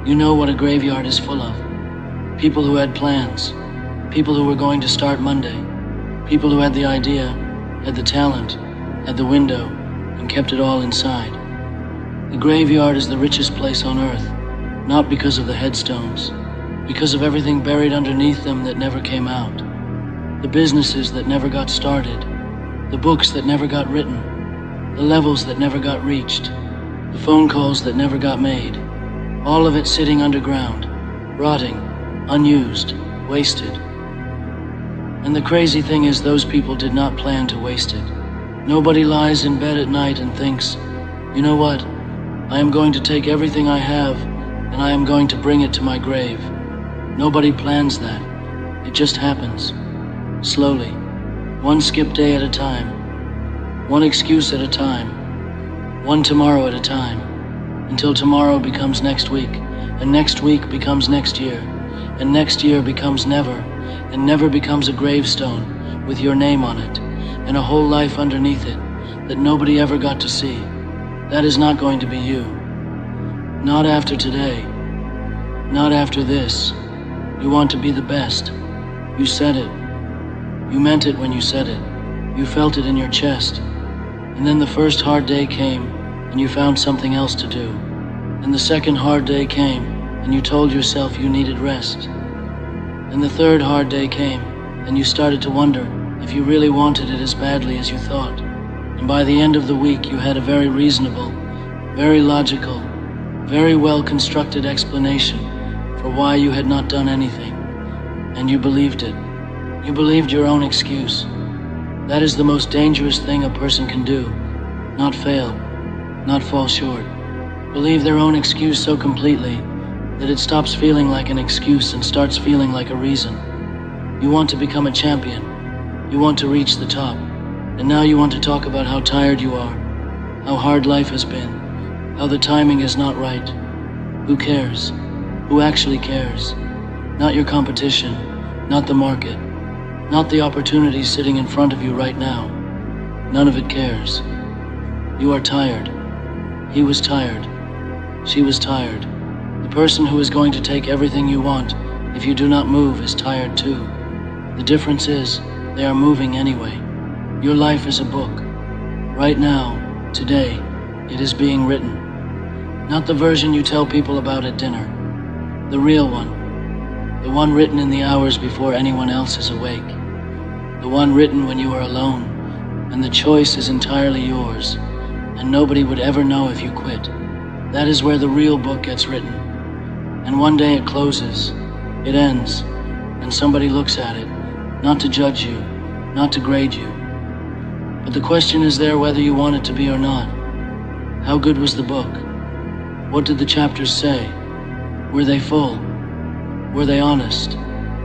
You know what a graveyard is full of. People who had plans, people who were going to start Monday, people who had the idea, had the talent, had the window, and kept it all inside. The graveyard is the richest place on earth, not because of the headstones, because of everything buried underneath them that never came out. The businesses that never got started, the books that never got written, the levels that never got reached, the phone calls that never got made, all of it sitting underground, rotting, unused, wasted. And the crazy thing is, those people did not plan to waste it. Nobody lies in bed at night and thinks, you know what, I am going to take everything I have and I am going to bring it to my grave. Nobody plans that. It just happens. Slowly. One skip day at a time. One excuse at a time. One tomorrow at a time. Until tomorrow becomes next week, and next week becomes next year, and next year becomes never, and never becomes a gravestone with your name on it, and a whole life underneath it that nobody ever got to see. That is not going to be you. Not after today. Not after this. You want to be the best. You said it. You meant it when you said it. You felt it in your chest. And then the first hard day came, and you found something else to do. And the second hard day came, and you told yourself you needed rest. And the third hard day came, and you started to wonder if you really wanted it as badly as you thought. And by the end of the week, you had a very reasonable, very logical, very well-constructed explanation for why you had not done anything. And you believed it. You believed your own excuse. That is the most dangerous thing a person can do. Not fail, not fall short. Believe their own excuse so completely that it stops feeling like an excuse and starts feeling like a reason. You want to become a champion. You want to reach the top. And now you want to talk about how tired you are, how hard life has been, how the timing is not right. Who cares? Who actually cares? Not your competition, not the market, not the opportunities sitting in front of you right now. None of it cares. You are tired. He was tired. She was tired. The person who is going to take everything you want if you do not move is tired too. The difference is, they are moving anyway. Your life is a book. Right now, today, it is being written. Not the version you tell people about at dinner. The real one. The one written in the hours before anyone else is awake. The one written when you are alone, and the choice is entirely yours, and nobody would ever know if you quit. That is where the real book gets written. And one day it closes, it ends, and somebody looks at it, not to judge you, not to grade you. But the question is there whether you want it to be or not. How good was the book? What did the chapters say? Were they full? Were they honest?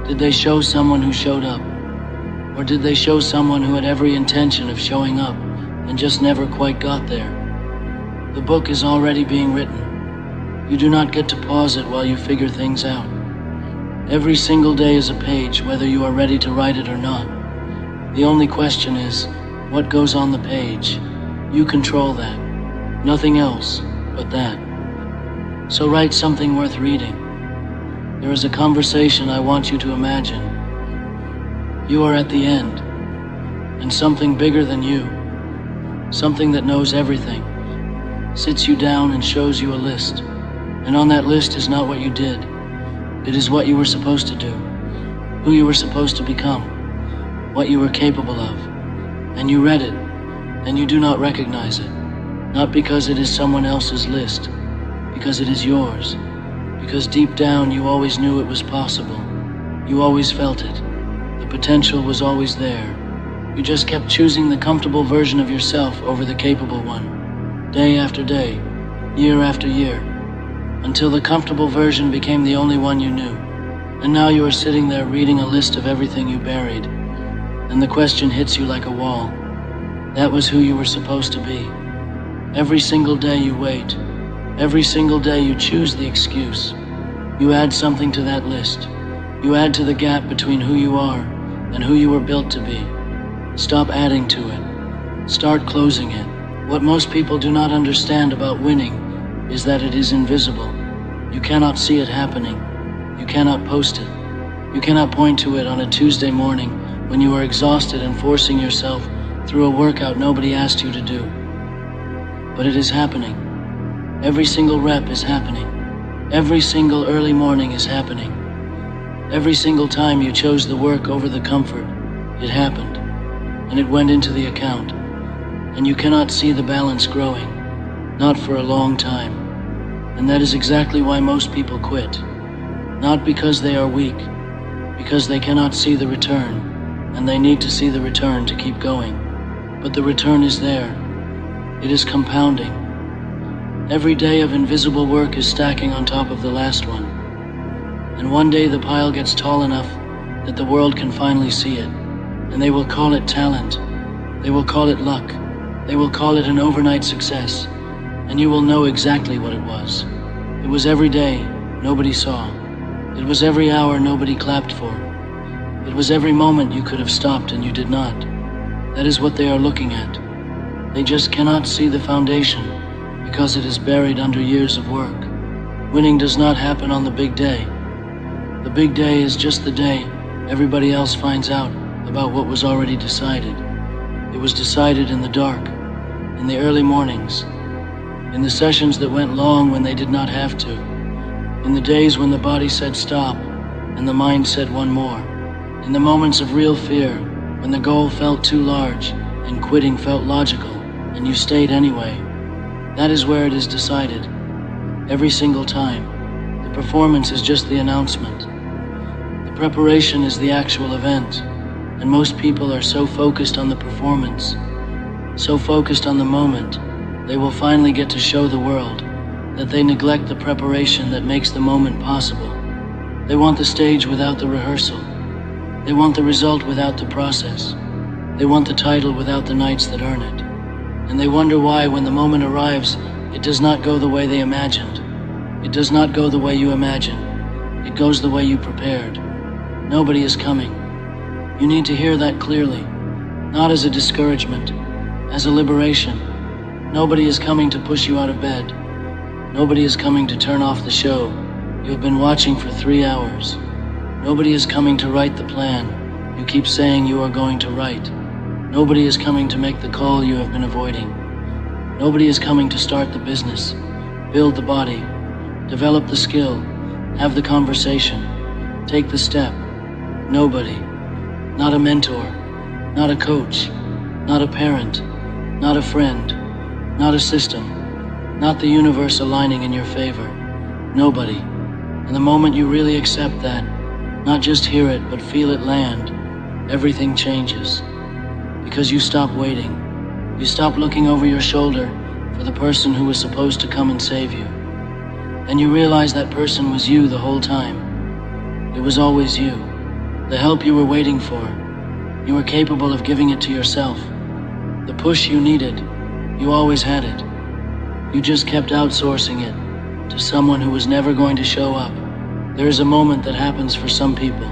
Did they show someone who showed up? Or did they show someone who had every intention of showing up and just never quite got there? The book is already being written. You do not get to pause it while you figure things out. Every single day is a page, whether you are ready to write it or not. The only question is, what goes on the page? You control that. Nothing else but that. So write something worth reading. There is a conversation I want you to imagine. You are at the end, and something bigger than you, something that knows everything, sits you down and shows you a list. And on that list is not what you did. It is what you were supposed to do, who you were supposed to become, what you were capable of. And you read it, and you do not recognize it. Not because it is someone else's list, because it is yours. Because deep down you always knew it was possible. You always felt it. The potential was always there. You just kept choosing the comfortable version of yourself over the capable one. Day after day, year after year, until the comfortable version became the only one you knew. And now you are sitting there reading a list of everything you buried. And the question hits you like a wall. That was who you were supposed to be. Every single day you wait. Every single day you choose the excuse. You add something to that list. You add to the gap between who you are and who you were built to be. Stop adding to it. Start closing it. What most people do not understand about winning is that it is invisible. You cannot see it happening. You cannot post it. You cannot point to it on a Tuesday morning when you are exhausted and forcing yourself through a workout nobody asked you to do. But it is happening. Every single rep is happening. Every single early morning is happening. Every single time you chose the work over the comfort, it happened, and it went into the account. And you cannot see the balance growing, not for a long time. And that is exactly why most people quit. Not because they are weak, because they cannot see the return, and they need to see the return to keep going. But the return is there. It is compounding. Every day of invisible work is stacking on top of the last one. And one day the pile gets tall enough that the world can finally see it. And they will call it talent. They will call it luck. They will call it an overnight success. And you will know exactly what it was. It was every day nobody saw. It was every hour nobody clapped for. It was every moment you could have stopped and you did not. That is what they are looking at. They just cannot see the foundation because it is buried under years of work. Winning does not happen on the big day. The big day is just the day everybody else finds out about what was already decided. It was decided in the dark, in the early mornings, in the sessions that went long when they did not have to, in the days when the body said stop and the mind said one more, in the moments of real fear when the goal felt too large and quitting felt logical and you stayed anyway. That is where it is decided. Every single time. The performance is just the announcement. The preparation is the actual event. And most people are so focused on the performance, so focused on the moment, they will finally get to show the world that they neglect the preparation that makes the moment possible. They want the stage without the rehearsal. They want the result without the process. They want the title without the nights that earn it. And they wonder why, when the moment arrives, it does not go the way they imagined. It does not go the way you imagine. It goes the way you prepared. Nobody is coming. You need to hear that clearly, not as a discouragement, as a liberation. Nobody is coming to push you out of bed. Nobody is coming to turn off the show you have been watching for 3 hours. Nobody is coming to write the plan you keep saying you are going to write. Nobody is coming to make the call you have been avoiding. Nobody is coming to start the business, build the body, develop the skill, have the conversation, take the step. Nobody. Not a mentor, not a coach, not a parent, not a friend, not a system, not the universe aligning in your favor. Nobody. And the moment you really accept that, not just hear it but feel it land, everything changes. Because you stop waiting. You stop looking over your shoulder for the person who was supposed to come and save you. And you realize that person was you the whole time. It was always you. The help you were waiting for. You were capable of giving it to yourself. The push you needed, you always had it. You just kept outsourcing it to someone who was never going to show up. There is a moment that happens for some people.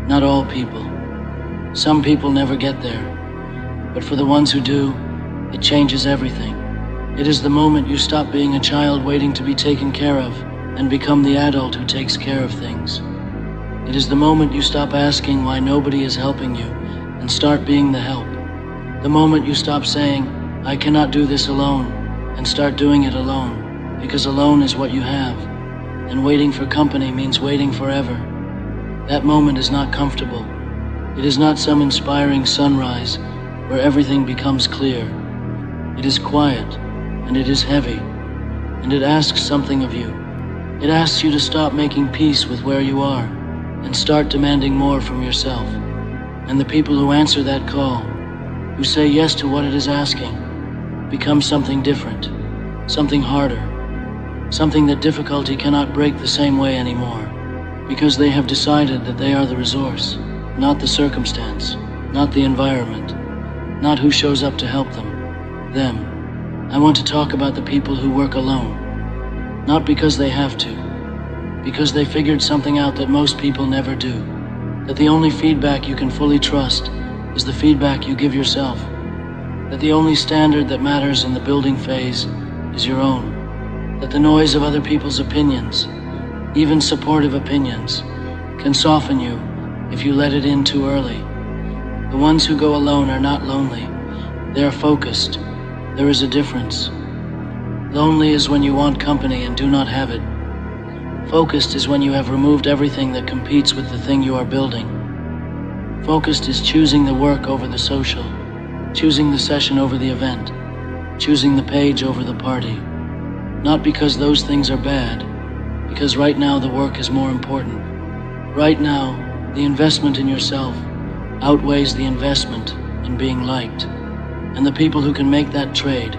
Not all people. Some people never get there. But for the ones who do, it changes everything. It is the moment you stop being a child waiting to be taken care of and become the adult who takes care of things. It is the moment you stop asking why nobody is helping you and start being the help. The moment you stop saying, I cannot do this alone, and start doing it alone, because alone is what you have, and waiting for company means waiting forever. That moment is not comfortable. It is not some inspiring sunrise where everything becomes clear. It is quiet, and it is heavy, and it asks something of you. It asks you to stop making peace with where you are, and start demanding more from yourself. And the people who answer that call, who say yes to what it is asking, become something different, something harder, something that difficulty cannot break the same way anymore, because they have decided that they are the resource, not the circumstance, not the environment, not who shows up to help them, them. I want to talk about the people who work alone, not because they have to, because they figured something out that most people never do, that the only feedback you can fully trust is the feedback you give yourself, that the only standard that matters in the building phase is your own, that the noise of other people's opinions, even supportive opinions, can soften you if you let it in too early. The ones who go alone are not lonely. They are focused. There is a difference. Lonely is when you want company and do not have it. Focused is when you have removed everything that competes with the thing you are building. Focused is choosing the work over the social, choosing the session over the event, choosing the page over the party. Not because those things are bad, because right now the work is more important. Right now, the investment in yourself outweighs the investment in being liked. And the people who can make that trade,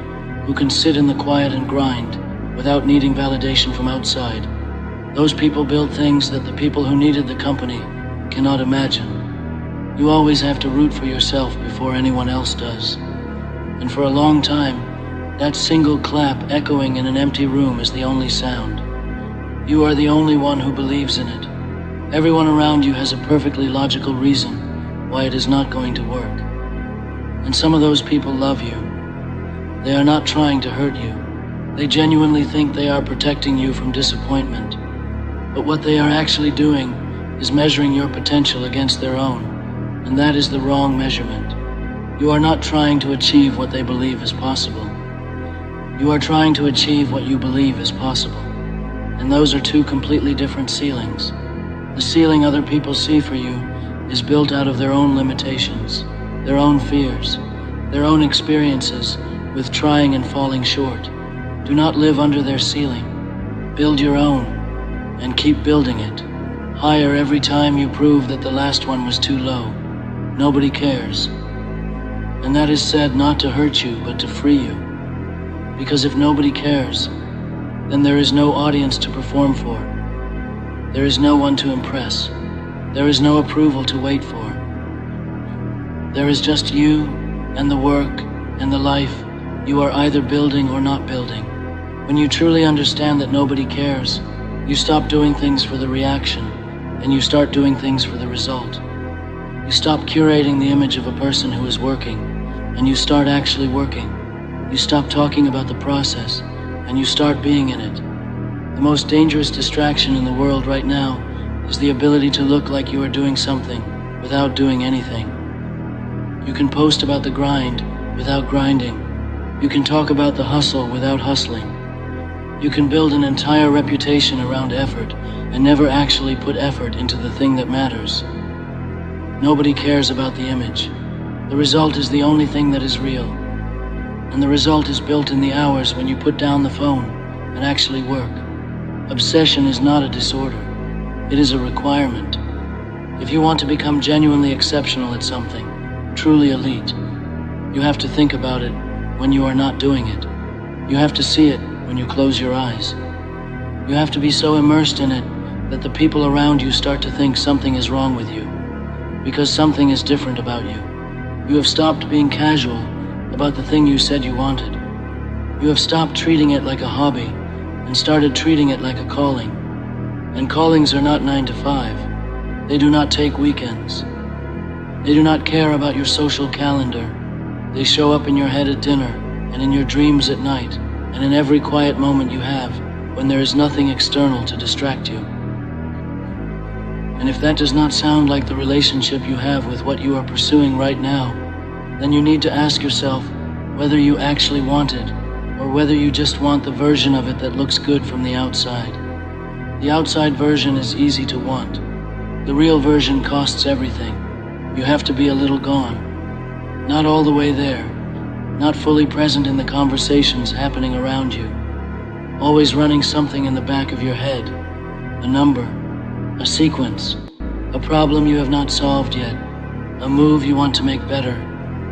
who can sit in the quiet and grind without needing validation from outside, those people build things that the people who needed the company cannot imagine. You always have to root for yourself before anyone else does. And for a long time, that single clap echoing in an empty room is the only sound. You are the only one who believes in it. Everyone around you has a perfectly logical reason why it is not going to work. And some of those people love you. They are not trying to hurt you. They genuinely think they are protecting you from disappointment. But what they are actually doing is measuring your potential against their own, and that is the wrong measurement. You are not trying to achieve what they believe is possible. You are trying to achieve what you believe is possible, and those are two completely different ceilings. The ceiling other people see for you is built out of their own limitations, their own fears, their own experiences with trying and falling short. Do not live under their ceiling. Build your own. And keep building it, higher every time you prove that the last one was too low. Nobody cares. And that is said not to hurt you, but to free you. Because if nobody cares, then there is no audience to perform for. There is no one to impress. There is no approval to wait for. There is just you and the work and the life you are either building or not building. When you truly understand that nobody cares, you stop doing things for the reaction, and you start doing things for the result. You stop curating the image of a person who is working, and you start actually working. You stop talking about the process, and you start being in it. The most dangerous distraction in the world right now is the ability to look like you are doing something without doing anything. You can post about the grind without grinding. You can talk about the hustle without hustling. You can build an entire reputation around effort and never actually put effort into the thing that matters. Nobody cares about the image. The result is the only thing that is real. And the result is built in the hours when you put down the phone and actually work. Obsession is not a disorder. It is a requirement. If you want to become genuinely exceptional at something, truly elite, you have to think about it when you are not doing it. You have to see it when you close your eyes. You have to be so immersed in it that the people around you start to think something is wrong with you, because something is different about you. You have stopped being casual about the thing you said you wanted. You have stopped treating it like a hobby and started treating it like a calling. And callings are not 9 to 5. They do not take weekends. They do not care about your social calendar. They show up in your head at dinner and in your dreams at night, and in every quiet moment you have when there is nothing external to distract you. And if that does not sound like the relationship you have with what you are pursuing right now, then you need to ask yourself whether you actually want it, or whether you just want the version of it that looks good from the outside. The outside version is easy to want. The real version costs everything. You have to be a little gone. Not all the way there. Not fully present in the conversations happening around you. Always running something in the back of your head. A number. A sequence. A problem you have not solved yet. A move you want to make better.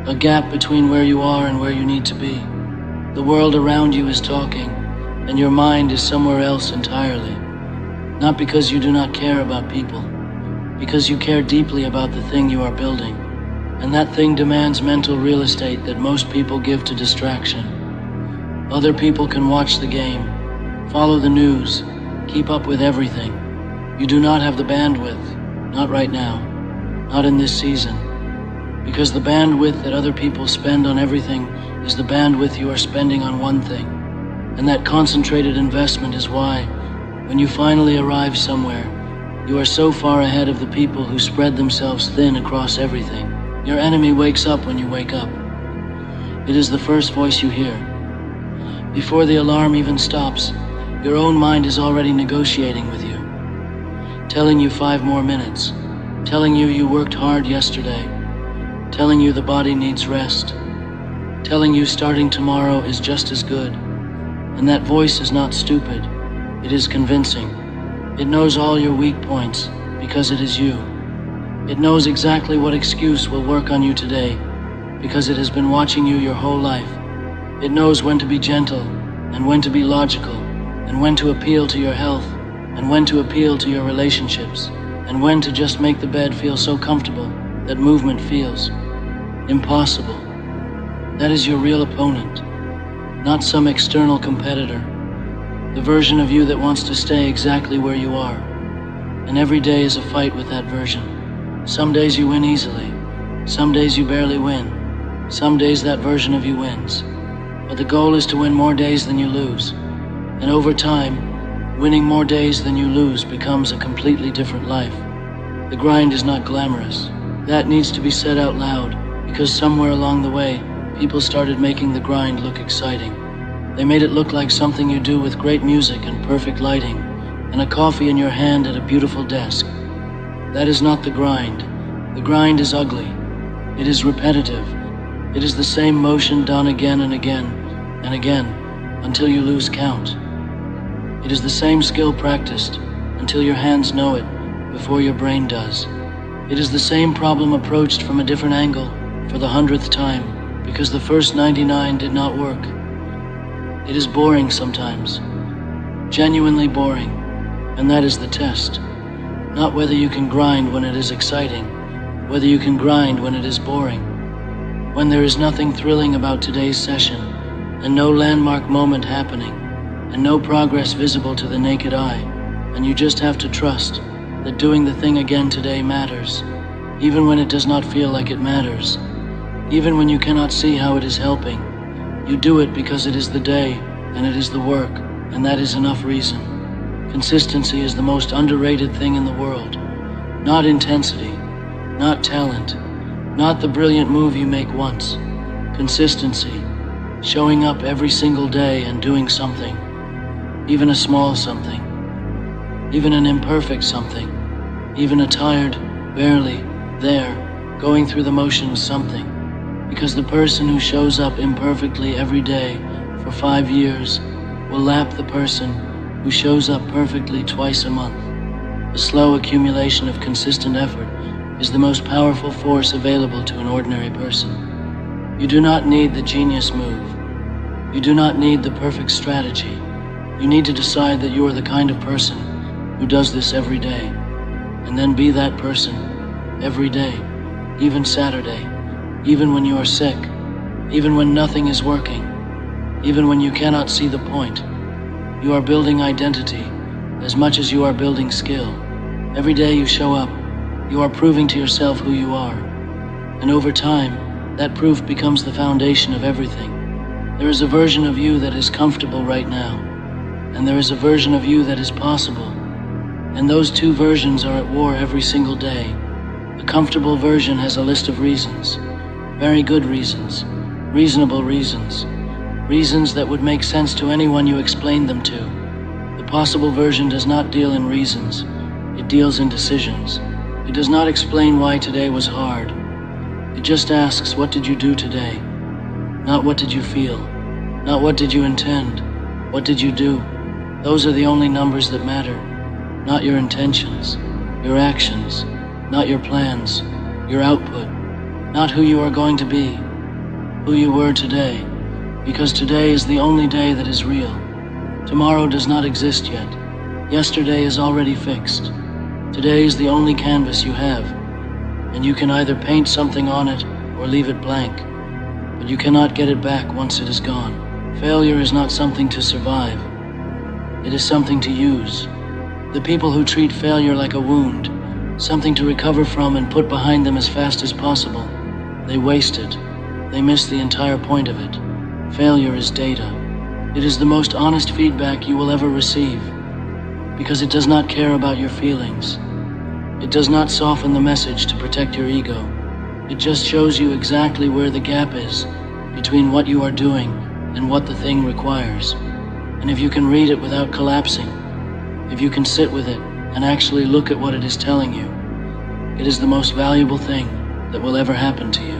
A gap between where you are and where you need to be. The world around you is talking, and your mind is somewhere else entirely. Not because you do not care about people, because you care deeply about the thing you are building. And that thing demands mental real estate that most people give to distraction. Other people can watch the game, follow the news, keep up with everything. You do not have the bandwidth, not right now, not in this season. Because the bandwidth that other people spend on everything is the bandwidth you are spending on one thing. And that concentrated investment is why, when you finally arrive somewhere, you are so far ahead of the people who spread themselves thin across everything. Your enemy wakes up when you wake up. It is the first voice you hear. Before the alarm even stops, your own mind is already negotiating with you, telling you 5 more minutes, telling you you worked hard yesterday, telling you the body needs rest, telling you starting tomorrow is just as good. And that voice is not stupid, it is convincing. It knows all your weak points because it is you. It knows exactly what excuse will work on you today because it has been watching you your whole life. It knows when to be gentle and when to be logical and when to appeal to your health and when to appeal to your relationships and when to just make the bed feel so comfortable that movement feels impossible. That is your real opponent, not some external competitor, the version of you that wants to stay exactly where you are. And every day is a fight with that version. Some days you win easily, some days you barely win, some days that version of you wins. But the goal is to win more days than you lose. And over time, winning more days than you lose becomes a completely different life. The grind is not glamorous. That needs to be said out loud, because somewhere along the way, people started making the grind look exciting. They made it look like something you do with great music and perfect lighting, and a coffee in your hand at a beautiful desk. That is not the grind. The grind is ugly. It is repetitive. It is the same motion done again and again and again until you lose count. It is the same skill practiced until your hands know it before your brain does. It is the same problem approached from a different angle for the 100th time because the first 99 did not work. It is boring sometimes, genuinely boring, and that is the test. Not whether you can grind when it is exciting, whether you can grind when it is boring. When there is nothing thrilling about today's session, and no landmark moment happening, and no progress visible to the naked eye, and you just have to trust that doing the thing again today matters, even when it does not feel like it matters, even when you cannot see how it is helping. You do it because it is the day, and it is the work, and that is enough reason. Consistency is the most underrated thing in the world. Not intensity, not talent, not the brilliant move you make once. Consistency, showing up every single day and doing something, even a small something, even an imperfect something, even a tired, barely, there, going through the motions something. Because the person who shows up imperfectly every day for 5 years will lap the person who shows up perfectly twice a month. The slow accumulation of consistent effort is the most powerful force available to an ordinary person. You do not need the genius move. You do not need the perfect strategy. You need to decide that you are the kind of person who does this every day, and then be that person every day, even Saturday, even when you are sick, even when nothing is working, even when you cannot see the point. You are building identity as much as you are building skill. Every day you show up, you are proving to yourself who you are. And over time, that proof becomes the foundation of everything. There is a version of you that is comfortable right now, and there is a version of you that is possible. And those two versions are at war every single day. The comfortable version has a list of reasons, very good reasons, reasonable reasons, reasons that would make sense to anyone you explained them to. The possible version does not deal in reasons, it deals in decisions. It does not explain why today was hard. It just asks, what did you do today? Not what did you feel, not what did you intend, what did you do? Those are the only numbers that matter, not your intentions, your actions, not your plans, your output, not who you are going to be, who you were today, because today is the only day that is real. Tomorrow does not exist yet. Yesterday is already fixed. Today is the only canvas you have, and you can either paint something on it or leave it blank, but you cannot get it back once it is gone. Failure is not something to survive. It is something to use. The people who treat failure like a wound, something to recover from and put behind them as fast as possible, they waste it. They miss the entire point of it. Failure is data. It is the most honest feedback you will ever receive, because it does not care about your feelings. It does not soften the message to protect your ego. It just shows you exactly where the gap is between what you are doing and what the thing requires. And if you can read it without collapsing, if you can sit with it and actually look at what it is telling you, it is the most valuable thing that will ever happen to you.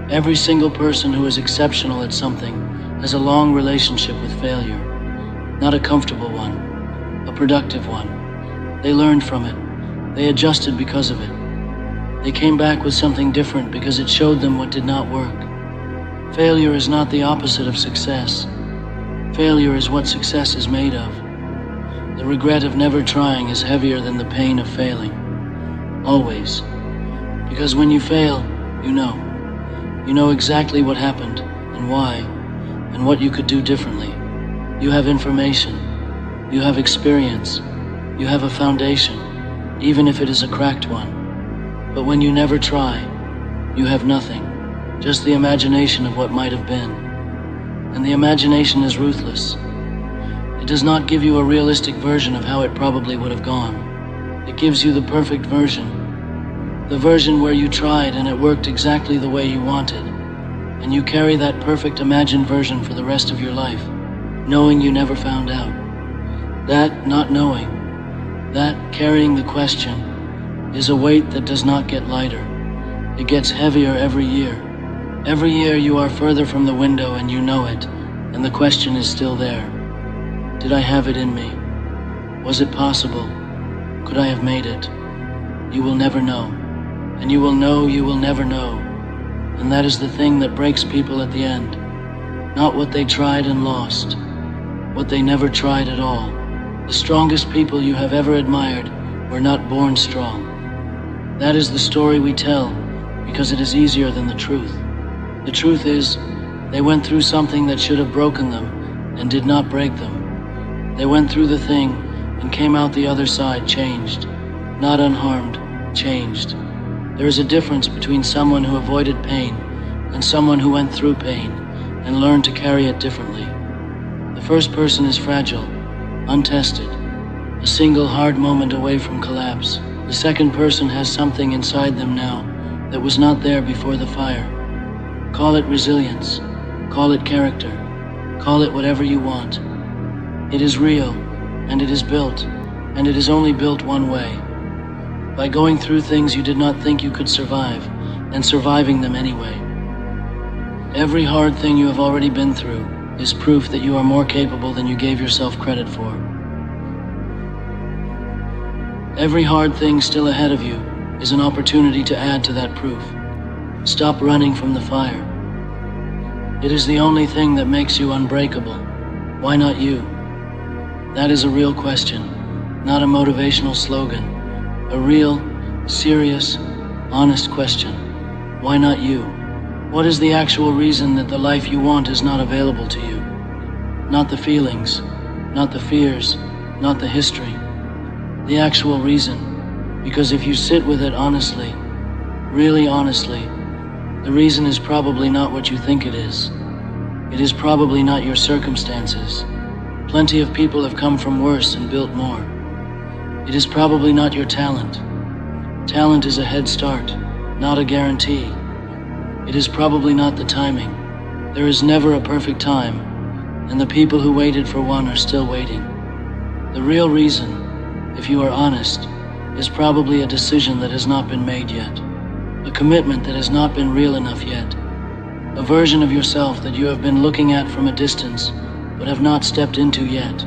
Every single person who is exceptional at something has a long relationship with failure. Not a comfortable one, a productive one. They learned from it. They adjusted because of it. They came back with something different because it showed them what did not work. Failure is not the opposite of success. Failure is what success is made of. The regret of never trying is heavier than the pain of failing. Always. Because when you fail, you know. You know exactly what happened and why and what you could do differently. You have information. You have experience. You have a foundation, even if it is a cracked one. But when you never try, you have nothing. Just the imagination of what might have been. And the imagination is ruthless. It does not give you a realistic version of how it probably would have gone. It gives you the perfect version. The version where you tried and it worked exactly the way you wanted. And you carry that perfect imagined version for the rest of your life, knowing you never found out. That not knowing, that carrying the question, is a weight that does not get lighter. It gets heavier every year. Every year you are further from the window and you know it, and the question is still there. Did I have it in me? Was it possible? Could I have made it? You will never know. And you will know you will never know. And that is the thing that breaks people at the end. Not what they tried and lost. What they never tried at all. The strongest people you have ever admired were not born strong. That is the story we tell, because it is easier than the truth. The truth is, they went through something that should have broken them and did not break them. They went through the thing and came out the other side changed. Not unharmed, changed. There is a difference between someone who avoided pain and someone who went through pain and learned to carry it differently. The first person is fragile, untested, a single hard moment away from collapse. The second person has something inside them now that was not there before the fire. Call it resilience, call it character, call it whatever you want. It is real, and it is built, and it is only built one way. By going through things you did not think you could survive, and surviving them anyway. Every hard thing you have already been through is proof that you are more capable than you gave yourself credit for. Every hard thing still ahead of you is an opportunity to add to that proof. Stop running from the fire. It is the only thing that makes you unbreakable. Why not you? That is a real question, not a motivational slogan. A real, serious, honest question. Why not you? What is the actual reason that the life you want is not available to you? Not the feelings, not the fears, not the history. The actual reason. Because if you sit with it honestly, really honestly, the reason is probably not what you think it is. It is probably not your circumstances. Plenty of people have come from worse and built more. It is probably not your talent. Talent is a head start, not a guarantee. It is probably not the timing. There is never a perfect time, and the people who waited for one are still waiting. The real reason, if you are honest, is probably a decision that has not been made yet. A commitment that has not been real enough yet. A version of yourself that you have been looking at from a distance, but have not stepped into yet.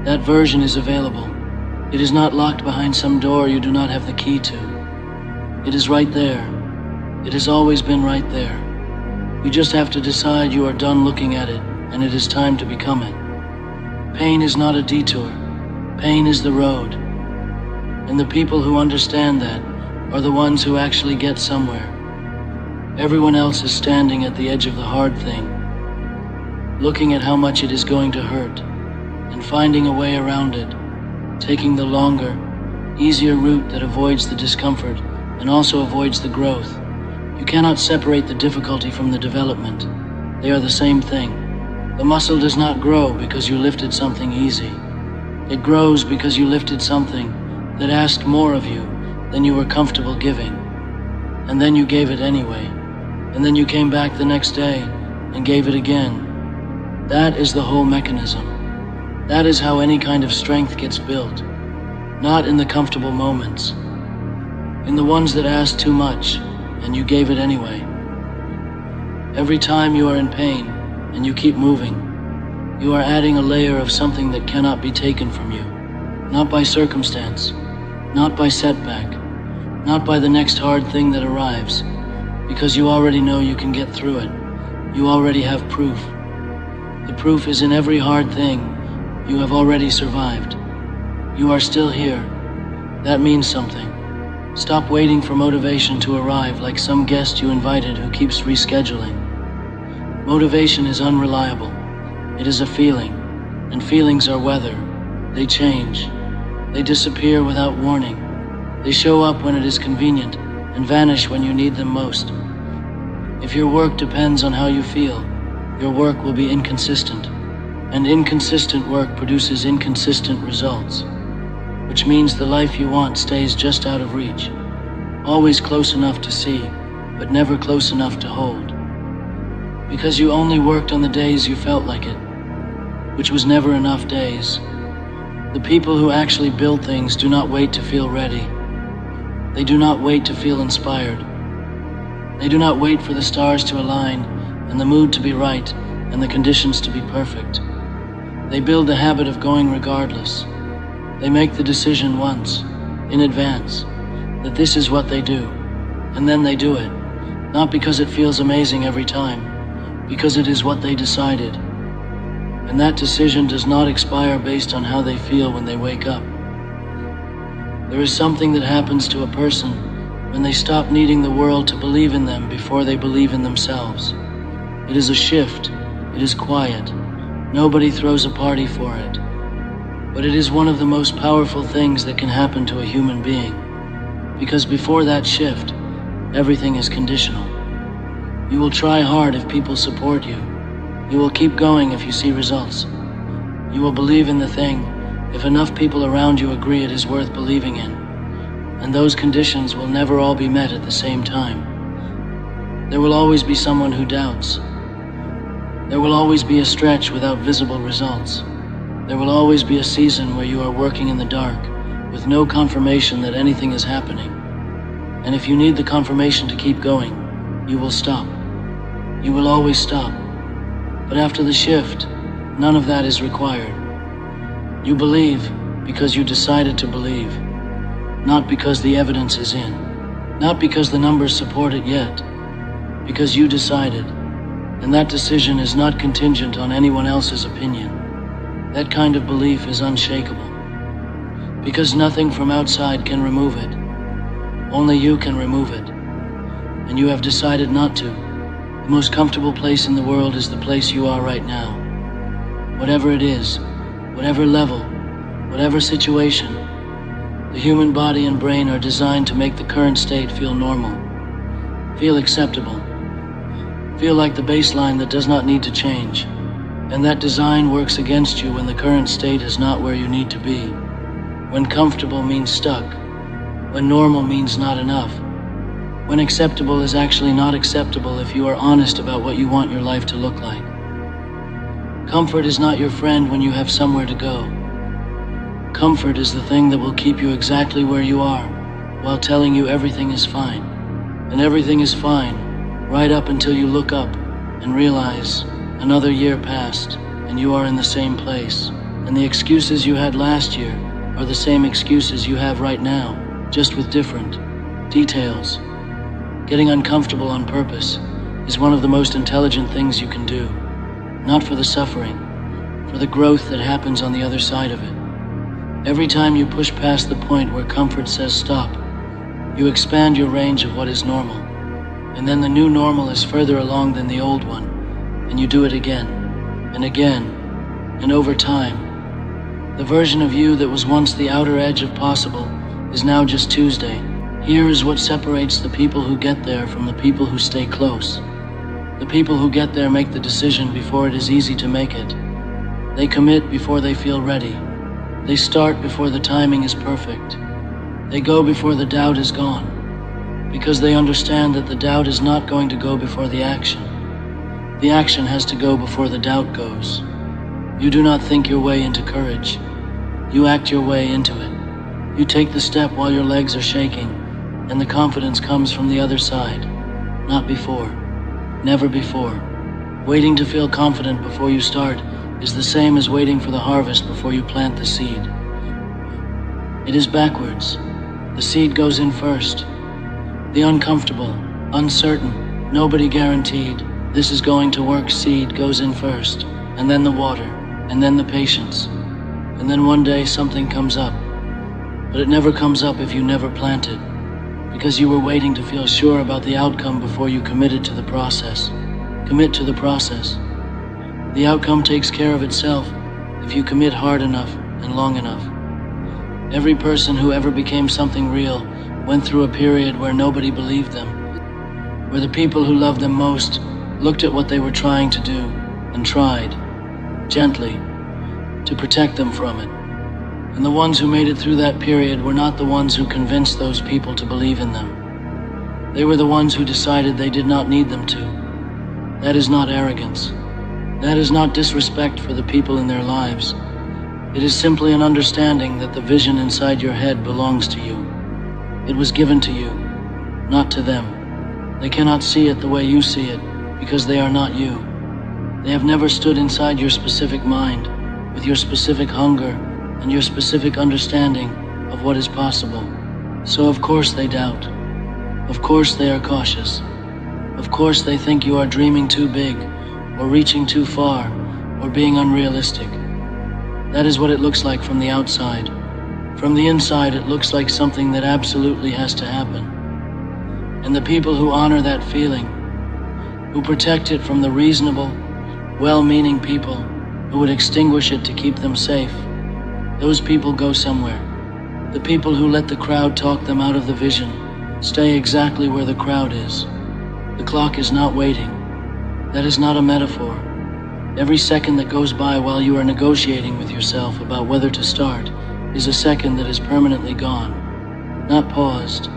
That version is available. It is not locked behind some door you do not have the key to. It is right there. It has always been right there. You just have to decide you are done looking at it, and it is time to become it. Pain is not a detour. Pain is the road. And the people who understand that are the ones who actually get somewhere. Everyone else is standing at the edge of the hard thing, looking at how much it is going to hurt, and finding a way around it. Taking the longer, easier route that avoids the discomfort and also avoids the growth. You cannot separate the difficulty from the development. They are the same thing. The muscle does not grow because you lifted something easy. It grows because you lifted something that asked more of you than you were comfortable giving. And then you gave it anyway. And then you came back the next day and gave it again. That is the whole mechanism. That is how any kind of strength gets built. Not in the comfortable moments. In the ones that asked too much and you gave it anyway. Every time you are in pain and you keep moving, you are adding a layer of something that cannot be taken from you. Not by circumstance, not by setback, not by the next hard thing that arrives, because you already know you can get through it. You already have proof. The proof is in every hard thing. You have already survived. You are still here. That means something. Stop waiting for motivation to arrive like some guest you invited who keeps rescheduling. Motivation is unreliable. It is a feeling, and feelings are weather. They change. They disappear without warning. They show up when it is convenient and vanish when you need them most. If your work depends on how you feel, your work will be inconsistent, and inconsistent work produces inconsistent results, which means the life you want stays just out of reach, always close enough to see, but never close enough to hold. Because you only worked on the days you felt like it, which was never enough days. The people who actually build things do not wait to feel ready. They do not wait to feel inspired. They do not wait for the stars to align and the mood to be right and the conditions to be perfect. They build the habit of going regardless. They make the decision once, in advance, that this is what they do, and then they do it, not because it feels amazing every time, because it is what they decided. And that decision does not expire based on how they feel when they wake up. There is something that happens to a person when they stop needing the world to believe in them before they believe in themselves. It is a shift. It is quiet. Nobody throws a party for it. But it is one of the most powerful things that can happen to a human being. Because before that shift, everything is conditional. You will try hard if people support you. You will keep going if you see results. You will believe in the thing if enough people around you agree it is worth believing in. And those conditions will never all be met at the same time. There will always be someone who doubts. There will always be a stretch without visible results. There will always be a season where you are working in the dark with no confirmation that anything is happening. And if you need the confirmation to keep going, you will stop. You will always stop. But after the shift, none of that is required. You believe because you decided to believe, not because the evidence is in, not because the numbers support it yet, because you decided, and that decision is not contingent on anyone else's opinion. That kind of belief is unshakable, because nothing from outside can remove it. Only you can remove it, and you have decided not to. The most comfortable place in the world is the place you are right now. Whatever it is, whatever level, whatever situation, the human body and brain are designed to make the current state feel normal, feel acceptable, feel like the baseline that does not need to change. And that design works against you when the current state is not where you need to be, when comfortable means stuck, when normal means not enough, when acceptable is actually not acceptable if you are honest about what you want your life to look like. Comfort is not your friend when you have somewhere to go. Comfort is the thing that will keep you exactly where you are while telling you everything is fine. And everything is fine right up until you look up and realize another year passed and you are in the same place. And the excuses you had last year are the same excuses you have right now, just with different details. Getting uncomfortable on purpose is one of the most intelligent things you can do. Not for the suffering, for the growth that happens on the other side of it. Every time you push past the point where comfort says stop, you expand your range of what is normal. And then the new normal is further along than the old one, and you do it again, and again, and over time. The version of you that was once the outer edge of possible is now just Tuesday. Here is what separates the people who get there from the people who stay close. The people who get there make the decision before it is easy to make it. They commit before they feel ready. They start before the timing is perfect. They go before the doubt is gone, because they understand that the doubt is not going to go before the action. The action has to go before the doubt goes. You do not think your way into courage. You act your way into it. You take the step while your legs are shaking, and the confidence comes from the other side, not before, never before. Waiting to feel confident before you start is the same as waiting for the harvest before you plant the seed. It is backwards. The seed goes in first. The uncomfortable, uncertain, nobody guaranteed, this is going to work seed goes in first, and then the water, and then the patience. And then one day something comes up. But it never comes up if you never plant it, because you were waiting to feel sure about the outcome before you committed to the process. Commit to the process. The outcome takes care of itself if you commit hard enough and long enough. Every person who ever became something real went through a period where nobody believed them, where the people who loved them most looked at what they were trying to do and tried, gently, to protect them from it. And the ones who made it through that period were not the ones who convinced those people to believe in them. They were the ones who decided they did not need them to. That is not arrogance. That is not disrespect for the people in their lives. It is simply an understanding that the vision inside your head belongs to you. It was given to you, not to them. They cannot see it the way you see it because they are not you. They have never stood inside your specific mind with your specific hunger and your specific understanding of what is possible. So of course they doubt. Of course they are cautious. Of course they think you are dreaming too big, or reaching too far, or being unrealistic. That is what it looks like from the outside. From the inside, it looks like something that absolutely has to happen. And the people who honor that feeling, who protect it from the reasonable, well-meaning people who would extinguish it to keep them safe, those people go somewhere. The people who let the crowd talk them out of the vision stay exactly where the crowd is. The clock is not waiting. That is not a metaphor. Every second that goes by while you are negotiating with yourself about whether to start is a second that is permanently gone. Not paused.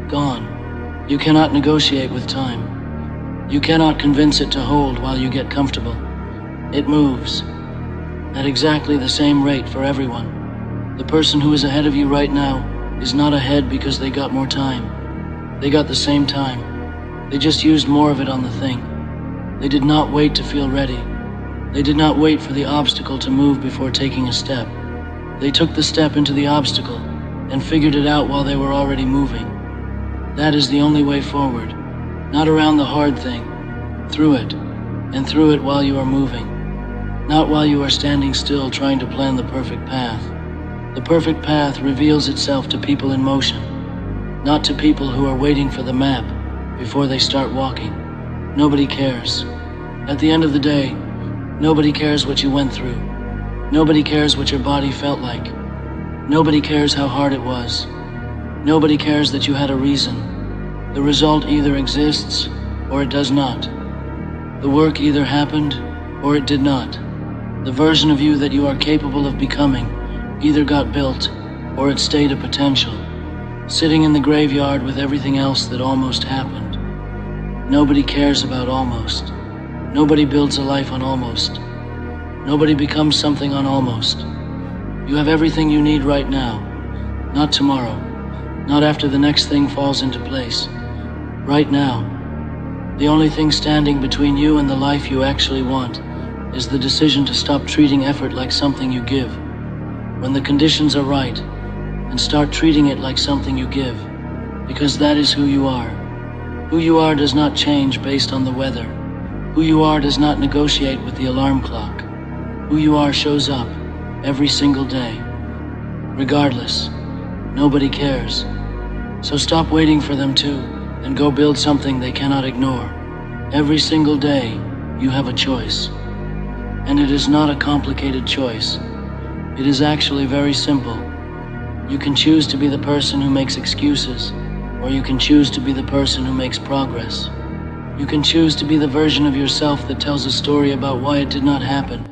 Gone. You cannot negotiate with time. You cannot convince it to hold while you get comfortable. It moves at exactly the same rate for everyone. The person who is ahead of you right now is not ahead because they got more time. They got the same time. They just used more of it on the thing. They did not wait to feel ready. They did not wait for the obstacle to move before taking a step. They took the step into the obstacle and figured it out while they were already moving. That is the only way forward. Not around the hard thing. Through it. And through it while you are moving. Not while you are standing still trying to plan the perfect path. The perfect path reveals itself to people in motion, not to people who are waiting for the map before they start walking. Nobody cares. At the end of the day, nobody cares what you went through. Nobody cares what your body felt like. Nobody cares how hard it was. Nobody cares that you had a reason. The result either exists or it does not. The work either happened or it did not. The version of you that you are capable of becoming either got built or it stayed a potential, sitting in the graveyard with everything else that almost happened. Nobody cares about almost. Nobody builds a life on almost. Nobody becomes something on almost. You have everything you need right now, not tomorrow, not after the next thing falls into place. Right now. The only thing standing between you and the life you actually want is the decision to stop treating effort like something you give, when the conditions are right, and start treating it like something you give, because that is who you are. Who you are does not change based on the weather. Who you are does not negotiate with the alarm clock. Who you are shows up every single day. Regardless, nobody cares. So stop waiting for them to, and go build something they cannot ignore. Every single day, you have a choice. And it is not a complicated choice. It is actually very simple. You can choose to be the person who makes excuses, or you can choose to be the person who makes progress. You can choose to be the version of yourself that tells a story about why it did not happen.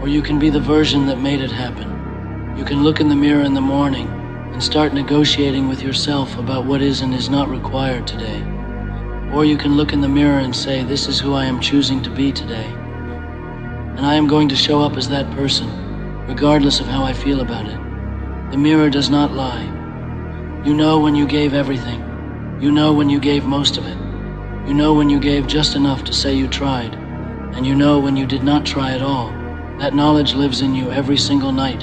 Or you can be the version that made it happen. You can look in the mirror in the morning and start negotiating with yourself about what is and is not required today. Or you can look in the mirror and say, this is who I am choosing to be today. And I am going to show up as that person, regardless of how I feel about it. The mirror does not lie. You know when you gave everything. You know when you gave most of it. You know when you gave just enough to say you tried. And you know when you did not try at all. That knowledge lives in you every single night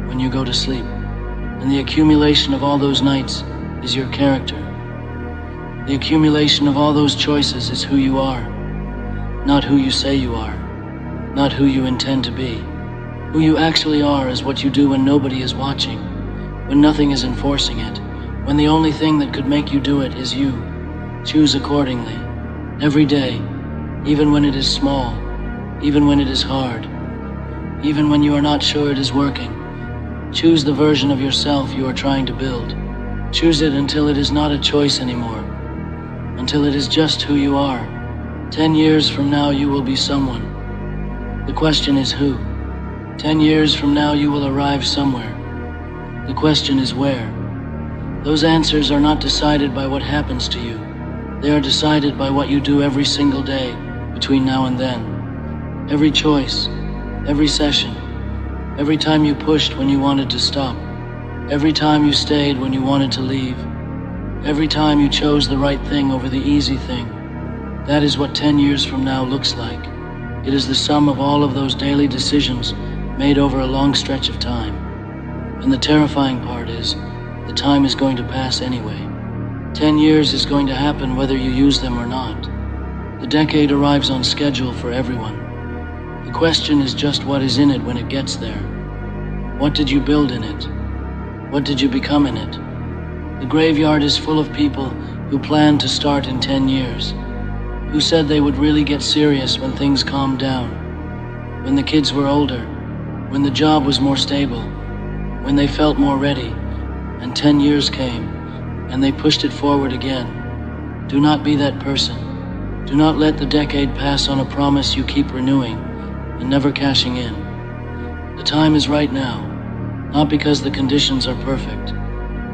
when you go to sleep. And the accumulation of all those nights is your character. The accumulation of all those choices is who you are. Not who you say you are. Not who you intend to be. Who you actually are is what you do when nobody is watching. When nothing is enforcing it. When the only thing that could make you do it is you. Choose accordingly. Every day. Even when it is small. Even when it is hard. Even when you are not sure it is working. Choose the version of yourself you are trying to build. Choose it until it is not a choice anymore. Until it is just who you are. 10 years from now you will be someone. The question is who. 10 years from now you will arrive somewhere. The question is where. Those answers are not decided by what happens to you. They are decided by what you do every single day between now and then. Every choice, every session, every time you pushed when you wanted to stop, every time you stayed when you wanted to leave, every time you chose the right thing over the easy thing. That is what 10 years from now looks like. It is the sum of all of those daily decisions made over a long stretch of time. And the terrifying part is, the time is going to pass anyway. 10 years is going to happen whether you use them or not. The decade arrives on schedule for everyone. The question is just what is in it when it gets there. What did you build in it? What did you become in it? The graveyard is full of people who planned to start in 10 years, who said they would really get serious when things calmed down, when the kids were older, when the job was more stable, when they felt more ready, and 10 years came, and they pushed it forward again. Do not be that person. Do not let the decade pass on a promise you keep renewing and never cashing in. The time is right now, not because the conditions are perfect,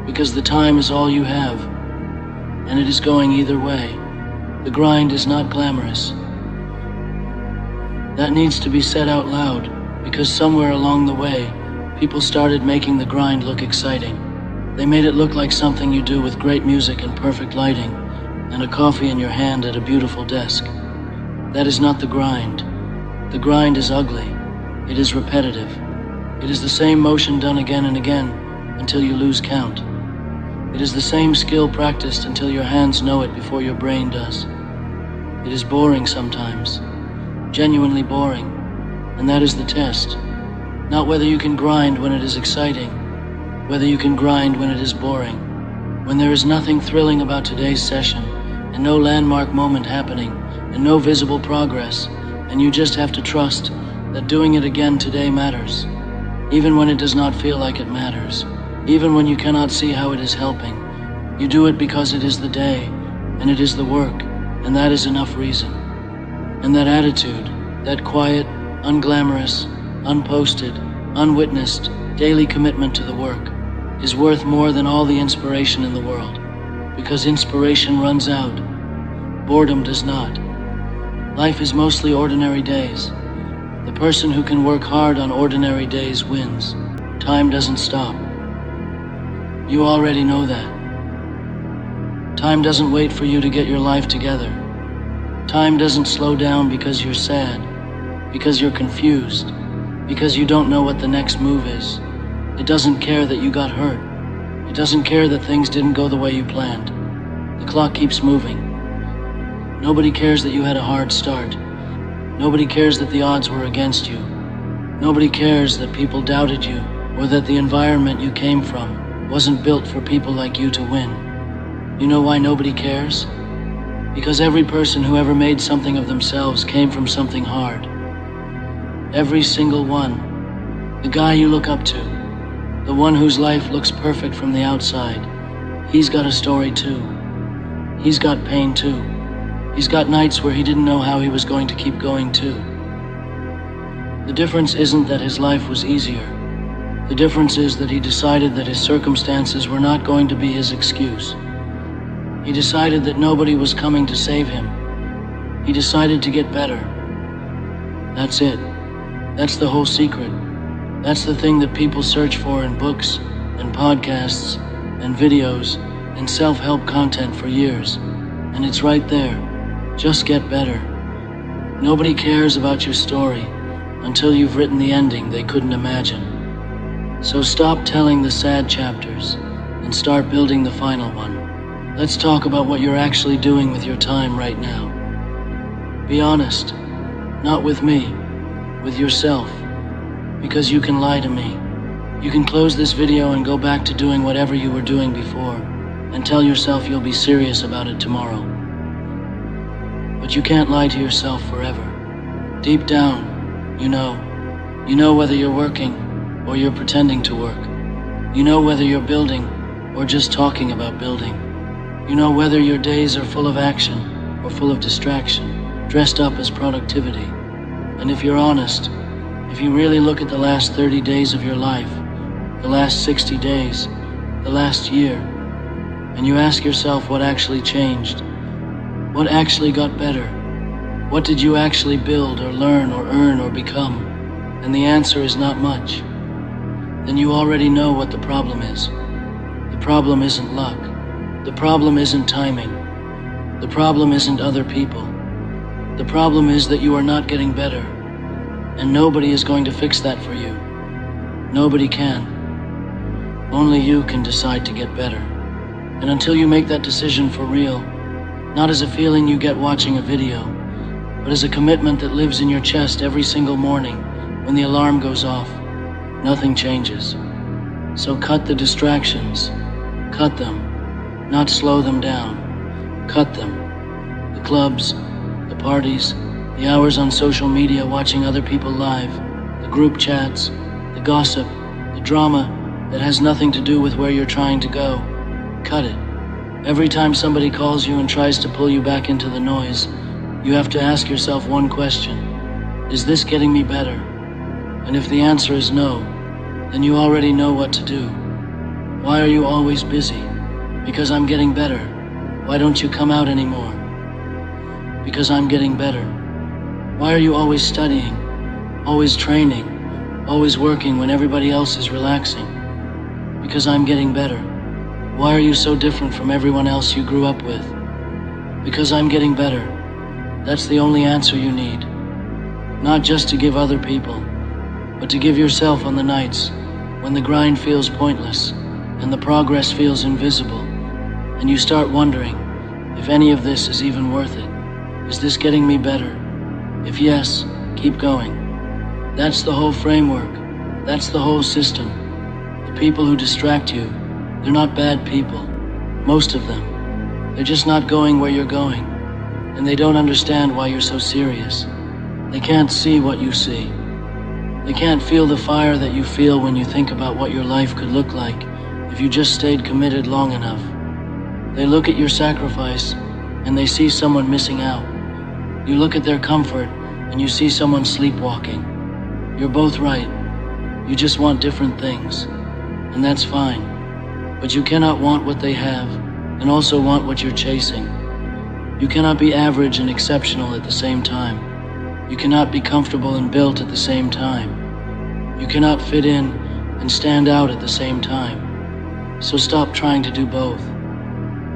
because the time is all you have, and it is going either way. The grind is not glamorous. That needs to be said out loud, because somewhere along the way, people started making the grind look exciting. They made it look like something you do with great music and perfect lighting, and a coffee in your hand at a beautiful desk. That is not the grind. The grind is ugly. It is repetitive. It is the same motion done again and again until you lose count. It is the same skill practiced until your hands know it before your brain does. It is boring sometimes, genuinely boring, and that is the test. Not whether you can grind when it is exciting, whether you can grind when it is boring, when there is nothing thrilling about today's session, and no landmark moment happening, and no visible progress, and you just have to trust that doing it again today matters, even when it does not feel like it matters, even when you cannot see how it is helping. You do it because it is the day, and it is the work, and that is enough reason. And that attitude, that quiet, unglamorous, unposted, unwitnessed, daily commitment to the work, is worth more than all the inspiration in the world. Because inspiration runs out. Boredom does not. Life is mostly ordinary days. The person who can work hard on ordinary days wins. Time doesn't stop. You already know that. Time doesn't wait for you to get your life together. Time doesn't slow down because you're sad, because you're confused, because you don't know what the next move is. It doesn't care that you got hurt. It doesn't care that things didn't go the way you planned. The clock keeps moving. Nobody cares that you had a hard start. Nobody cares that the odds were against you. Nobody cares that people doubted you, or that the environment you came from wasn't built for people like you to win. You know why nobody cares? Because every person who ever made something of themselves came from something hard. Every single one. The guy you look up to, the one whose life looks perfect from the outside, he's got a story too. He's got pain too. He's got nights where he didn't know how he was going to keep going too. The difference isn't that his life was easier. The difference is that he decided that his circumstances were not going to be his excuse. He decided that nobody was coming to save him. He decided to get better. That's it. That's the whole secret. That's the thing that people search for in books and podcasts and videos and self-help content for years. And it's right there. Just get better. Nobody cares about your story until you've written the ending they couldn't imagine. So stop telling the sad chapters and start building the final one. Let's talk about what you're actually doing with your time right now. Be honest, not with me, with yourself, because you can lie to me. You can close this video and go back to doing whatever you were doing before and tell yourself you'll be serious about it tomorrow. But you can't lie to yourself forever. Deep down, you know whether you're working or you're pretending to work. You know whether you're building or just talking about building. You know whether your days are full of action or full of distraction, dressed up as productivity. And if you're honest, if you really look at the last 30 days of your life, the last 60 days, the last year, and you ask yourself what actually changed, what actually got better, what did you actually build or learn or earn or become, and the answer is not much, then you already know what the problem is. The problem isn't luck. The problem isn't timing. The problem isn't other people. The problem is that you are not getting better, and nobody is going to fix that for you. Nobody can. Only you can decide to get better. And until you make that decision for real, not as a feeling you get watching a video, but as a commitment that lives in your chest every single morning when the alarm goes off, nothing changes. So cut the distractions. Cut them. Not slow them down. Cut them. The clubs, the parties, the hours on social media watching other people live, the group chats, the gossip, the drama that has nothing to do with where you're trying to go. Cut it. Every time somebody calls you and tries to pull you back into the noise, you have to ask yourself one question. Is this getting me better? And if the answer is no, then you already know what to do. Why are you always busy? Because I'm getting better. Why don't you come out anymore? Because I'm getting better. Why are you always studying, always training, always working when everybody else is relaxing? Because I'm getting better. Why are you so different from everyone else you grew up with? Because I'm getting better. That's the only answer you need. Not just to give other people, but to give yourself on the nights when the grind feels pointless and the progress feels invisible, and you start wondering if any of this is even worth it. Is this getting me better? If yes, keep going. That's the whole framework. That's the whole system. The people who distract you, they're not bad people. Most of them. They're just not going where you're going, and they don't understand why you're so serious. They can't see what you see. They can't feel the fire that you feel when you think about what your life could look like if you just stayed committed long enough. They look at your sacrifice and they see someone missing out. You look at their comfort and you see someone sleepwalking. You're both right. You just want different things, and that's fine. But you cannot want what they have and also want what you're chasing. You cannot be average and exceptional at the same time. You cannot be comfortable and built at the same time. You cannot fit in and stand out at the same time. So stop trying to do both.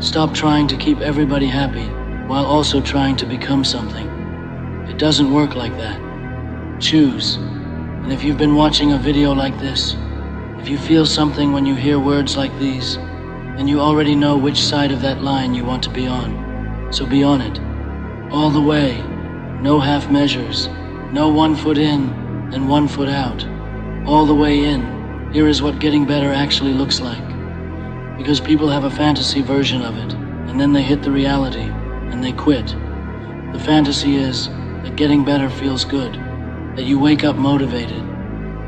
Stop trying to keep everybody happy while also trying to become something. It doesn't work like that. Choose. And if you've been watching a video like this, if you feel something when you hear words like these, then you already know which side of that line you want to be on. So be on it. All the way. No half measures. No 1 foot in and 1 foot out. All the way in. Here is what getting better actually looks like. Because people have a fantasy version of it, and then they hit the reality, and they quit. The fantasy is that getting better feels good, that you wake up motivated,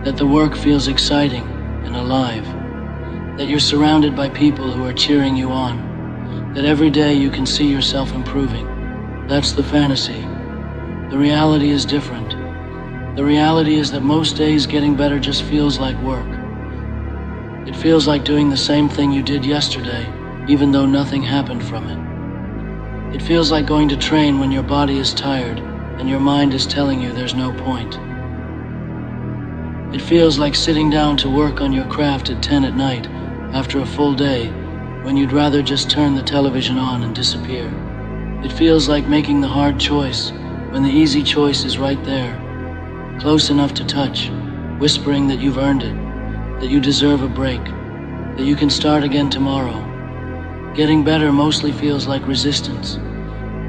that the work feels exciting and alive, that you're surrounded by people who are cheering you on, that every day you can see yourself improving, That's the fantasy. The reality is different. The reality is that most days getting better just feels like work. It feels like doing the same thing you did yesterday, even though nothing happened from it. It feels like going to train when your body is tired and your mind is telling you there's no point. It feels like sitting down to work on your craft at 10 at night after a full day when you'd rather just turn the television on and disappear. It feels like making the hard choice when the easy choice is right there, close enough to touch, whispering that you've earned it, that you deserve a break, that you can start again tomorrow. Getting better mostly feels like resistance,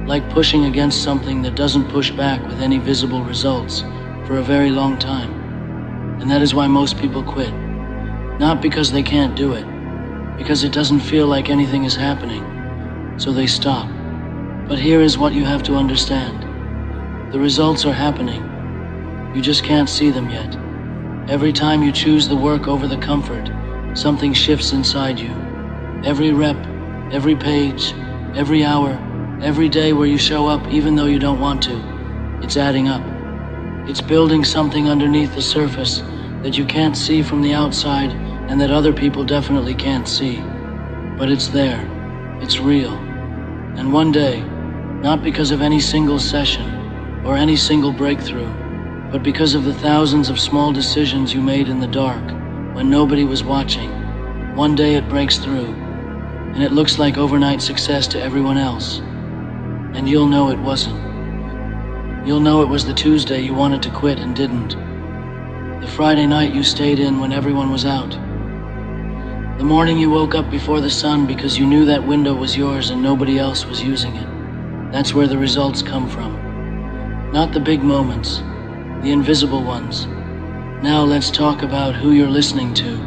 like pushing against something that doesn't push back with any visible results for a very long time. And that is why most people quit. Not because they can't do it, because it doesn't feel like anything is happening, so they stop. But here is what you have to understand. The results are happening. You just can't see them yet. Every time you choose the work over the comfort, something shifts inside you. Every rep, every page, every hour, every day where you show up even though you don't want to, it's adding up. It's building something underneath the surface that you can't see from the outside and that other people definitely can't see. But it's there. It's real. And one day, not because of any single session or any single breakthrough, but because of the thousands of small decisions you made in the dark when nobody was watching, one day it breaks through, and it looks like overnight success to everyone else. And you'll know it wasn't. You'll know it was the Tuesday you wanted to quit and didn't. The Friday night you stayed in when everyone was out. The morning you woke up before the sun because you knew that window was yours and nobody else was using it. That's where the results come from. Not the big moments, the invisible ones. Now let's talk about who you're listening to,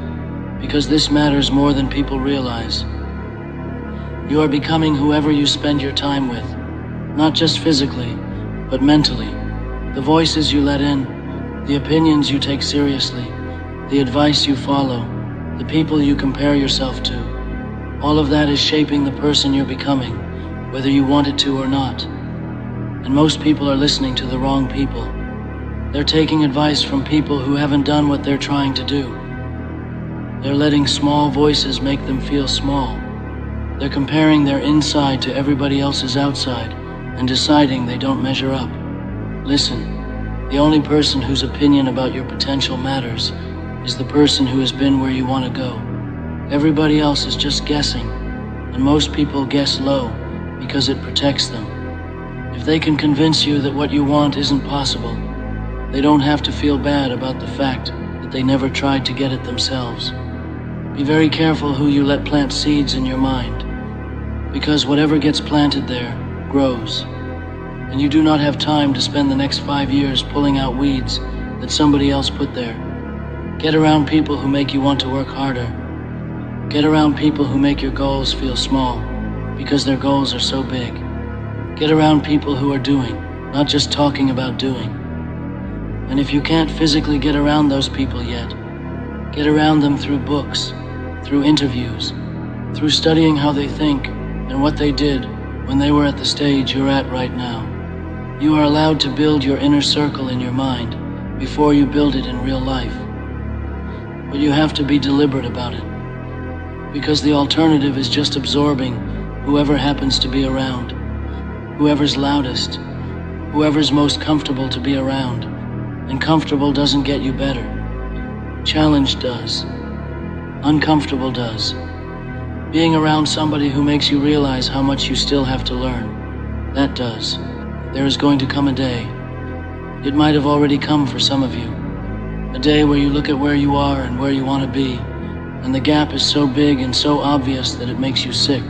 because this matters more than people realize. You are becoming whoever you spend your time with, not just physically, but mentally. The voices you let in, the opinions you take seriously, the advice you follow, the people you compare yourself to. All of that is shaping the person you're becoming, whether you want it to or not. And most people are listening to the wrong people. They're taking advice from people who haven't done what they're trying to do. They're letting small voices make them feel small. They're comparing their inside to everybody else's outside and deciding they don't measure up. Listen, the only person whose opinion about your potential matters is the person who has been where you want to go. Everybody else is just guessing, and most people guess low because it protects them. If they can convince you that what you want isn't possible, they don't have to feel bad about the fact that they never tried to get it themselves. Be very careful who you let plant seeds in your mind, because whatever gets planted there grows, and you do not have time to spend the next 5 years pulling out weeds that somebody else put there. Get around people who make you want to work harder. Get around people who make your goals feel small, because their goals are so big. Get around people who are doing, not just talking about doing. And if you can't physically get around those people yet, get around them through books, through interviews, through studying how they think and what they did when they were at the stage you're at right now. You are allowed to build your inner circle in your mind before you build it in real life. But you have to be deliberate about it, because the alternative is just absorbing whoever happens to be around, whoever's loudest, whoever's most comfortable to be around. And comfortable doesn't get you better. Challenge does. Uncomfortable does. Being around somebody who makes you realize how much you still have to learn, that does. There is going to come a day. It might have already come for some of you. A day where you look at where you are and where you want to be, and the gap is so big and so obvious that it makes you sick.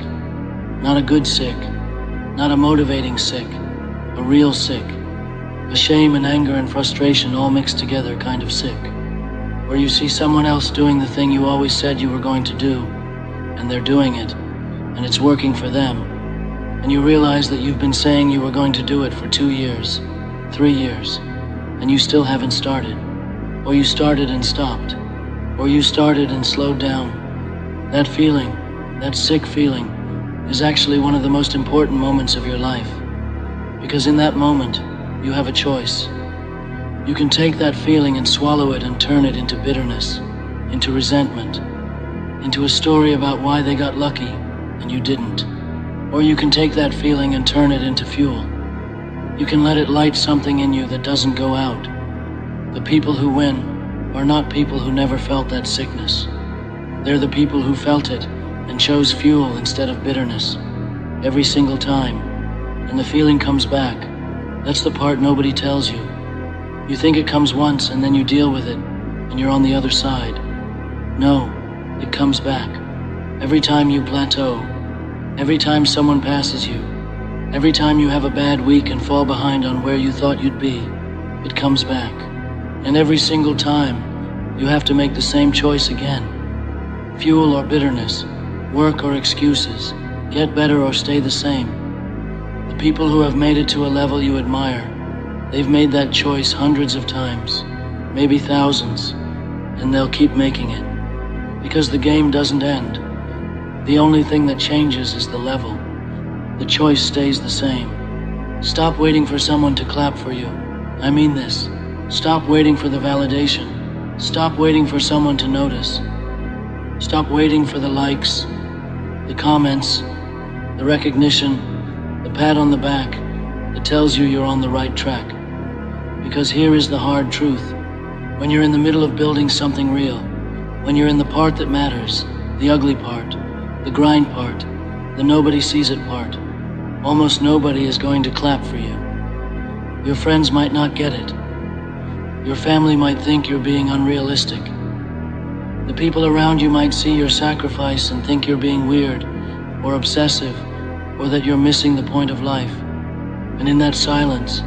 Not a good sick, not a motivating sick, a real sick. A shame and anger and frustration all mixed together kind of sick, where you see someone else doing the thing you always said you were going to do, and they're doing it, and it's working for them, and you realize that you've been saying you were going to do it for 2 years, 3 years, and you still haven't started, or you started and stopped, or you started and slowed down. That feeling, that sick feeling, is actually one of the most important moments of your life. Because in that moment, you have a choice. You can take that feeling and swallow it and turn it into bitterness, into resentment, into a story about why they got lucky and you didn't. Or you can take that feeling and turn it into fuel. You can let it light something in you that doesn't go out. The people who win are not people who never felt that sickness. They're the people who felt it and chose fuel instead of bitterness. Every single time. And the feeling comes back. That's the part nobody tells you. You think it comes once and then you deal with it and you're on the other side. No, it comes back. Every time you plateau, every time someone passes you, every time you have a bad week and fall behind on where you thought you'd be, it comes back. And every single time, you have to make the same choice again. Fuel or bitterness, work or excuses, get better or stay the same. The people who have made it to a level you admire, they've made that choice hundreds of times, maybe thousands, and they'll keep making it. Because the game doesn't end. The only thing that changes is the level. The choice stays the same. Stop waiting for someone to clap for you. I mean this. Stop waiting for the validation. Stop waiting for someone to notice. Stop waiting for the likes, the comments, the recognition, the pat on the back that tells you you're on the right track. Because here is the hard truth. When you're in the middle of building something real, when you're in the part that matters, the ugly part, the grind part, the nobody sees it part, almost nobody is going to clap for you. Your friends might not get it. Your family might think you're being unrealistic. The people around you might see your sacrifice and think you're being weird or obsessive or that you're missing the point of life. And in that silence,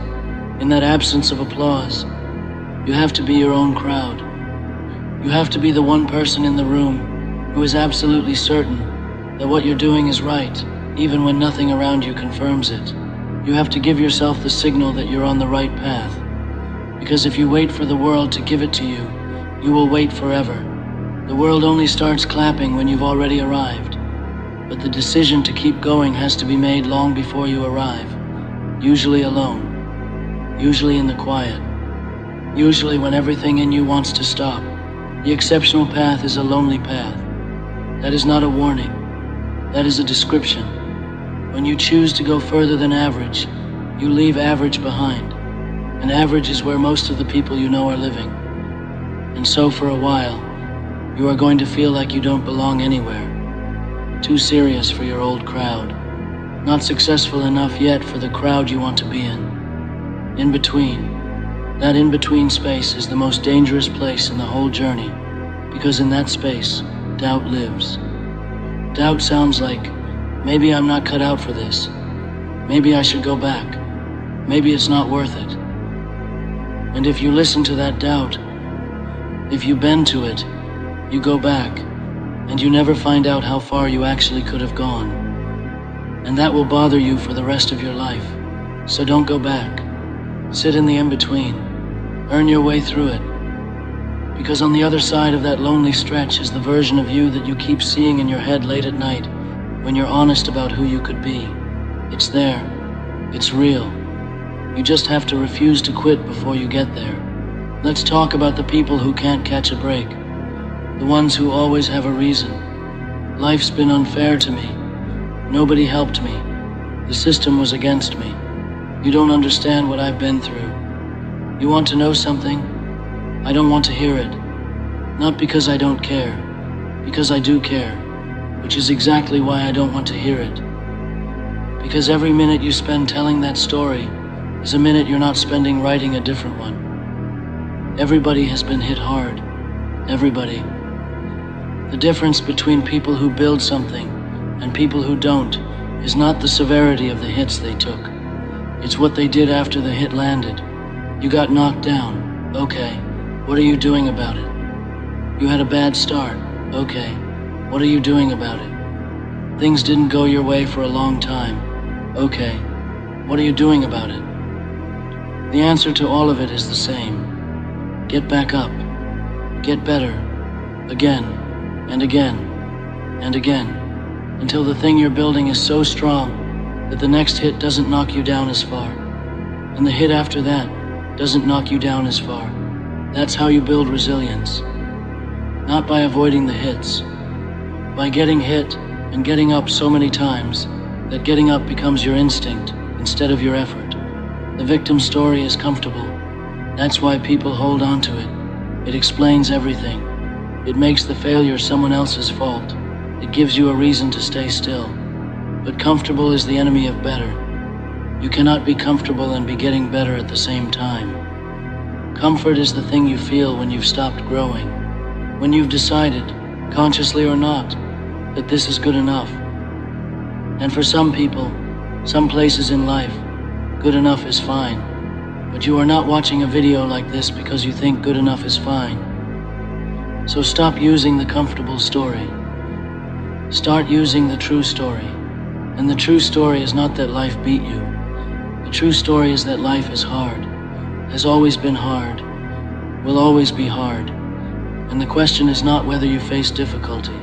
in that absence of applause, you have to be your own crowd. You have to be the one person in the room who is absolutely certain that what you're doing is right, even when nothing around you confirms it. You have to give yourself the signal that you're on the right path. Because if you wait for the world to give it to you, you will wait forever. The world only starts clapping when you've already arrived. But the decision to keep going has to be made long before you arrive. Usually alone. Usually in the quiet. Usually when everything in you wants to stop. The exceptional path is a lonely path. That is not a warning. That is a description. When you choose to go further than average, you leave average behind. And average is where most of the people you know are living. And so for a while, you are going to feel like you don't belong anywhere. Too serious for your old crowd. Not successful enough yet for the crowd you want to be in. In between. That in-between space is the most dangerous place in the whole journey. Because in that space, doubt lives. Doubt sounds like, maybe I'm not cut out for this. Maybe I should go back. Maybe it's not worth it. And if you listen to that doubt, if you bend to it, you go back, and you never find out how far you actually could have gone. And that will bother you for the rest of your life. So don't go back. Sit in the in-between. Earn your way through it. Because on the other side of that lonely stretch is the version of you that you keep seeing in your head late at night, when you're honest about who you could be. It's there. It's real. You just have to refuse to quit before you get there. Let's talk about the people who can't catch a break. The ones who always have a reason. Life's been unfair to me. Nobody helped me. The system was against me. You don't understand what I've been through. You want to know something? I don't want to hear it. Not because I don't care, because I do care, which is exactly why I don't want to hear it. Because every minute you spend telling that story is a minute you're not spending writing a different one. Everybody has been hit hard. Everybody. The difference between people who build something and people who don't is not the severity of the hits they took. It's what they did after the hit landed. You got knocked down. Okay. What are you doing about it? You had a bad start. Okay. What are you doing about it? Things didn't go your way for a long time. Okay. What are you doing about it? The answer to all of it is the same. Get back up. Get better. Again. And again. And again. Until the thing you're building is so strong that the next hit doesn't knock you down as far. and the hit after that doesn't knock you down as far. That's how you build resilience. Not by avoiding the hits, by getting hit and getting up so many times that getting up becomes your instinct instead of your effort. The victim story is comfortable. That's why people hold on to it. It explains everything. It makes the failure someone else's fault. It gives you a reason to stay still. But comfortable is the enemy of better. You cannot be comfortable and be getting better at the same time. Comfort is the thing you feel when you've stopped growing. When you've decided, consciously or not, that this is good enough. And for some people, some places in life, good enough is fine. But you are not watching a video like this because you think good enough is fine. So stop using the comfortable story. Start using the true story. And the true story is not that life beat you. The true story is that life is hard, has always been hard, will always be hard. And the question is not whether you face difficulty.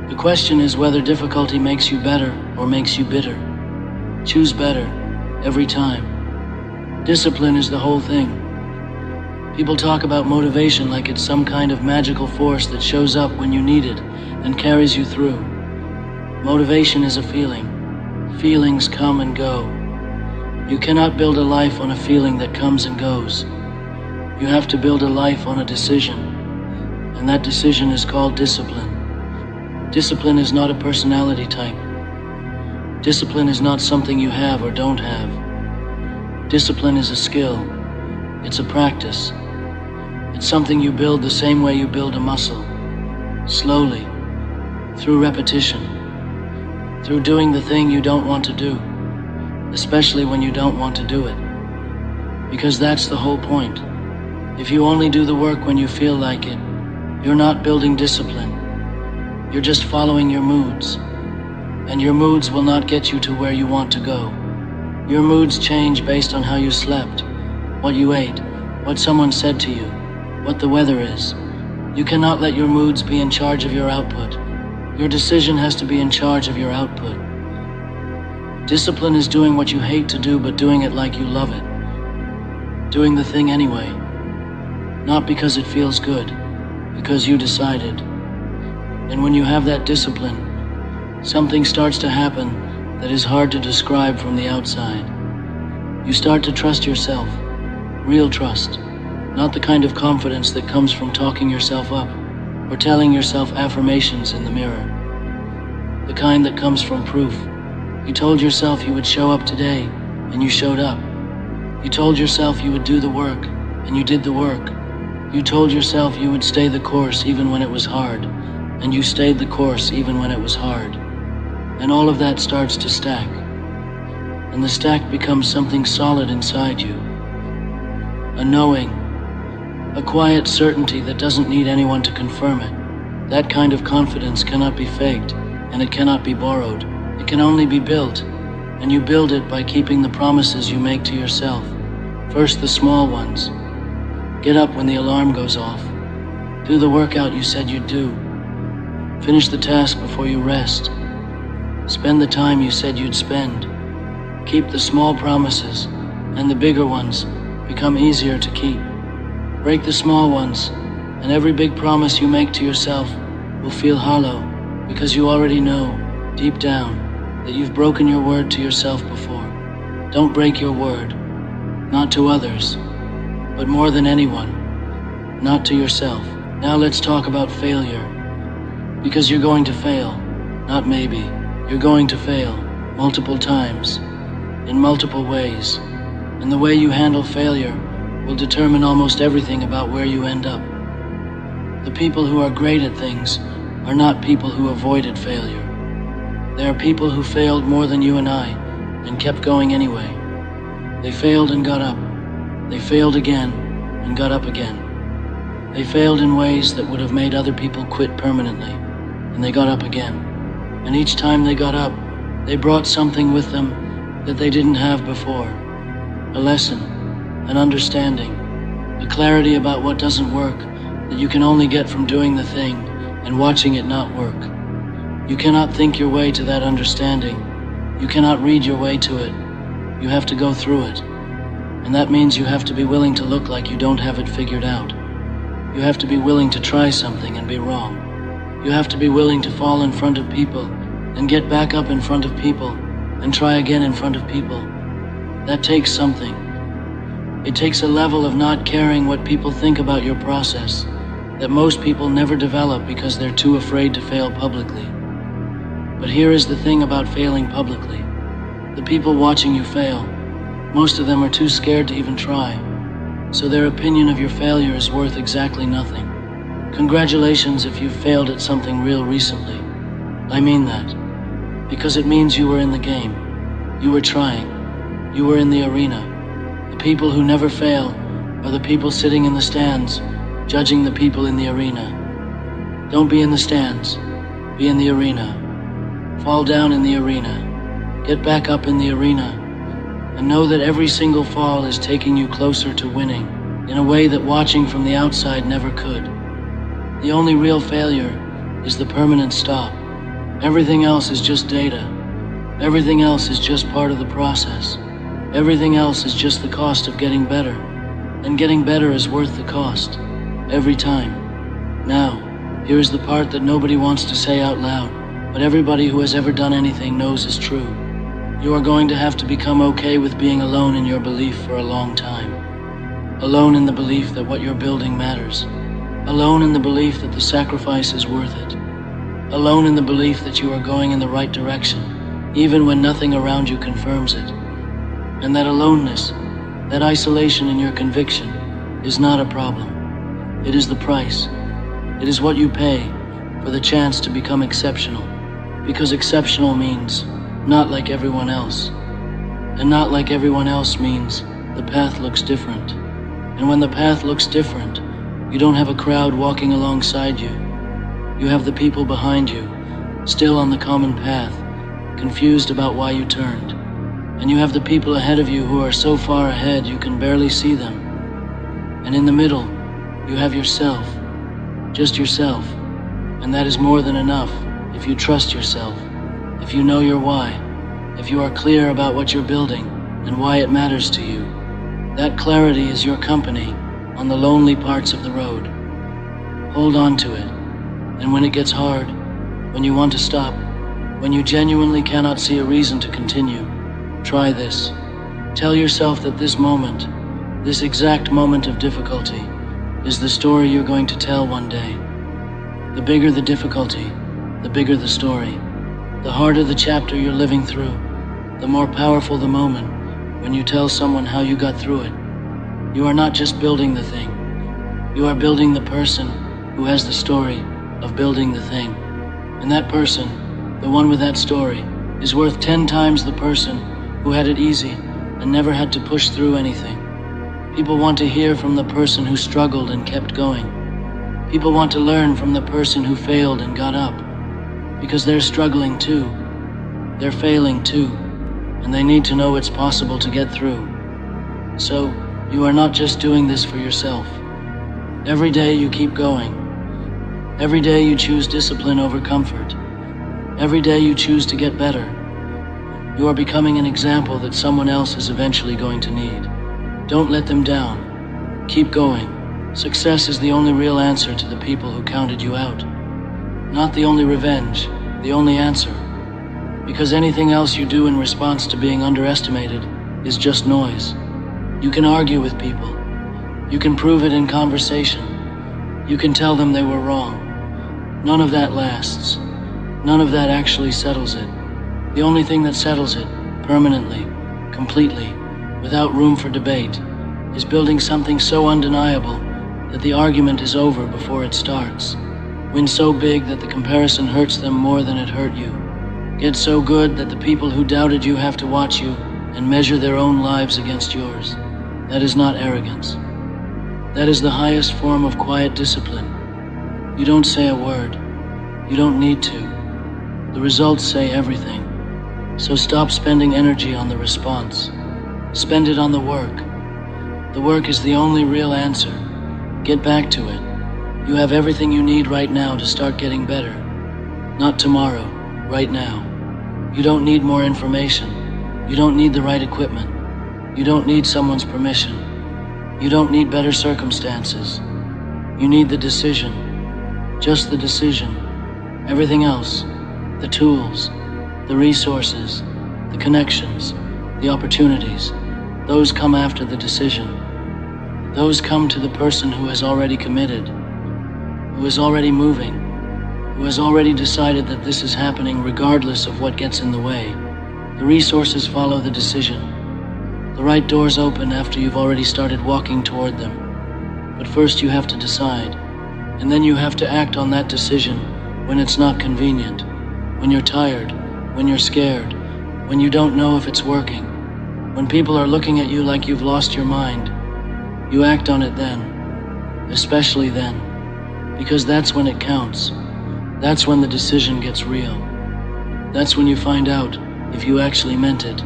The question is whether difficulty makes you better or makes you bitter. Choose better every time. Discipline is the whole thing. People talk about motivation like it's some kind of magical force that shows up when you need it and carries you through. Motivation is a feeling. Feelings come and go. You cannot build a life on a feeling that comes and goes. You have to build a life on a decision, and that decision is called discipline. Discipline is not a personality type. Discipline is not something you have or don't have. Discipline is a skill. It's a practice. It's something you build the same way you build a muscle. Slowly, through repetition, through doing the thing you don't want to do, especially when you don't want to do it. Because that's the whole point. If you only do the work when you feel like it, you're not building discipline. You're just following your moods. And your moods will not get you to where you want to go. Your moods change based on how you slept, what you ate, what someone said to you, what the weather is. You cannot let your moods be in charge of your output. Your decision has to be in charge of your output. Discipline is doing what you hate to do, but doing it like you love it. Doing the thing anyway. Not because it feels good, because you decided. And when you have that discipline, something starts to happen that is hard to describe from the outside. You start to trust yourself. Real trust. Not the kind of confidence that comes from talking yourself up or telling yourself affirmations in the mirror. The kind that comes from proof. You told yourself you would show up today, and you showed up. You told yourself you would do the work, and you did the work. You told yourself you would stay the course even when it was hard, and you stayed the course even when it was hard. And all of that starts to stack. And the stack becomes something solid inside you. A knowing, a quiet certainty that doesn't need anyone to confirm it. That kind of confidence cannot be faked, and it cannot be borrowed. It can only be built, and you build it by keeping the promises you make to yourself. First, the small ones. Get up when the alarm goes off. Do the workout you said you'd do. Finish the task before you rest. Spend the time you said you'd spend. Keep the small promises, and the bigger ones become easier to keep. Break the small ones, and every big promise you make to yourself will feel hollow, because you already know, deep down, that you've broken your word to yourself before. Don't break your word, not to others, but more than anyone, not to yourself. Now let's talk about failure, because you're going to fail, not maybe. You're going to fail multiple times, in multiple ways, and the way you handle failure will determine almost everything about where you end up. The people who are great at things are not people who avoided failure. They are people who failed more than you and I, and kept going anyway. They failed and got up. They failed again and got up again. They failed in ways that would have made other people quit permanently, and they got up again. And each time they got up, they brought something with them that they didn't have before. A lesson, an understanding, a clarity about what doesn't work that you can only get from doing the thing and watching it not work. You cannot think your way to that understanding. You cannot read your way to it. You have to go through it. And that means you have to be willing to look like you don't have it figured out. You have to be willing to try something and be wrong. You have to be willing to fall in front of people and get back up in front of people and try again in front of people. That takes something. It takes a level of not caring what people think about your process that most people never develop because they're too afraid to fail publicly. But here is the thing about failing publicly. The people watching you fail, most of them are too scared to even try, so their opinion of your failure is worth exactly nothing. Congratulations if you've failed at something real recently. I mean that, because it means you were in the game. You were trying. You were in the arena. The people who never fail are the people sitting in the stands, judging the people in the arena. Don't be in the stands. Be in the arena. Fall down in the arena. Get back up in the arena. And know that every single fall is taking you closer to winning in a way that watching from the outside never could. The only real failure is the permanent stop. Everything else is just data. Everything else is just part of the process. Everything else is just the cost of getting better. And getting better is worth the cost. Every time. Now, here's the part that nobody wants to say out loud, but everybody who has ever done anything knows is true. You are going to have to become okay with being alone in your belief for a long time. Alone in the belief that what you're building matters. Alone in the belief that the sacrifice is worth it. Alone in the belief that you are going in the right direction, even when nothing around you confirms it. And that aloneness, that isolation in your conviction, is not a problem. It is the price. It is what you pay for the chance to become exceptional. Because exceptional means not like everyone else. And not like everyone else means the path looks different. And when the path looks different, you don't have a crowd walking alongside you. You have the people behind you, still on the common path, confused about why you turned. And you have the people ahead of you who are so far ahead you can barely see them. And in the middle, you have yourself, just yourself. And that is more than enough if you trust yourself, if you know your why, if you are clear about what you're building and why it matters to you. That clarity is your company on the lonely parts of the road. Hold on to it. And when it gets hard, when you want to stop, when you genuinely cannot see a reason to continue, try this. Tell yourself that this moment, this exact moment of difficulty, is the story you're going to tell one day. The bigger the difficulty, the bigger the story. The harder the chapter you're living through, the more powerful the moment when you tell someone how you got through it. You are not just building the thing. You are building the person who has the story of building the thing. And that person, the one with that story, is worth 10 times the person who had it easy and never had to push through anything. People want to hear from the person who struggled and kept going. People want to learn from the person who failed and got up. Because they're struggling too. They're failing too. And they need to know it's possible to get through. So, you are not just doing this for yourself. Every day you keep going. Every day you choose discipline over comfort. Every day you choose to get better. You are becoming an example that someone else is eventually going to need. Don't let them down. Keep going. Success is the only real answer to the people who counted you out. Not the only revenge, the only answer. Because anything else you do in response to being underestimated is just noise. You can argue with people. You can prove it in conversation. You can tell them they were wrong. None of that lasts. None of that actually settles it. The only thing that settles it, permanently, completely, without room for debate, is building something so undeniable that the argument is over before it starts. Win so big that the comparison hurts them more than it hurt you. Get so good that the people who doubted you have to watch you and measure their own lives against yours. That is not arrogance. That is the highest form of quiet discipline. You don't say a word. You don't need to. The results say everything. So stop spending energy on the response. Spend it on the work. The work is the only real answer. Get back to it. You have everything you need right now to start getting better. Not tomorrow, right now. You don't need more information. You don't need the right equipment. You don't need someone's permission. You don't need better circumstances. You need the decision. Just the decision. Everything else, the tools, the resources, the connections, the opportunities, those come after the decision. Those come to the person who has already committed, who is already moving, who has already decided that this is happening regardless of what gets in the way. The resources follow the decision. The right doors open after you've already started walking toward them. But first you have to decide, and then you have to act on that decision when it's not convenient, when you're tired, when you're scared, when you don't know if it's working, when people are looking at you like you've lost your mind. You act on it then, especially then, because that's when it counts. That's when the decision gets real. That's when you find out if you actually meant it.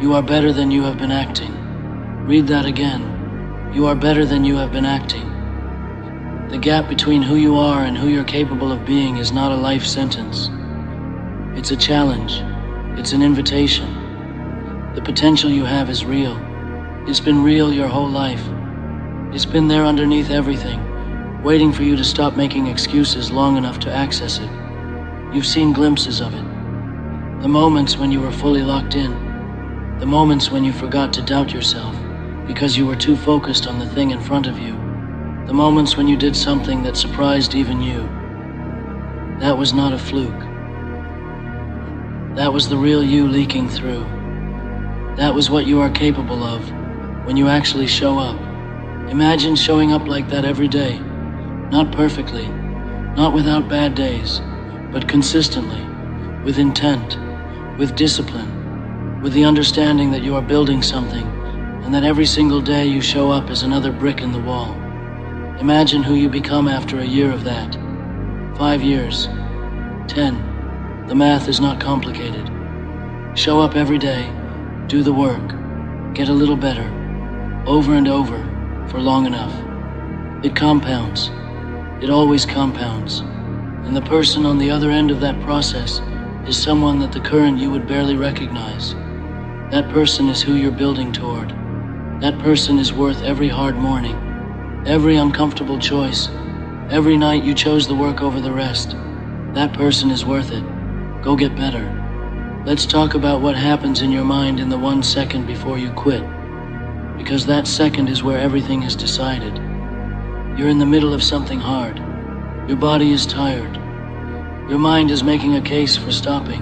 You are better than you have been acting. Read that again. You are better than you have been acting. The gap between who you are and who you're capable of being is not a life sentence. It's a challenge. It's an invitation. The potential you have is real. It's been real your whole life. It's been there underneath everything, waiting for you to stop making excuses long enough to access it. You've seen glimpses of it. The moments when you were fully locked in. The moments when you forgot to doubt yourself because you were too focused on the thing in front of you. The moments when you did something that surprised even you. That was not a fluke. That was the real you leaking through. That was what you are capable of when you actually show up. Imagine showing up like that every day. Not perfectly, not without bad days, but consistently, with intent, with discipline, with the understanding that you are building something and that every single day you show up as another brick in the wall. Imagine who you become after a year of that. 5 years, 10. The math is not complicated. Show up every day, do the work, get a little better, over and over, for long enough. It compounds. It always compounds. And the person on the other end of that process is someone that the current you would barely recognize. That person is who you're building toward. That person is worth every hard morning, every uncomfortable choice, every night you chose the work over the rest. That person is worth it. Go get better. Let's talk about what happens in your mind in the 1 second before you quit. Because that second is where everything is decided. You're in the middle of something hard. Your body is tired. Your mind is making a case for stopping.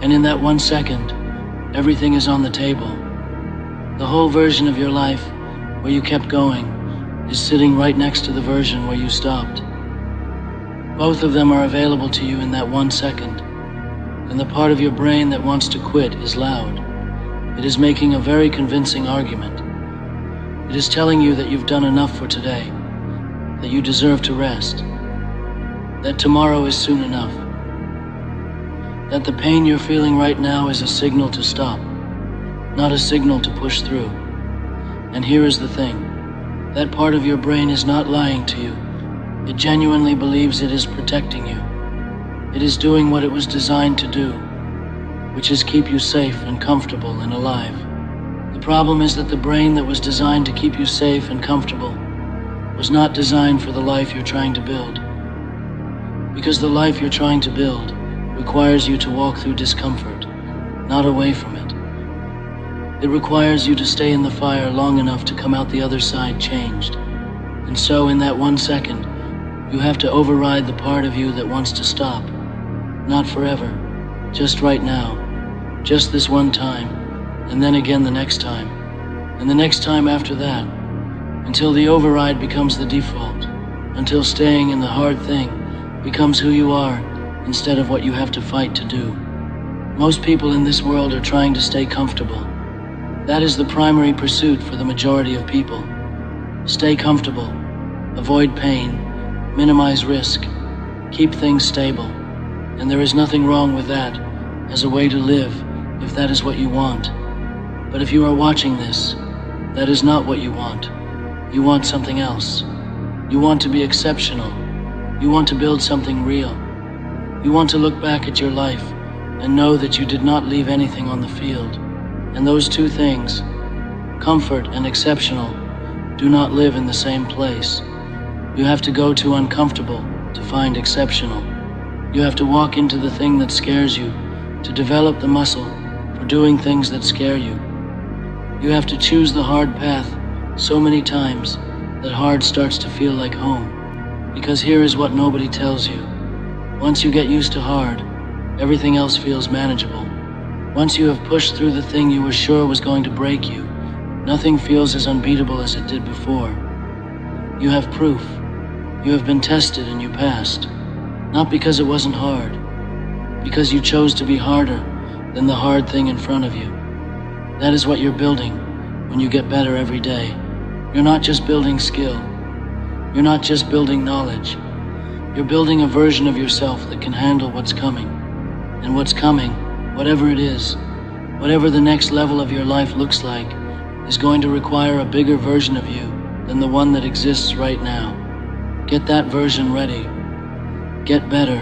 And in that 1 second, everything is on the table. The whole version of your life, where you kept going, is sitting right next to the version where you stopped. Both of them are available to you in that 1 second. And the part of your brain that wants to quit is loud. It is making a very convincing argument. It is telling you that you've done enough for today, that you deserve to rest, that tomorrow is soon enough, that the pain you're feeling right now is a signal to stop, not a signal to push through. And here is the thing, that part of your brain is not lying to you. It genuinely believes it is protecting you. It is doing what it was designed to do, which is keep you safe and comfortable and alive. The problem is that the brain that was designed to keep you safe and comfortable was not designed for the life you're trying to build. Because the life you're trying to build requires you to walk through discomfort, not away from it. It requires you to stay in the fire long enough to come out the other side changed. And so in that 1 second, you have to override the part of you that wants to stop. Not forever, just right now, just this one time, and then again the next time, and the next time after that, until the override becomes the default, until staying in the hard thing becomes who you are instead of what you have to fight to do. Most people in this world are trying to stay comfortable. That is the primary pursuit for the majority of people. Stay comfortable, avoid pain, minimize risk, keep things stable. And there is nothing wrong with that as a way to live if that is what you want. But if you are watching this, that is not what you want. You want something else. You want to be exceptional. You want to build something real. You want to look back at your life and know that you did not leave anything on the field. And those two things, Comfort and exceptional do not live in the same place. You have to go to uncomfortable to find exceptional. You have to walk into the thing that scares you to develop the muscle for doing things that scare you. You have to choose the hard path so many times that hard starts to feel like home. Because here is what nobody tells you. Once you get used to hard, everything else feels manageable. Once you have pushed through the thing you were sure was going to break you, nothing feels as unbeatable as it did before. You have proof. You have been tested and you passed. Not because it wasn't hard, because you chose to be harder than the hard thing in front of you. That is what you're building when you get better every day. You're not just building skill. You're not just building knowledge. You're building a version of yourself that can handle what's coming. And what's coming, whatever it is, whatever the next level of your life looks like, is going to require a bigger version of you than the one that exists right now. Get that version ready. Get better.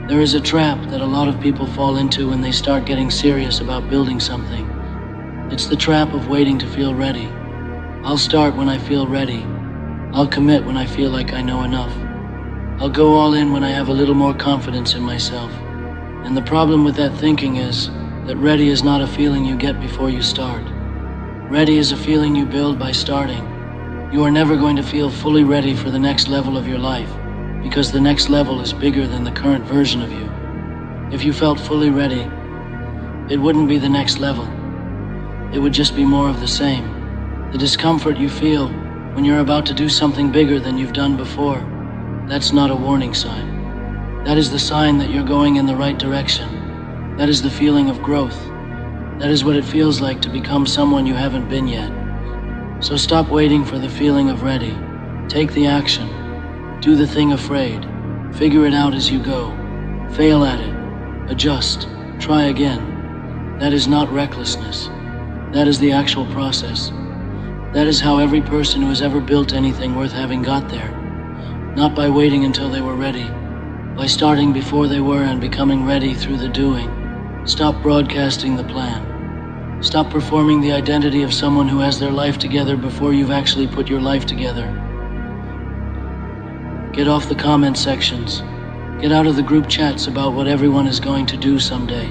There is a trap that a lot of people fall into when they start getting serious about building something. It's the trap of waiting to feel ready. I'll start when I feel ready. I'll commit when I feel like I know enough. I'll go all in when I have a little more confidence in myself. And the problem with that thinking is that ready is not a feeling you get before you start. Ready is a feeling you build by starting. You are never going to feel fully ready for the next level of your life, because the next level is bigger than the current version of you. If you felt fully ready, it wouldn't be the next level. It would just be more of the same. The discomfort you feel when you're about to do something bigger than you've done before, that's not a warning sign. That is the sign that you're going in the right direction. That is the feeling of growth. That is what it feels like to become someone you haven't been yet. So stop waiting for the feeling of ready. Take the action. Do the thing afraid. Figure it out as you go. Fail at it. Adjust. Try again. That is not recklessness. That is the actual process. That is how every person who has ever built anything worth having got there. Not by waiting until they were ready. By starting before they were and becoming ready through the doing. Stop broadcasting the plan. Stop performing the identity of someone who has their life together before you've actually put your life together. Get off the comment sections. Get out of the group chats about what everyone is going to do someday.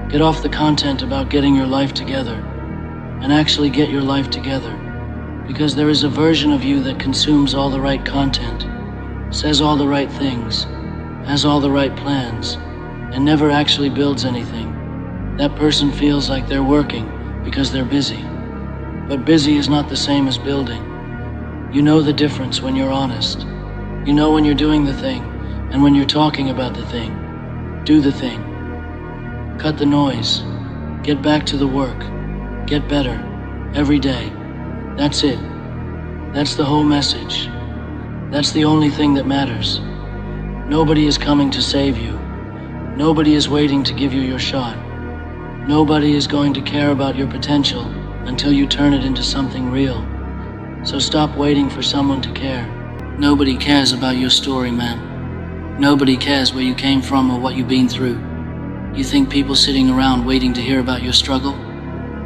Get off the content about getting your life together. And actually get your life together. Because there is a version of you that consumes all the right content, says all the right things, has all the right plans, and never actually builds anything. That person feels like they're working because they're busy. But busy is not the same as building. You know the difference when you're honest. You know when you're doing the thing and when you're talking about the thing. Do the thing. Cut the noise. Get back to the work. Get better. Every day. That's it. That's the whole message. That's the only thing that matters. Nobody is coming to save you. Nobody is waiting to give you your shot. Nobody is going to care about your potential until you turn it into something real. So stop waiting for someone to care. Nobody cares about your story, man. Nobody cares where you came from or what you've been through. You think people sitting around waiting to hear about your struggle?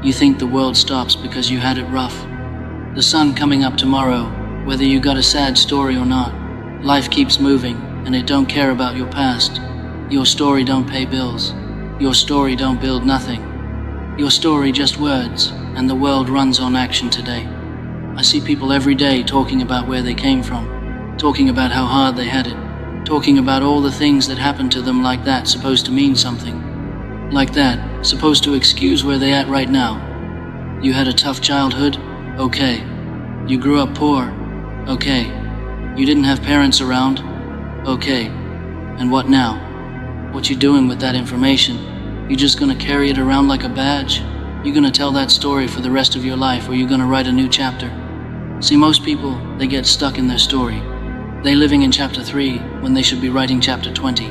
You think the world stops because you had it rough. The sun coming up tomorrow, whether you got a sad story or not. Life keeps moving, and it don't care about your past. Your story don't pay bills. Your story don't build nothing. Your story just words, and the world runs on action today. I see people every day talking about where they came from, talking about how hard they had it, talking about all the things that happened to them like that supposed to mean something. Like that, supposed to excuse where they at right now. You had a tough childhood? Okay. You grew up poor? Okay. You didn't have parents around? Okay. And what now? What you doing with that information? You just gonna carry it around like a badge? You gonna tell that story for the rest of your life, or you gonna write a new chapter? See, most people, they get stuck in their story. They living in chapter 3 when they should be writing chapter 20.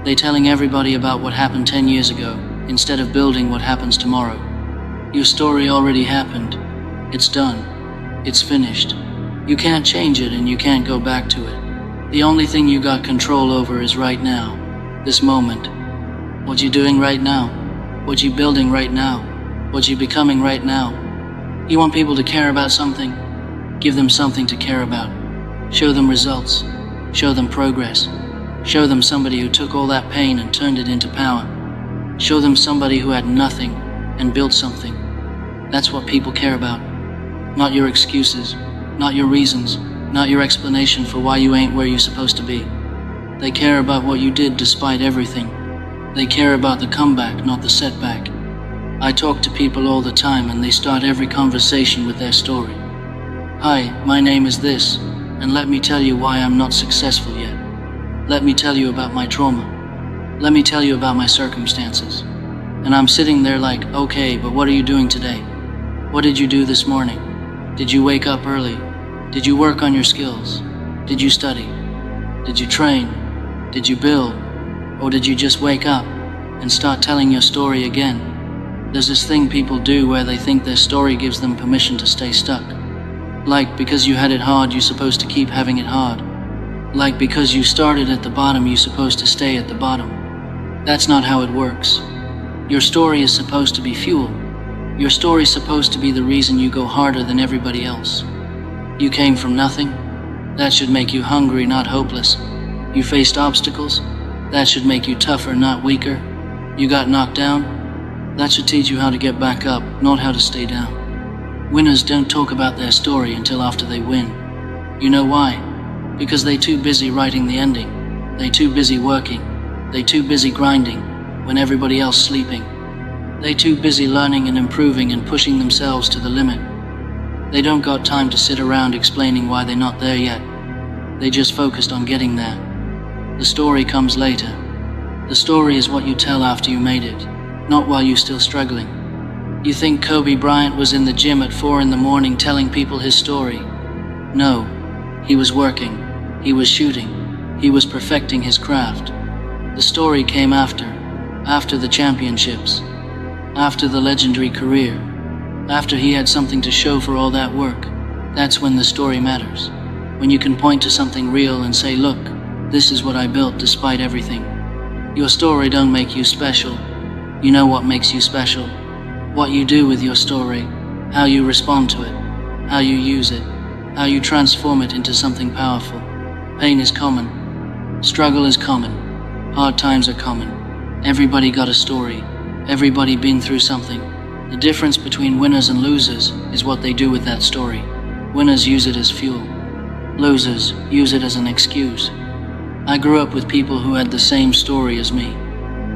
They telling everybody about what happened 10 years ago, instead of building what happens tomorrow. Your story already happened. It's done. It's finished. You can't change it and you can't go back to it. The only thing you got control over is right now. This moment. What you doing right now? What you building right now? What you becoming right now? You want people to care about something? Give them something to care about. Show them results. Show them progress. Show them somebody who took all that pain and turned it into power. Show them somebody who had nothing and built something. That's what people care about. Not your excuses, not your reasons, not your explanation for why you ain't where you're supposed to be. They care about what you did despite everything. They care about the comeback, not the setback. I talk to people all the time and they start every conversation with their story. Hi, my name is this, and let me tell you why I'm not successful yet. Let me tell you about my trauma. Let me tell you about my circumstances. And I'm sitting there like, okay, but what are you doing today? What did you do this morning? Did you wake up early? Did you work on your skills? Did you study? Did you train? Did you build? Or did you just wake up and start telling your story again? There's this thing people do where they think their story gives them permission to stay stuck. Like because you had it hard, you're supposed to keep having it hard. Like because you started at the bottom, you're supposed to stay at the bottom. That's not how it works. Your story is supposed to be fuel. Your story's supposed to be the reason you go harder than everybody else. You came from nothing? That should make you hungry, not hopeless. You faced obstacles? That should make you tougher, not weaker. You got knocked down? That should teach you how to get back up, not how to stay down. Winners don't talk about their story until after they win. You know why? Because they too busy writing the ending. They too busy working. They too busy grinding when everybody else sleeping. They too busy learning and improving and pushing themselves to the limit. They don't got time to sit around explaining why they're not there yet. They just focused on getting there. The story comes later. The story is what you tell after you made it, not while you're still struggling. You think Kobe Bryant was in the gym at 4 a.m. telling people his story? No, he was working, he was shooting, he was perfecting his craft. The story came after the championships, after the legendary career, after he had something to show for all that work. That's when the story matters. When you can point to something real and say, look, this is what I built despite everything. Your story don't make you special. You know what makes you special? What you do with your story, how you respond to it, how you use it, how you transform it into something powerful. Pain is common. Struggle is common. Hard times are common. Everybody got a story. Everybody been through something. The difference between winners and losers is what they do with that story. Winners use it as fuel. Losers use it as an excuse. I grew up with people who had the same story as me.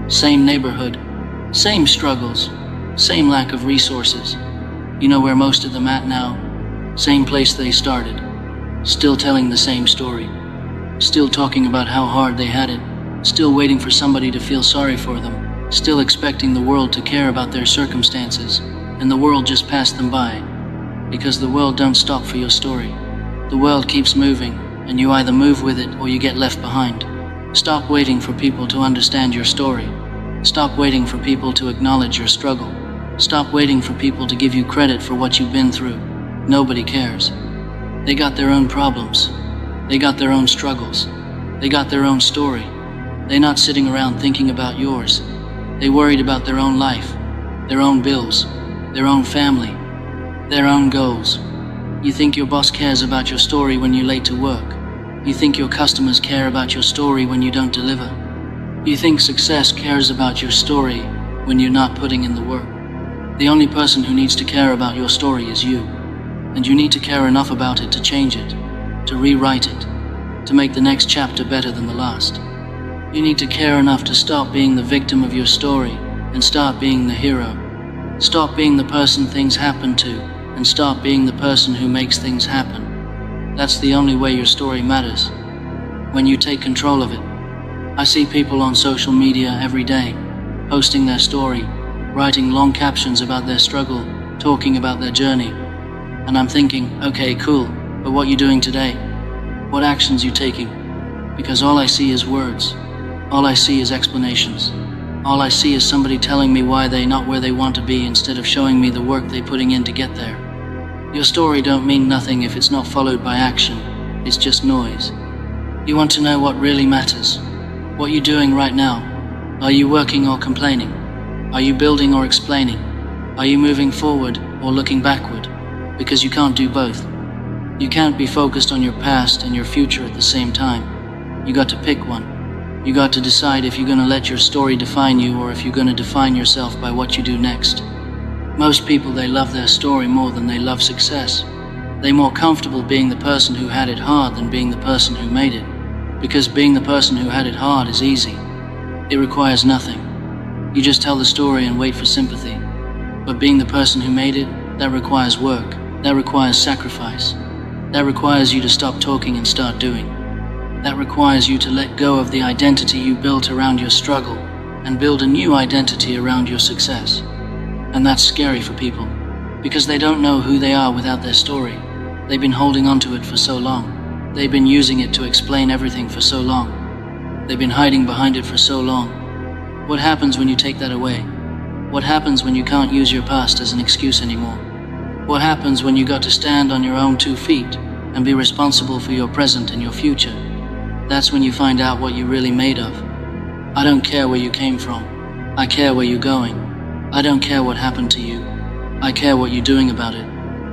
Same neighborhood, same struggles, same lack of resources. You know where most of them at now? Same place they started. Still telling the same story. Still talking about how hard they had it. Still waiting for somebody to feel sorry for them. Still expecting the world to care about their circumstances. And the world just passed them by. Because the world don't stop for your story. The world keeps moving, and you either move with it or you get left behind. Stop waiting for people to understand your story. Stop waiting for people to acknowledge your struggle. Stop waiting for people to give you credit for what you've been through. Nobody cares. They got their own problems. They got their own struggles. They got their own story. They're not sitting around thinking about yours. They worried about their own life, their own bills, their own family, their own goals. You think your boss cares about your story when you're late to work. You think your customers care about your story when you don't deliver. You think success cares about your story when you're not putting in the work. The only person who needs to care about your story is you. And you need to care enough about it to change it, to rewrite it, to make the next chapter better than the last. You need to care enough to stop being the victim of your story and start being the hero. Stop being the person things happen to and stop being the person who makes things happen. That's the only way your story matters. When you take control of it. I see people on social media every day, posting their story, writing long captions about their struggle, talking about their journey. And I'm thinking, okay, cool, but what you doing today? What actions you taking? Because all I see is words. All I see is explanations. All I see is somebody telling me why they're not where they want to be instead of showing me the work they're putting in to get there. Your story don't mean nothing if it's not followed by action. It's just noise. You want to know what really matters? What you doing right now? Are you working or complaining? Are you building or explaining? Are you moving forward or looking backward? because you can't do both. You can't be focused on your past and your future at the same time. You got to pick one. You got to decide if you're going to let your story define you or if you're going to define yourself by what you do next. Most people, they love their story more than they love success. They're more comfortable being the person who had it hard than being the person who made it. Because being the person who had it hard is easy. It requires nothing. You just tell the story and wait for sympathy. But being the person who made it, that requires work. That requires sacrifice. That requires you to stop talking and start doing. That requires you to let go of the identity you built around your struggle and build a new identity around your success. And that's scary for people, because they don't know who they are without their story. They've been holding on to it for so long. They've been using it to explain everything for so long. They've been hiding behind it for so long. What happens when you take that away? What happens when you can't use your past as an excuse anymore? What happens when you got to stand on your own 2 feet and be responsible for your present and your future? That's when you find out what you're really made of. I don't care where you came from. I care where you're going. I don't care what happened to you. I care what you're doing about it.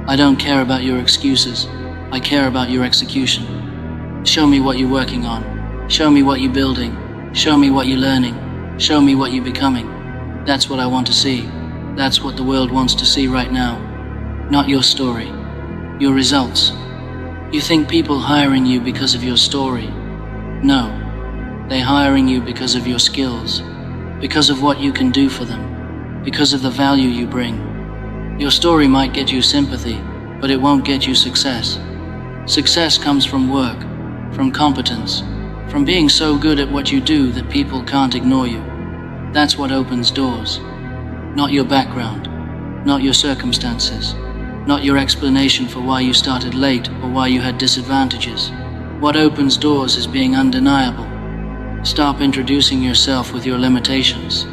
I don't care about your excuses. I care about your execution. Show me what you're working on. Show me what you're building. Show me what you're learning. Show me what you're becoming. That's what I want to see. That's what the world wants to see right now. Not your story. Your results. You think people hiring you because of your story? No. They're hiring you because of your skills. Because of what you can do for them. Because of the value you bring. Your story might get you sympathy, but it won't get you success. Success comes from work, from competence, from being so good at what you do that people can't ignore you. That's what opens doors. Not your background, not your circumstances, not your explanation for why you started late or why you had disadvantages. What opens doors is being undeniable. Stop introducing yourself with your limitations.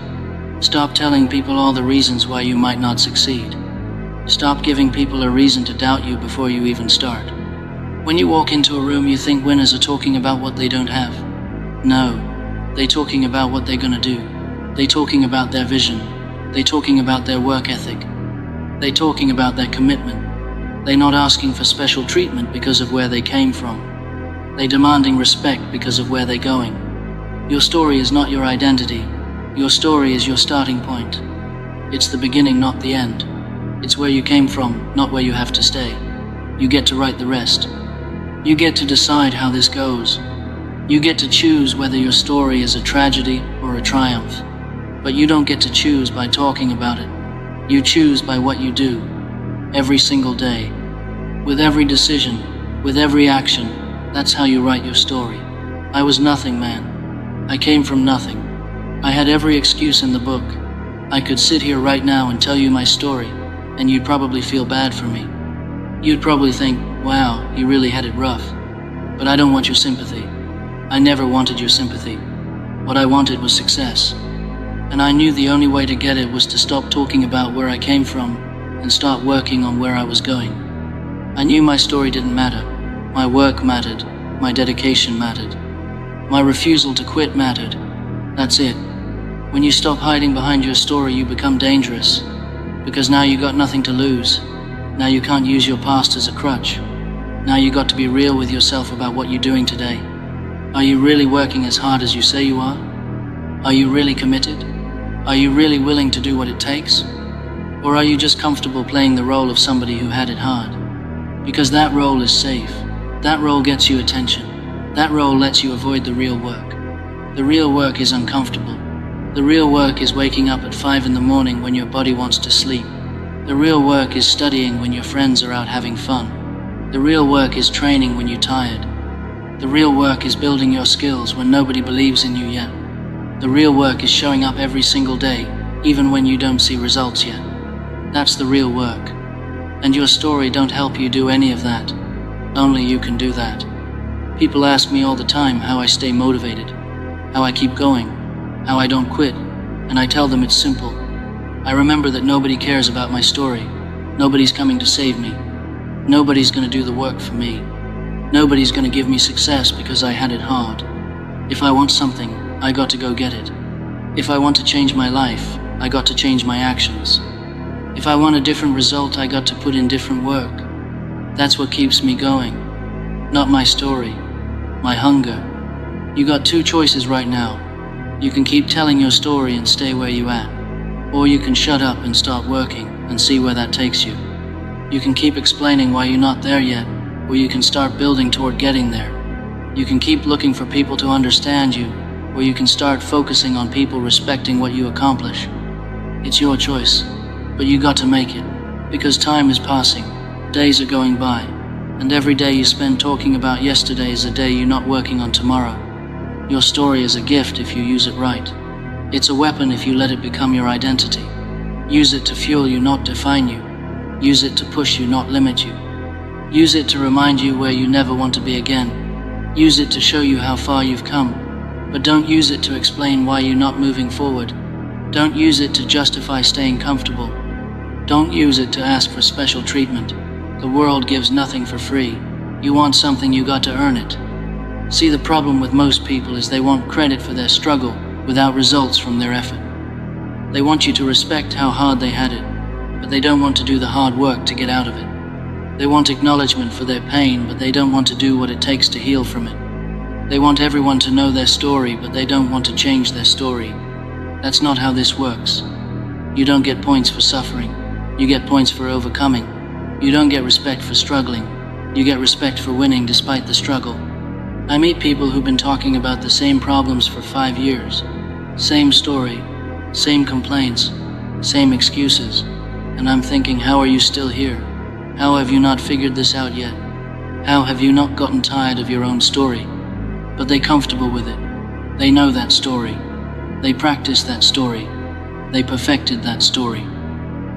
Stop telling people all the reasons why you might not succeed. Stop giving people a reason to doubt you before you even start. When you walk into a room, you think winners are talking about what they don't have. No, they're talking about what they're gonna do. They're talking about their vision. They're talking about their work ethic. They're talking about their commitment. They're not asking for special treatment because of where they came from. They're demanding respect because of where they're going. Your story is not your identity. Your story is your starting point. It's the beginning, not the end. It's where you came from, not where you have to stay. You get to write the rest. You get to decide how this goes. You get to choose whether your story is a tragedy or a triumph. But you don't get to choose by talking about it. You choose by what you do, every single day. With every decision, with every action, that's how you write your story. I was nothing, man. I came from nothing. I had every excuse in the book. I could sit here right now and tell you my story, and you'd probably feel bad for me. You'd probably think, wow, you really had it rough. But I don't want your sympathy. I never wanted your sympathy. What I wanted was success. And I knew the only way to get it was to stop talking about where I came from and start working on where I was going. I knew my story didn't matter. My work mattered. My dedication mattered. My refusal to quit mattered. That's it. When you stop hiding behind your story, you become dangerous. Because now you got nothing to lose. Now you can't use your past as a crutch. Now you got to be real with yourself about what you're doing today. Are you really working as hard as you say you are? Are you really committed? Are you really willing to do what it takes? Or are you just comfortable playing the role of somebody who had it hard? Because that role is safe. That role gets you attention. That role lets you avoid the real work. The real work is uncomfortable. The real work is waking up at 5 in the morning when your body wants to sleep. The real work is studying when your friends are out having fun. The real work is training when you're tired. The real work is building your skills when nobody believes in you yet. The real work is showing up every single day, even when you don't see results yet. That's the real work. And your story don't help you do any of that. Only you can do that. People ask me all the time how I stay motivated, how I keep going, how I don't quit, and I tell them it's simple. I remember that nobody cares about my story. Nobody's coming to save me. Nobody's gonna do the work for me. Nobody's gonna give me success because I had it hard. If I want something, I got to go get it. If I want to change my life, I got to change my actions. If I want a different result, I got to put in different work. That's what keeps me going. Not my story, my hunger. You got two choices right now. You can keep telling your story and stay where you at, or you can shut up and start working and see where that takes you. You can keep explaining why you're not there yet, or you can start building toward getting there. You can keep looking for people to understand you, or you can start focusing on people respecting what you accomplish. It's your choice, but you got to make it, because time is passing, days are going by, and every day you spend talking about yesterday is a day you're not working on tomorrow. Your story is a gift if you use it right. It's a weapon if you let it become your identity. Use it to fuel you, not define you. Use it to push you, not limit you. Use it to remind you where you never want to be again. Use it to show you how far you've come. But don't use it to explain why you're not moving forward. Don't use it to justify staying comfortable. Don't use it to ask for special treatment. The world gives nothing for free. You want something, you got to earn it. See, the problem with most people is they want credit for their struggle without results from their effort. They want you to respect how hard they had it, but they don't want to do the hard work to get out of it. They want acknowledgement for their pain, but they don't want to do what it takes to heal from it. They want everyone to know their story, but they don't want to change their story. That's not how this works. You don't get points for suffering. You get points for overcoming. You don't get respect for struggling. You get respect for winning despite the struggle. I meet people who've been talking about the same problems for 5 years. Same story, same complaints, same excuses. And I'm thinking, how are you still here? How have you not figured this out yet? How have you not gotten tired of your own story? But they're comfortable with it. They know that story. They practice that story. They perfected that story.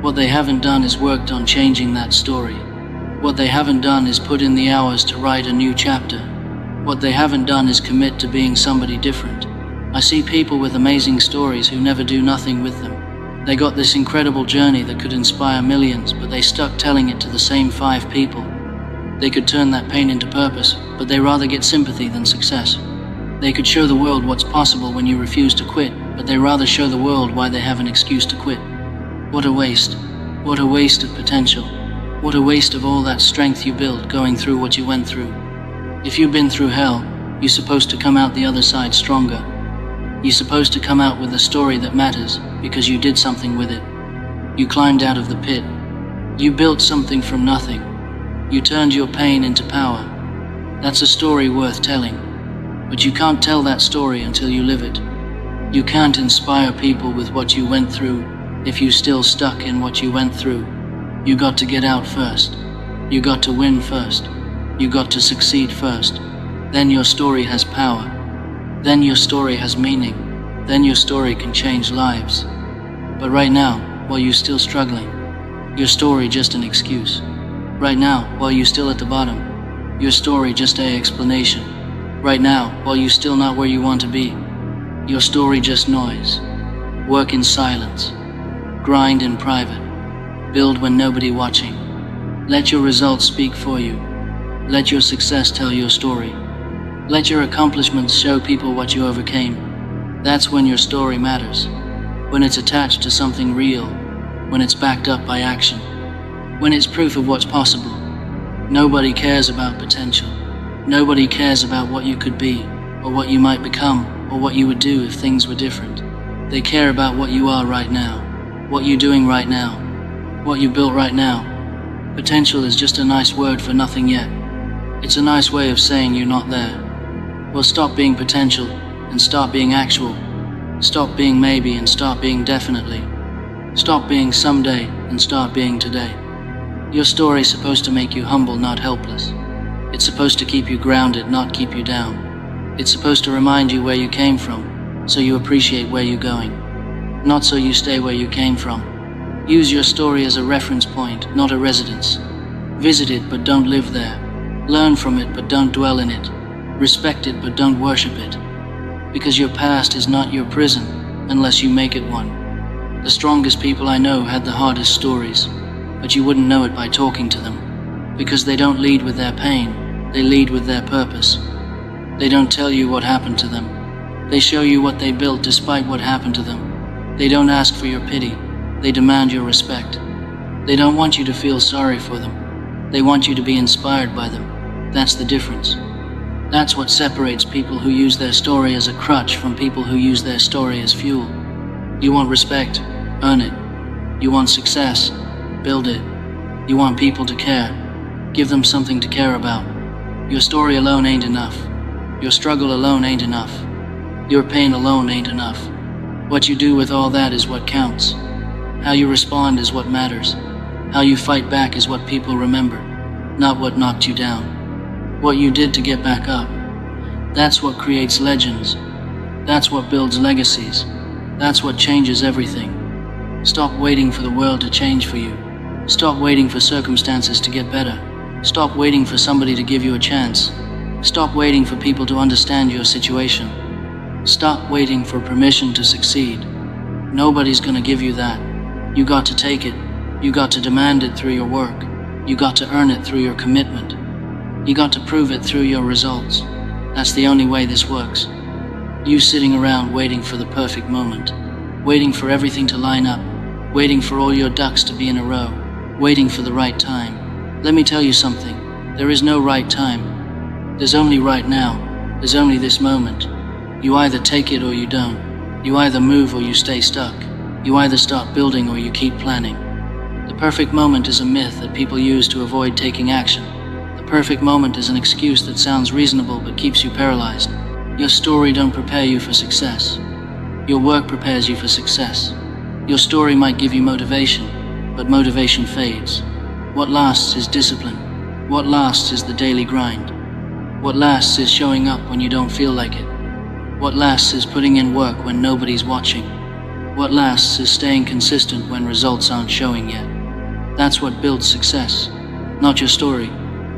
What they haven't done is worked on changing that story. What they haven't done is put in the hours to write a new chapter. What they haven't done is commit to being somebody different. I see people with amazing stories who never do nothing with them. They got this incredible journey that could inspire millions, but they stuck telling it to the same 5 people. They could turn that pain into purpose, but they rather get sympathy than success. They could show the world what's possible when you refuse to quit, but they rather show the world why they have an excuse to quit. What a waste. What a waste of potential. What a waste of all that strength you built going through what you went through. If you've been through hell, you're supposed to come out the other side stronger. You're supposed to come out with a story that matters because you did something with it. You climbed out of the pit. You built something from nothing. You turned your pain into power. That's a story worth telling. But you can't tell that story until you live it. You can't inspire people with what you went through if you're still stuck in what you went through. You got to get out first. You got to win first. You got to succeed first. Then your story has power. Then your story has meaning. Then your story can change lives. But right now, while you're still struggling, your story just an excuse. Right now, while you're still at the bottom, your story just an explanation. Right now, while you're still not where you want to be, your story just noise. Work in silence. Grind in private. Build when nobody watching. Let your results speak for you. Let your success tell your story. Let your accomplishments show people what you overcame. That's when your story matters. When it's attached to something real. When it's backed up by action. When it's proof of what's possible. Nobody cares about potential. Nobody cares about what you could be, or what you might become, or what you would do if things were different. They care about what you are right now. What you're doing right now. What you built right now. Potential is just a nice word for nothing yet. It's a nice way of saying you're not there. Well, stop being potential and start being actual. Stop being maybe and start being definitely. Stop being someday and start being today. Your story's supposed to make you humble, not helpless. It's supposed to keep you grounded, not keep you down. It's supposed to remind you where you came from, so you appreciate where you're going. Not so you stay where you came from. Use your story as a reference point, not a residence. Visit it, but don't live there. Learn from it, but don't dwell in it. Respect it, but don't worship it. Because your past is not your prison, unless you make it one. The strongest people I know had the hardest stories, but you wouldn't know it by talking to them. Because they don't lead with their pain, they lead with their purpose. They don't tell you what happened to them. They show you what they built despite what happened to them. They don't ask for your pity. They demand your respect. They don't want you to feel sorry for them. They want you to be inspired by them. That's the difference. That's what separates people who use their story as a crutch from people who use their story as fuel. You want respect? Earn it. You want success? Build it. You want people to care? Give them something to care about. Your story alone ain't enough. Your struggle alone ain't enough. Your pain alone ain't enough. What you do with all that is what counts. How you respond is what matters. How you fight back is what people remember, not what knocked you down. What you did to get back up. That's what creates legends. That's what builds legacies. That's what changes everything. Stop waiting for the world to change for you. Stop waiting for circumstances to get better. Stop waiting for somebody to give you a chance. Stop waiting for people to understand your situation. Stop waiting for permission to succeed. Nobody's gonna give you that. You got to take it. You got to demand it through your work. You got to earn it through your commitment. You got to prove it through your results. That's the only way this works. You sitting around waiting for the perfect moment, waiting for everything to line up, waiting for all your ducks to be in a row, waiting for the right time. Let me tell you something. There is no right time. There's only right now. There's only this moment. You either take it or you don't. You either move or you stay stuck. You either start building or you keep planning. The perfect moment is a myth that people use to avoid taking action. The perfect moment is an excuse that sounds reasonable but keeps you paralyzed. Your story don't prepare you for success. Your work prepares you for success. Your story might give you motivation, but motivation fades. What lasts is discipline. What lasts is the daily grind. What lasts is showing up when you don't feel like it. What lasts is putting in work when nobody's watching. What lasts is staying consistent when results aren't showing yet. That's what builds success. Not your story,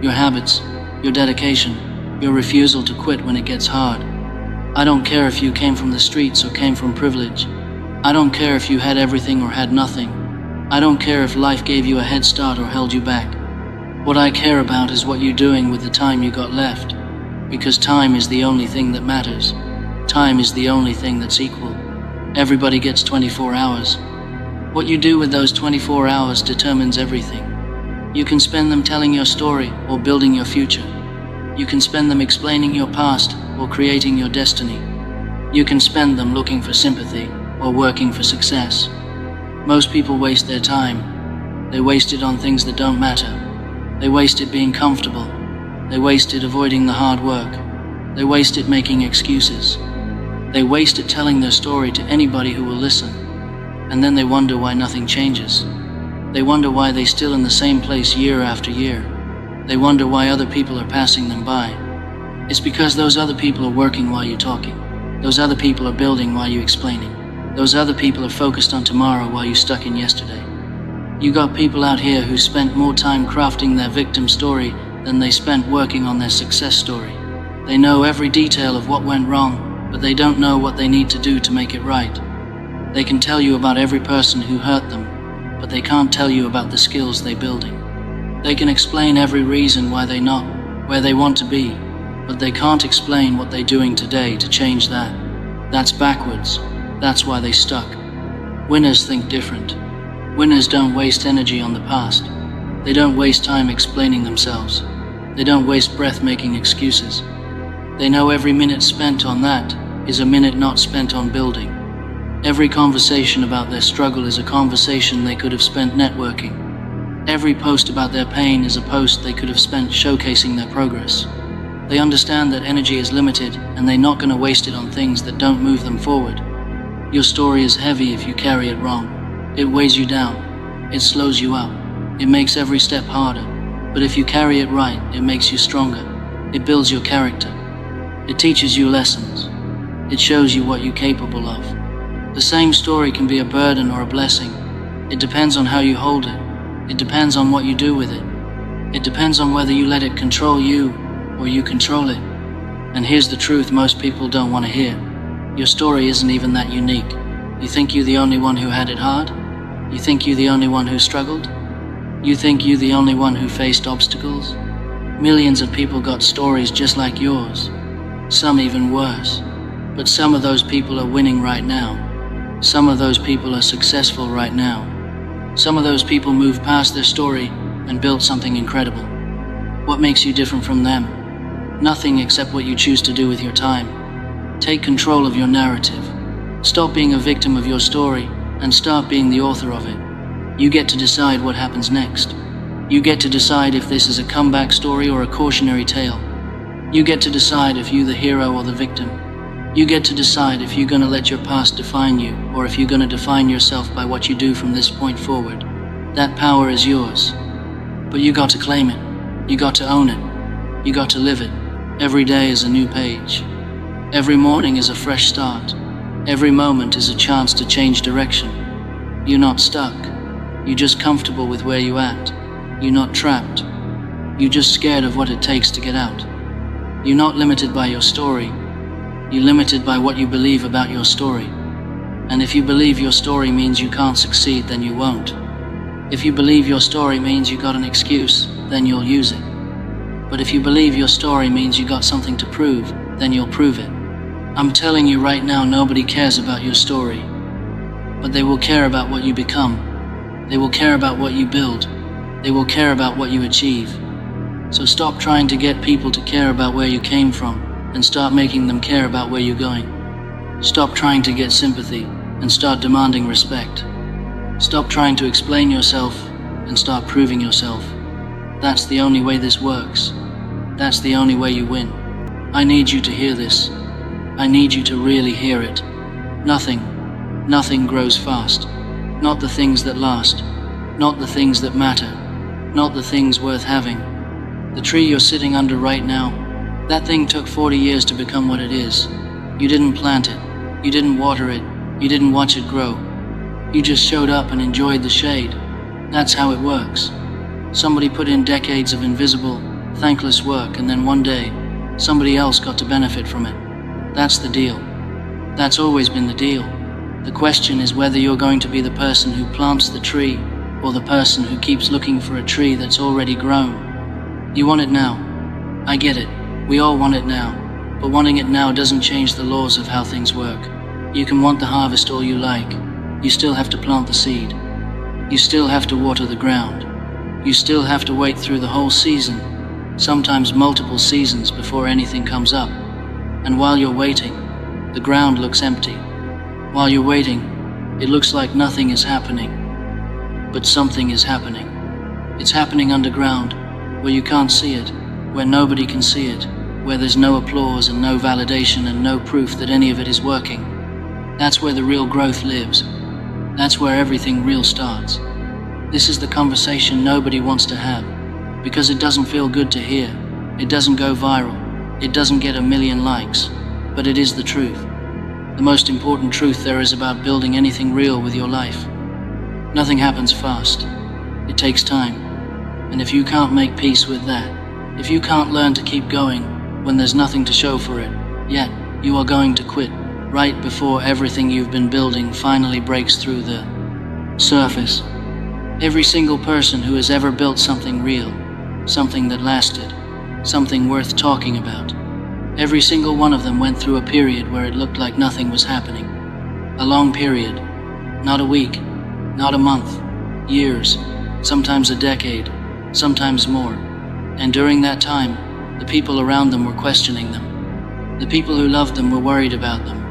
your habits, your dedication, your refusal to quit when it gets hard. I don't care if you came from the streets or came from privilege. I don't care if you had everything or had nothing. I don't care if life gave you a head start or held you back. What I care about is what you're doing with the time you got left. Because time is the only thing that matters. Time is the only thing that's equal. Everybody gets 24 hours. What you do with those 24 hours determines everything. You can spend them telling your story or building your future. You can spend them explaining your past or creating your destiny. You can spend them looking for sympathy or working for success. Most people waste their time. They waste it on things that don't matter. They waste it being comfortable. They waste it avoiding the hard work. They waste it making excuses. They waste it telling their story to anybody who will listen. And then they wonder why nothing changes. They wonder why they're still in the same place year after year. They wonder why other people are passing them by. It's because those other people are working while you're talking. Those other people are building while you're explaining. Those other people are focused on tomorrow while you're stuck in yesterday. You got people out here who spent more time crafting their victim story than they spent working on their success story. They know every detail of what went wrong, but they don't know what they need to do to make it right. They can tell you about every person who hurt them, but they can't tell you about the skills they're building. They can explain every reason why they're not where they want to be, but they can't explain what they're doing today to change that. That's backwards. That's why they're stuck. Winners think different. Winners don't waste energy on the past. They don't waste time explaining themselves. They don't waste breath making excuses. They know every minute spent on that is a minute not spent on building. Every conversation about their struggle is a conversation they could have spent networking. Every post about their pain is a post they could have spent showcasing their progress. They understand that energy is limited and they're not going to waste it on things that don't move them forward. Your story is heavy if you carry it wrong. It weighs you down. It slows you up. It makes every step harder. But if you carry it right, it makes you stronger. It builds your character. It teaches you lessons. It shows you what you're capable of. The same story can be a burden or a blessing. It depends on how you hold it. It depends on what you do with it. It depends on whether you let it control you or you control it. And here's the truth most people don't want to hear. Your story isn't even that unique. You think you're the only one who had it hard? You think you're the only one who struggled? You think you're the only one who faced obstacles? Millions of people got stories just like yours. Some even worse. But some of those people are winning right now. Some of those people are successful right now. Some of those people moved past their story and built something incredible. What makes you different from them? Nothing except what you choose to do with your time. Take control of your narrative. Stop being a victim of your story and start being the author of it. You get to decide what happens next. You get to decide if this is a comeback story or a cautionary tale. You get to decide if you're the hero or the victim. You get to decide if you're going to let your past define you or if you're going to define yourself by what you do from this point forward. That power is yours. But you got to claim it. You got to own it. You got to live it. Every day is a new page. Every morning is a fresh start. Every moment is a chance to change direction. You're not stuck. You're just comfortable with where you're at. You're not trapped. You're just scared of what it takes to get out. You're not limited by your story. You're limited by what you believe about your story. And if you believe your story means you can't succeed, then you won't. If you believe your story means you got an excuse, then you'll use it. But if you believe your story means you got something to prove, then you'll prove it. I'm telling you right now, nobody cares about your story. But they will care about what you become. They will care about what you build. They will care about what you achieve. So stop trying to get people to care about where you came from and start making them care about where you're going. Stop trying to get sympathy and start demanding respect. Stop trying to explain yourself and start proving yourself. That's the only way this works. That's the only way you win. I need you to hear this. I need you to really hear it. Nothing grows fast. Not the things that last. Not the things that matter. Not the things worth having. The tree you're sitting under right now, that thing took 40 years to become what it is. You didn't plant it. You didn't water it. You didn't watch it grow. You just showed up and enjoyed the shade. That's how it works. Somebody put in decades of invisible, thankless work, and then one day, somebody else got to benefit from it. That's the deal. That's always been the deal. The question is whether you're going to be the person who plants the tree or the person who keeps looking for a tree that's already grown. You want it now. I get it. We all want it now. But wanting it now doesn't change the laws of how things work. You can want the harvest all you like. You still have to plant the seed. You still have to water the ground. You still have to wait through the whole season, sometimes multiple seasons before anything comes up. And while you're waiting, the ground looks empty. While you're waiting, it looks like nothing is happening. But something is happening. It's happening underground, where you can't see it, where nobody can see it, where there's no applause and no validation and no proof that any of it is working. That's where the real growth lives. That's where everything real starts. This is the conversation nobody wants to have, because it doesn't feel good to hear. It doesn't go viral. It doesn't get a million likes, but it is the truth. The most important truth there is about building anything real with your life. Nothing happens fast. It takes time. And if you can't make peace with that, if you can't learn to keep going when there's nothing to show for it, yet you are going to quit right before everything you've been building finally breaks through the surface. Every single person who has ever built something real, something that lasted, something worth talking about, every single one of them went through a period where it looked like nothing was happening. A long period, not a week, not a month, years, sometimes a decade, sometimes more. And during that time, the people around them were questioning them. The people who loved them were worried about them.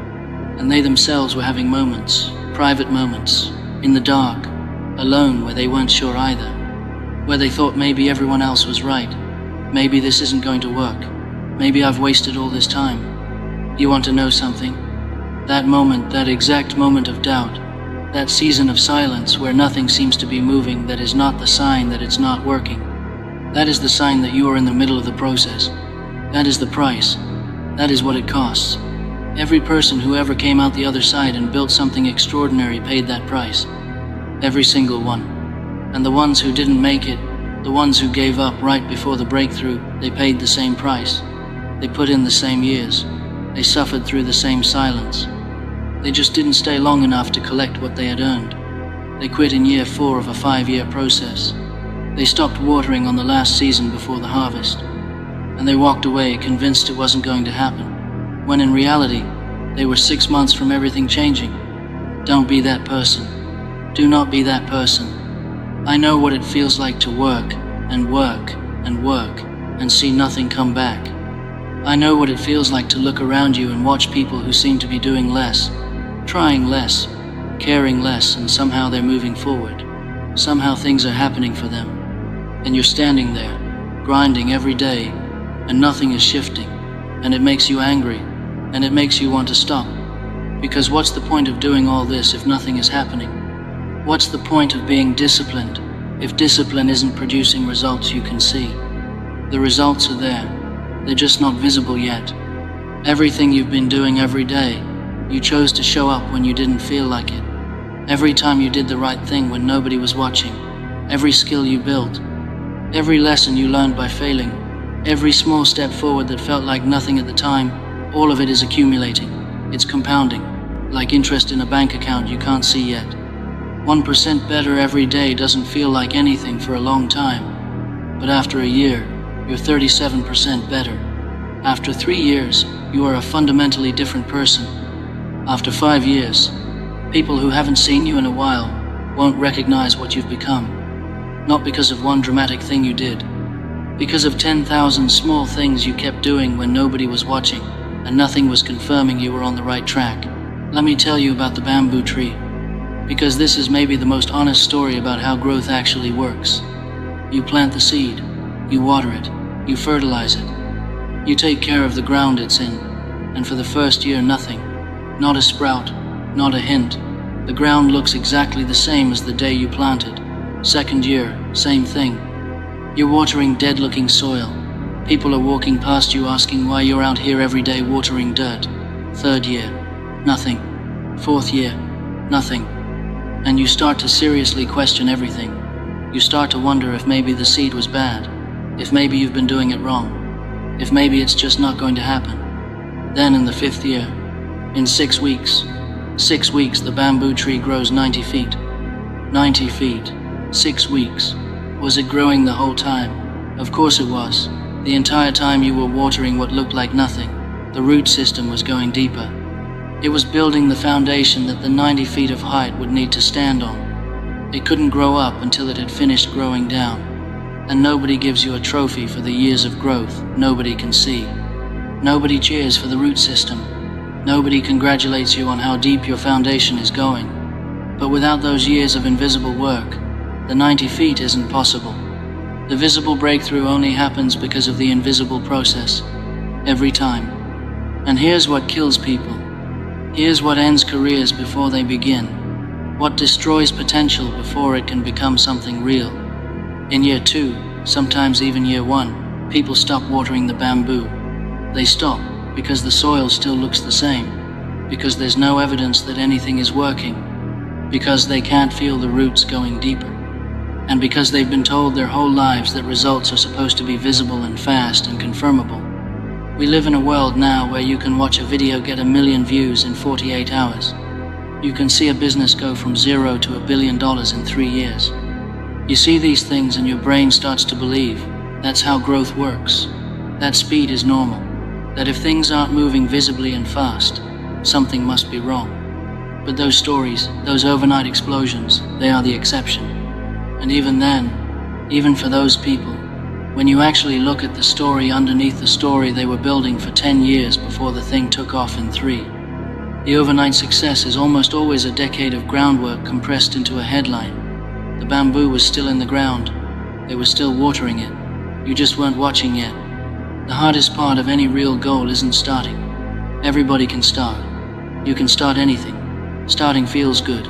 And they themselves were having moments, private moments, in the dark, alone, where they weren't sure either, where they thought maybe everyone else was right. Maybe this isn't going to work. Maybe I've wasted all this time. You want to know something? That moment, that exact moment of doubt, that season of silence where nothing seems to be moving, that is not the sign that it's not working. That is the sign that you are in the middle of the process. That is the price. That is what it costs. Every person who ever came out the other side and built something extraordinary paid that price. Every single one. And the ones who didn't make it, the ones who gave up right before the breakthrough, they paid the same price. They put in the same years. They suffered through the same silence. They just didn't stay long enough to collect what they had earned. They quit in year 4 of a 5-year process. They stopped watering on the last season before the harvest. And they walked away convinced it wasn't going to happen, when in reality, they were 6 months from everything changing. Don't be that person. Do not be that person. I know what it feels like to work and work and work and see nothing come back. I know what it feels like to look around you and watch people who seem to be doing less, trying less, caring less, and somehow they're moving forward. Somehow things are happening for them. And you're standing there, grinding every day, and nothing is shifting. And it makes you angry, and it makes you want to stop. Because what's the point of doing all this if nothing is happening? What's the point of being disciplined if discipline isn't producing results you can see? The results are there. They're just not visible yet. Everything you've been doing every day, you chose to show up when you didn't feel like it. Every time you did the right thing when nobody was watching. Every skill you built. Every lesson you learned by failing. Every small step forward that felt like nothing at the time. All of it is accumulating. It's compounding. Like interest in a bank account you can't see yet. 1% better every day doesn't feel like anything for a long time. But after a year, you're 37% better. After 3 years, you are a fundamentally different person. After 5 years, people who haven't seen you in a while won't recognize what you've become. Not because of one dramatic thing you did. Because of 10,000 small things you kept doing when nobody was watching, and nothing was confirming you were on the right track. Let me tell you about the bamboo tree. Because this is maybe the most honest story about how growth actually works. You plant the seed. You water it, you fertilize it, you take care of the ground it's in, and for the first year nothing, not a sprout, not a hint. The ground looks exactly the same as the day you planted. Second year, same thing. You're watering dead-looking soil. People are walking past you asking why you're out here every day watering dirt. Third year, nothing. Fourth year, nothing. And you start to seriously question everything. You start to wonder if maybe the seed was bad. If maybe you've been doing it wrong. If maybe it's just not going to happen. Then in the 5th year, in 6 weeks, the bamboo tree grows 90 feet. 90 feet, 6 weeks. Was it growing the whole time? Of course it was. The entire time you were watering what looked like nothing. The root system was going deeper. It was building the foundation that the 90 feet of height would need to stand on. It couldn't grow up until it had finished growing down. And nobody gives you a trophy for the years of growth nobody can see. Nobody cheers for the root system. Nobody congratulates you on how deep your foundation is going. But without those years of invisible work, the 90 feet isn't possible. The visible breakthrough only happens because of the invisible process. Every time. And here's what kills people. Here's what ends careers before they begin. What destroys potential before it can become something real. In year 2, sometimes even year 1, people stop watering the bamboo. They stop because the soil still looks the same, because there's no evidence that anything is working, because they can't feel the roots going deeper, and because they've been told their whole lives that results are supposed to be visible and fast and confirmable. We live in a world now where you can watch a video get 1 million views in 48 hours. You can see a business go from 0 to $1 billion in 3 years. You see these things and your brain starts to believe that's how growth works. That speed is normal. That if things aren't moving visibly and fast, something must be wrong. But those stories, those overnight explosions, they are the exception. And even then, even for those people, when you actually look at the story underneath the story they were building for 10 years before the thing took off in 3, the overnight success is almost always a decade of groundwork compressed into a headline. The bamboo was still in the ground. They were still watering it. You just weren't watching yet. The hardest part of any real goal isn't starting. Everybody can start. You can start anything. Starting feels good.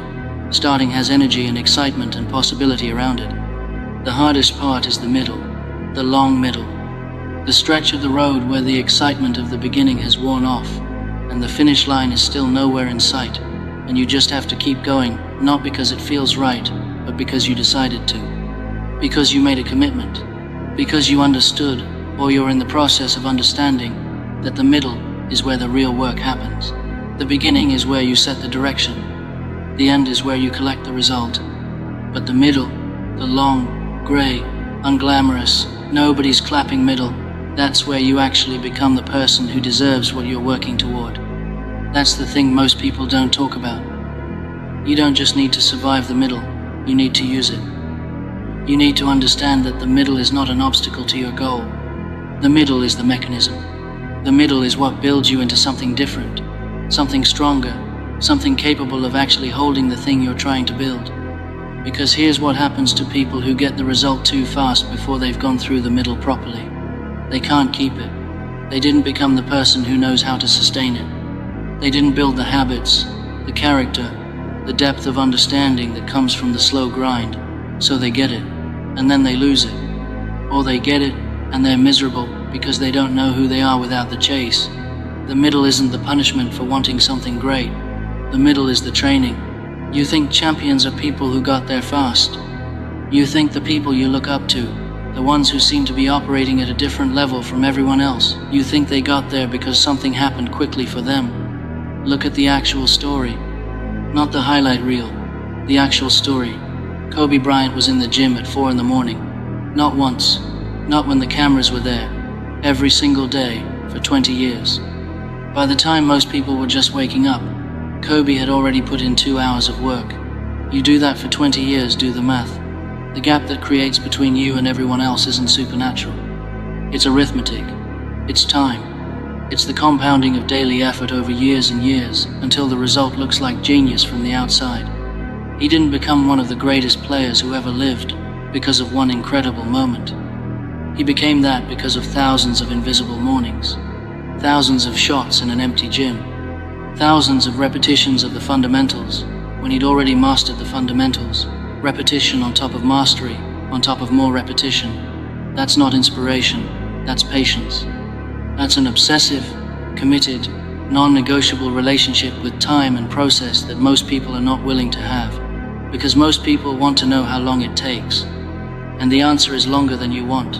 Starting has energy and excitement and possibility around it. The hardest part is the middle, the long middle. The stretch of the road where the excitement of the beginning has worn off, and the finish line is still nowhere in sight, and you just have to keep going, not because it feels right, but because you decided to. Because you made a commitment. Because you understood, or you're in the process of understanding, that the middle is where the real work happens. The beginning is where you set the direction. The end is where you collect the result. But the middle, the long, gray, unglamorous, nobody's clapping middle, that's where you actually become the person who deserves what you're working toward. That's the thing most people don't talk about. You don't just need to survive the middle, you need to use it. You need to understand that the middle is not an obstacle to your goal. The middle is the mechanism. The middle is what builds you into something different, something stronger, something capable of actually holding the thing you're trying to build. Because here's what happens to people who get the result too fast before they've gone through the middle properly. They can't keep it. They didn't become the person who knows how to sustain it. They didn't build the habits, the character, the depth of understanding that comes from the slow grind. So they get it, and then they lose it. Or they get it, and they're miserable because they don't know who they are without the chase. The middle isn't the punishment for wanting something great. The middle is the training. You think champions are people who got there fast. You think the people you look up to, the ones who seem to be operating at a different level from everyone else, you think they got there because something happened quickly for them. Look at the actual story. Not the highlight reel, the actual story. Kobe Bryant was in the gym at 4 in the morning. Not once, not when the cameras were there. Every single day, for 20 years. By the time most people were just waking up, Kobe had already put in 2 hours of work. You do that for 20 years, do the math. The gap that creates between you and everyone else isn't supernatural. It's arithmetic. It's time. It's the compounding of daily effort over years and years until the result looks like genius from the outside. He didn't become one of the greatest players who ever lived because of one incredible moment. He became that because of thousands of invisible mornings, thousands of shots in an empty gym, thousands of repetitions of the fundamentals when he'd already mastered the fundamentals. Repetition on top of mastery, on top of more repetition. That's not inspiration, that's patience. That's an obsessive, committed, non-negotiable relationship with time and process that most people are not willing to have, because most people want to know how long it takes. And the answer is longer than you want.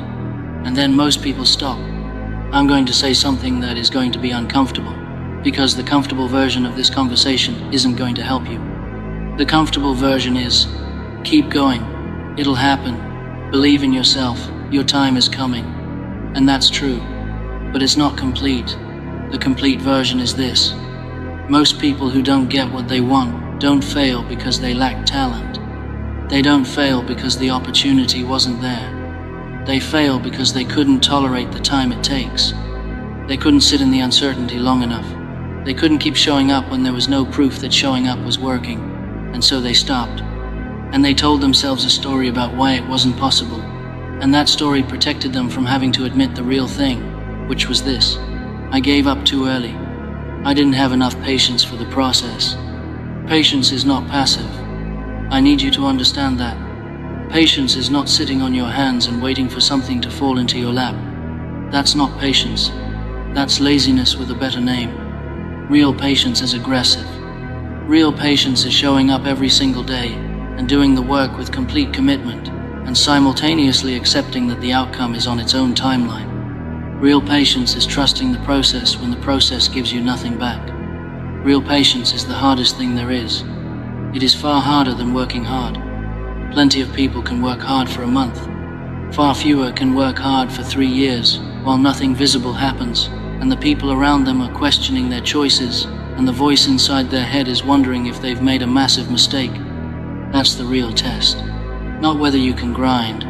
And then most people stop. I'm going to say something that is going to be uncomfortable, because the comfortable version of this conversation isn't going to help you. The comfortable version is, keep going. It'll happen. Believe in yourself. Your time is coming. And that's true. But it's not complete. The complete version is this. Most people who don't get what they want don't fail because they lack talent. They don't fail because the opportunity wasn't there. They fail because they couldn't tolerate the time it takes. They couldn't sit in the uncertainty long enough. They couldn't keep showing up when there was no proof that showing up was working. And so they stopped. And they told themselves a story about why it wasn't possible. And that story protected them from having to admit the real thing, which was this. I gave up too early. I didn't have enough patience for the process. Patience is not passive. I need you to understand that. Patience is not sitting on your hands and waiting for something to fall into your lap. That's not patience. That's laziness with a better name. Real patience is aggressive. Real patience is showing up every single day and doing the work with complete commitment and simultaneously accepting that the outcome is on its own timeline. Real patience is trusting the process when the process gives you nothing back. Real patience is the hardest thing there is. It is far harder than working hard. Plenty of people can work hard for a month. Far fewer can work hard for 3 years while nothing visible happens and the people around them are questioning their choices and the voice inside their head is wondering if they've made a massive mistake. That's the real test. Not whether you can grind,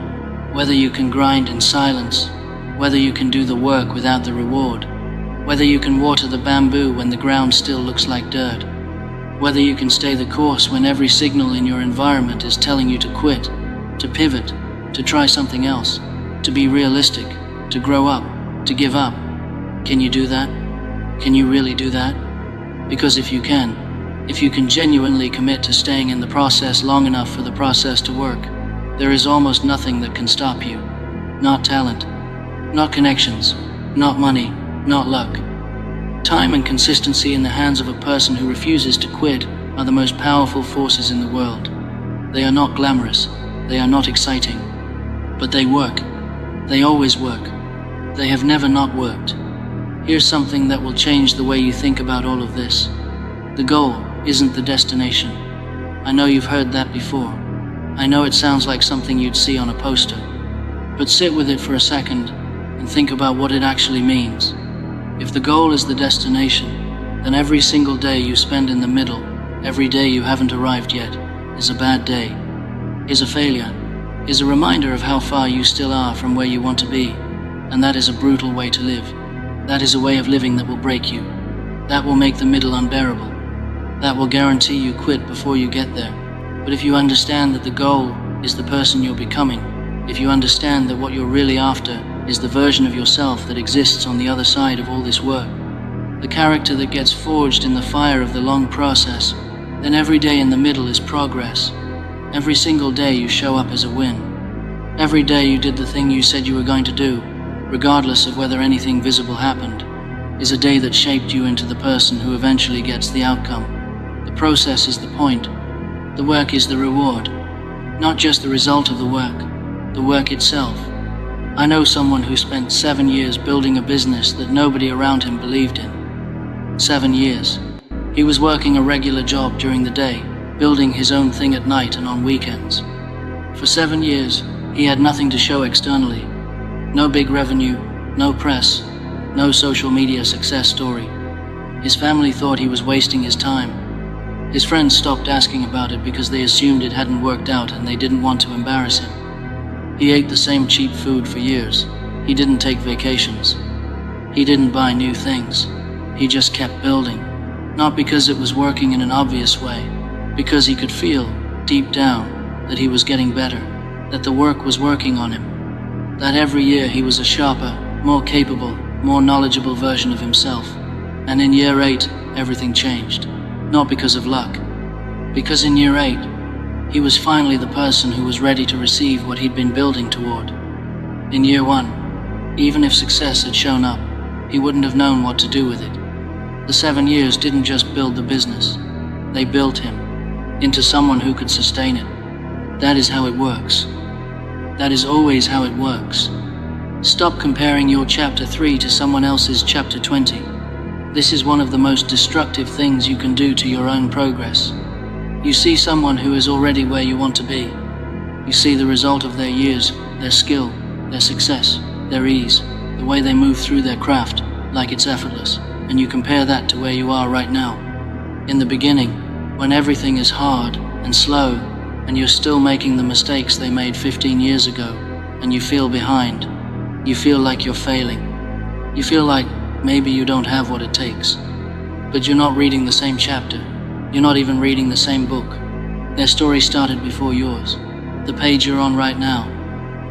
whether you can grind in silence, whether you can do the work without the reward, whether you can water the bamboo when the ground still looks like dirt, whether you can stay the course when every signal in your environment is telling you to quit, to pivot, to try something else, to be realistic, to grow up, to give up. Can you do that? Can you really do that? Because if you can genuinely commit to staying in the process long enough for the process to work, there is almost nothing that can stop you. Not talent, not connections, not money, not luck. Time and consistency in the hands of a person who refuses to quit are the most powerful forces in the world. They are not glamorous, they are not exciting, but they work. They always work. They have never not worked. Here's something that will change the way you think about all of this. The goal isn't the destination. I know you've heard that before. I know it sounds like something you'd see on a poster. But sit with it for a second and think about what it actually means. If the goal is the destination, then every single day you spend in the middle, every day you haven't arrived yet, is a bad day, is a failure. is a reminder of how far you still are from where you want to be, and that is a brutal way to live. That is a way of living that will break you. That will make the middle unbearable. That will guarantee you quit before you get there. But if you understand that the goal is the person you're becoming, if you understand that what you're really after is the version of yourself that exists on the other side of all this work, the character that gets forged in the fire of the long process, then every day in the middle is progress. Every single day you show up as a win. Every day you did the thing you said you were going to do, regardless of whether anything visible happened, is a day that shaped you into the person who eventually gets the outcome. The process is the point. The work is the reward. Not just the result of the work itself. I know someone who spent 7 years building a business that nobody around him believed in. 7 years. He was working a regular job during the day, building his own thing at night and on weekends. For 7 years, he had nothing to show externally. No big revenue, no press, no social media success story. His family thought he was wasting his time. His friends stopped asking about it because they assumed it hadn't worked out and they didn't want to embarrass him. He ate the same cheap food for years. He didn't take vacations. He didn't buy new things. He just kept building. Not because it was working in an obvious way, because he could feel, deep down, that he was getting better, that the work was working on him, that every year he was a sharper, more capable, more knowledgeable version of himself. And in year 8, everything changed. Not because of luck, because in year 8, he was finally the person who was ready to receive what he'd been building toward. In year 1, even if success had shown up, he wouldn't have known what to do with it. The 7 years didn't just build the business, they built him into someone who could sustain it. That is how it works. That is always how it works. Stop comparing your chapter 3 to someone else's chapter 20. This is one of the most destructive things you can do to your own progress. You see someone who is already where you want to be. You see the result of their years, their skill, their success, their ease, the way they move through their craft, like it's effortless, and you compare that to where you are right now. In the beginning, when everything is hard and slow, and you're still making the mistakes they made 15 years ago, and you feel behind, you feel like you're failing. You feel like maybe you don't have what it takes. But you're not reading the same chapter. You're not even reading the same book. Their story started before yours. The page you're on right now,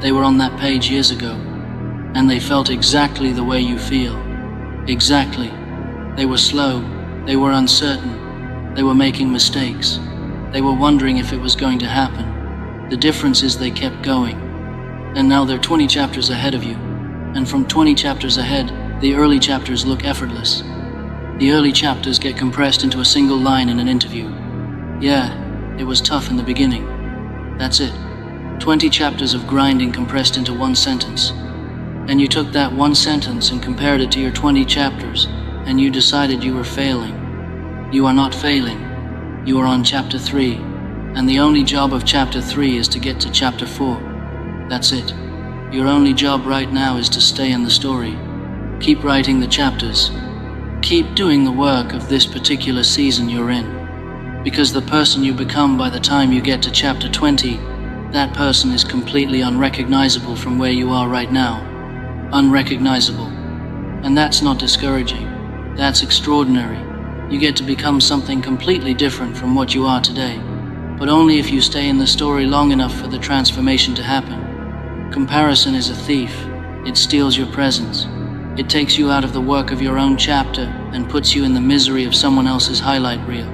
they were on that page years ago, and they felt exactly the way you feel. Exactly. They were slow, they were uncertain, they were making mistakes, they were wondering if it was going to happen. The difference is they kept going. And now they're 20 chapters ahead of you, and from 20 chapters ahead, the early chapters look effortless. The early chapters get compressed into a single line in an interview. Yeah, it was tough in the beginning. That's it. 20 chapters of grinding compressed into one sentence. And you took that one sentence and compared it to your 20 chapters, and you decided you were failing. You are not failing. You are on chapter 3, and the only job of chapter 3 is to get to chapter 4. That's it. Your only job right now is to stay in the story. Keep writing the chapters. Keep doing the work of this particular season you're in. Because the person you become by the time you get to chapter 20, that person is completely unrecognizable from where you are right now. Unrecognizable. And that's not discouraging. That's extraordinary. You get to become something completely different from what you are today. But only if you stay in the story long enough for the transformation to happen. Comparison is a thief. It steals your presence. It takes you out of the work of your own chapter and puts you in the misery of someone else's highlight reel.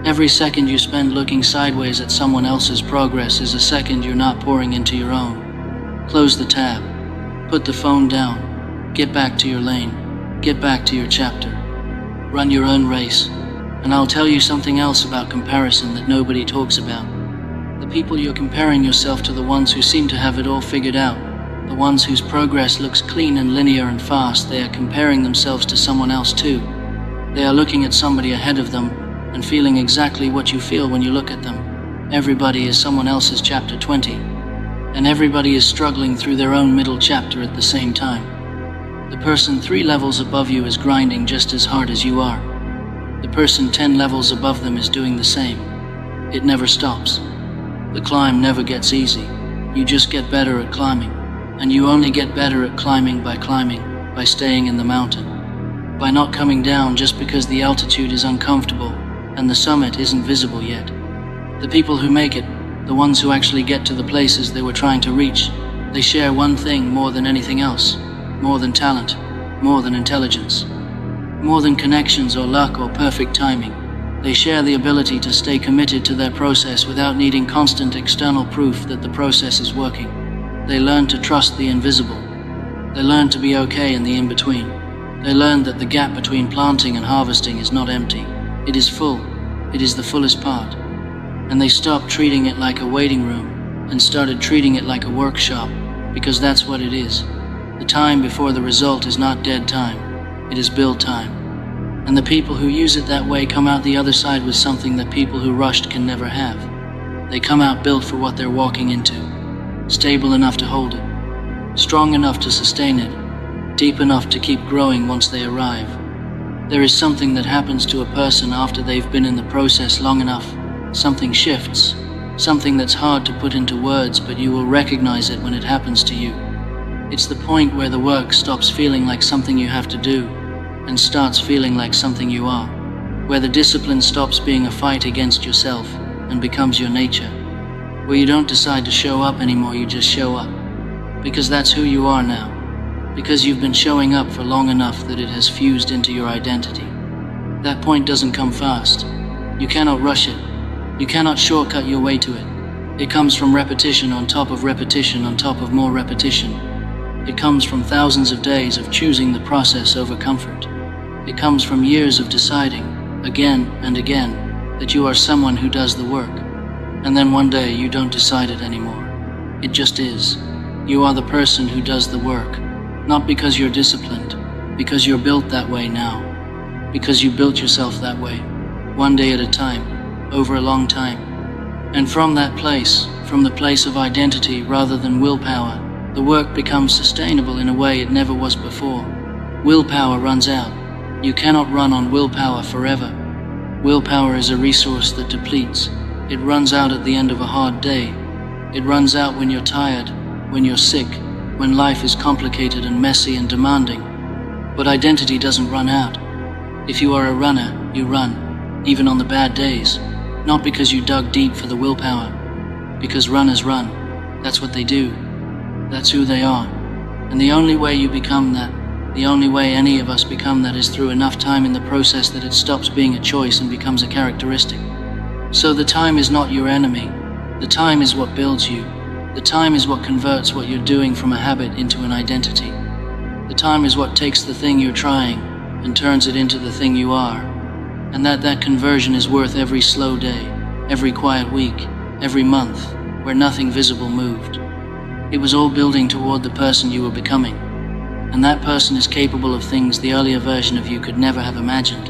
Every second you spend looking sideways at someone else's progress is a second you're not pouring into your own. Close the tab. Put the phone down. Get back to your lane. Get back to your chapter. Run your own race. And I'll tell you something else about comparison that nobody talks about. The people you're comparing yourself to, the ones who seem to have it all figured out, the ones whose progress looks clean and linear and fast, they are comparing themselves to someone else too. They are looking at somebody ahead of them and feeling exactly what you feel when you look at them. Everybody is someone else's chapter 20, and everybody is struggling through their own middle chapter at the same time. The person 3 levels above you is grinding just as hard as you are. The person 10 levels above them is doing the same. It never stops. The climb never gets easy. You just get better at climbing. And you only get better at climbing, by staying in the mountain. By not coming down just because the altitude is uncomfortable and the summit isn't visible yet. The people who make it, the ones who actually get to the places they were trying to reach, they share one thing more than anything else, more than talent, more than intelligence, more than connections or luck or perfect timing. They share the ability to stay committed to their process without needing constant external proof that the process is working. They learn to trust the invisible. They learn to be okay in the in-between. They learn that the gap between planting and harvesting is not empty. It is full. It is the fullest part. And they stopped treating it like a waiting room and started treating it like a workshop, because that's what it is. The time before the result is not dead time. It is build time. And the people who use it that way come out the other side with something that people who rushed can never have. They come out built for what they're walking into, stable enough to hold it, strong enough to sustain it, deep enough to keep growing once they arrive. There is something that happens to a person after they've been in the process long enough. Something shifts, something that's hard to put into words, but you will recognize it when it happens to you. It's the point where the work stops feeling like something you have to do and starts feeling like something you are, where the discipline stops being a fight against yourself and becomes your nature, where you don't decide to show up anymore, you just show up, because that's who you are now, because you've been showing up for long enough that it has fused into your identity. That point doesn't come fast. You cannot rush it. You cannot shortcut your way to it. It comes from repetition on top of repetition on top of more repetition. It comes from thousands of days of choosing the process over comfort. It comes from years of deciding, again and again, that you are someone who does the work. And then one day you don't decide it anymore. It just is. You are the person who does the work. Not because you're disciplined, because you're built that way now. Because you built yourself that way, one day at a time, over a long time. And from that place, from the place of identity rather than willpower, the work becomes sustainable in a way it never was before. Willpower runs out. You cannot run on willpower forever. Willpower is a resource that depletes. It runs out at the end of a hard day. It runs out when you're tired, when you're sick, when life is complicated and messy and demanding. But identity doesn't run out. If you are a runner, you run, even on the bad days. Not because you dug deep for the willpower, because runners run. That's what they do. That's who they are. And the only way you become that, the only way any of us become that, is through enough time in the process that it stops being a choice and becomes a characteristic. So the time is not your enemy. The time is what builds you. The time is what converts what you're doing from a habit into an identity. The time is what takes the thing you're trying and turns it into the thing you are. And that conversion is worth every slow day, every quiet week, every month, where nothing visible moved. It was all building toward the person you were becoming. And that person is capable of things the earlier version of you could never have imagined.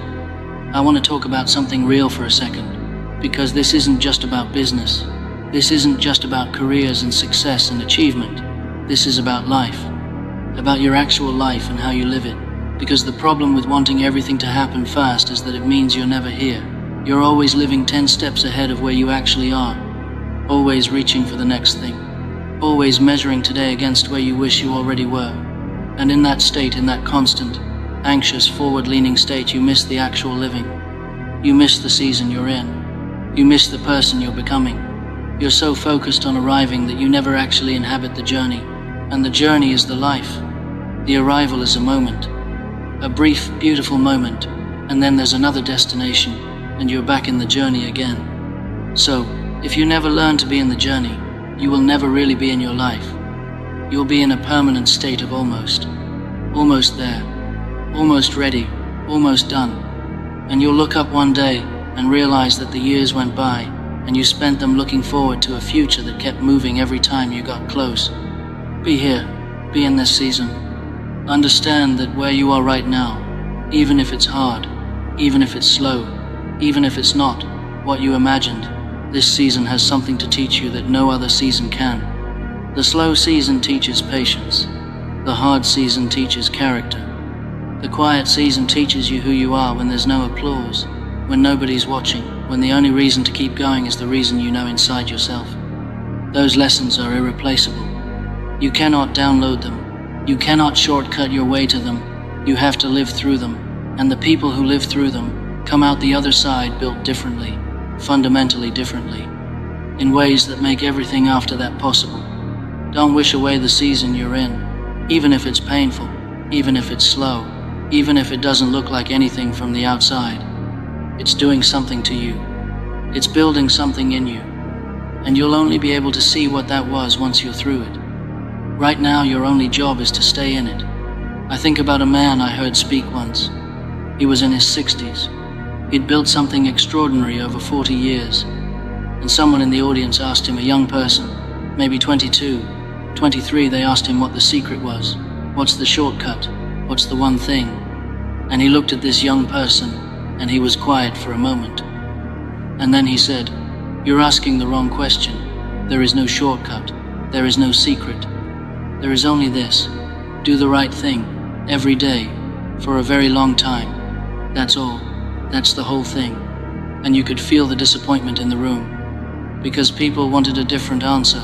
I want to talk about something real for a second, because this isn't just about business. This isn't just about careers and success and achievement. This is about life, about your actual life and how you live it. Because the problem with wanting everything to happen fast is that it means you're never here. You're always living 10 steps ahead of where you actually are, always reaching for the next thing, always measuring today against where you wish you already were. And in that state, in that constant, anxious, forward-leaning state, you miss the actual living. You miss the season you're in. You miss the person you're becoming. You're so focused on arriving that you never actually inhabit the journey. And the journey is the life. The arrival is a moment. A brief, beautiful moment. And then there's another destination, and you're back in the journey again. So, if you never learn to be in the journey, you will never really be in your life. You'll be in a permanent state of almost. Almost there. Almost ready. Almost done. And you'll look up one day and realize that the years went by, and you spent them looking forward to a future that kept moving every time you got close. Be here. Be in this season. Understand that where you are right now, even if it's hard, even if it's slow, even if it's not what you imagined, this season has something to teach you that no other season can. The slow season teaches patience. The hard season teaches character. The quiet season teaches you who you are when there's no applause, when nobody's watching, when the only reason to keep going is the reason you know inside yourself. Those lessons are irreplaceable. You cannot download them. You cannot shortcut your way to them. You have to live through them. And the people who live through them come out the other side built differently, fundamentally differently, in ways that make everything after that possible. Don't wish away the season you're in, even if it's painful, even if it's slow, even if it doesn't look like anything from the outside. It's doing something to you. It's building something in you. And you'll only be able to see what that was once you're through it. Right now, your only job is to stay in it. I think about a man I heard speak once. He was in his 60s. He'd built something extraordinary over 40 years. And someone in the audience asked him, a young person, maybe 22, 23, they asked him what the secret was. What's the shortcut? What's the one thing? And he looked at this young person, and he was quiet for a moment. And then he said, "You're asking the wrong question. There is no shortcut. There is no secret. There is only this. Do the right thing, every day, for a very long time. That's all. That's the whole thing." And you could feel the disappointment in the room, because people wanted a different answer.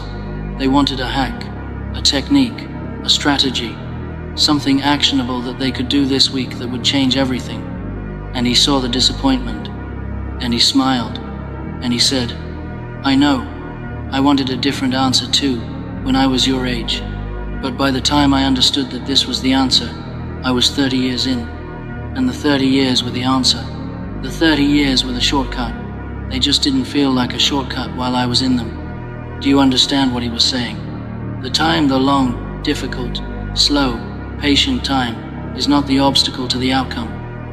They wanted a hack, a technique, a strategy, something actionable that they could do this week that would change everything. And he saw the disappointment, and he smiled, and he said, "I know, I wanted a different answer too, when I was your age. But by the time I understood that this was the answer, I was 30 years in, and the 30 years were the answer. The 30 years were the shortcut. They just didn't feel like a shortcut while I was in them." Do you understand what he was saying? The time, the long, difficult, slow, patient time, is not the obstacle to the outcome.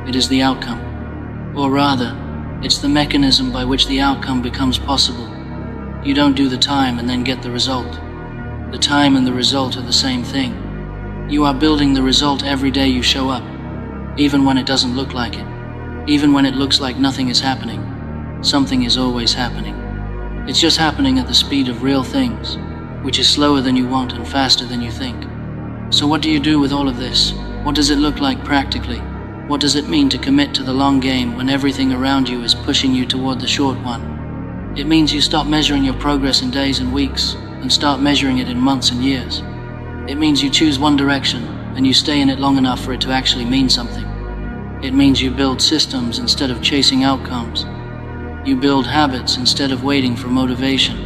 It is the outcome. Or rather, it's the mechanism by which the outcome becomes possible. You don't do the time and then get the result. The time and the result are the same thing. You are building the result every day you show up, even when it doesn't look like it, even when it looks like nothing is happening. Something is always happening. It's just happening at the speed of real things, which is slower than you want and faster than you think. So what do you do with all of this? What does it look like practically? What does it mean to commit to the long game when everything around you is pushing you toward the short one? It means you stop measuring your progress in days and weeks and start measuring it in months and years. It means you choose one direction and you stay in it long enough for it to actually mean something. It means you build systems instead of chasing outcomes. You build habits instead of waiting for motivation.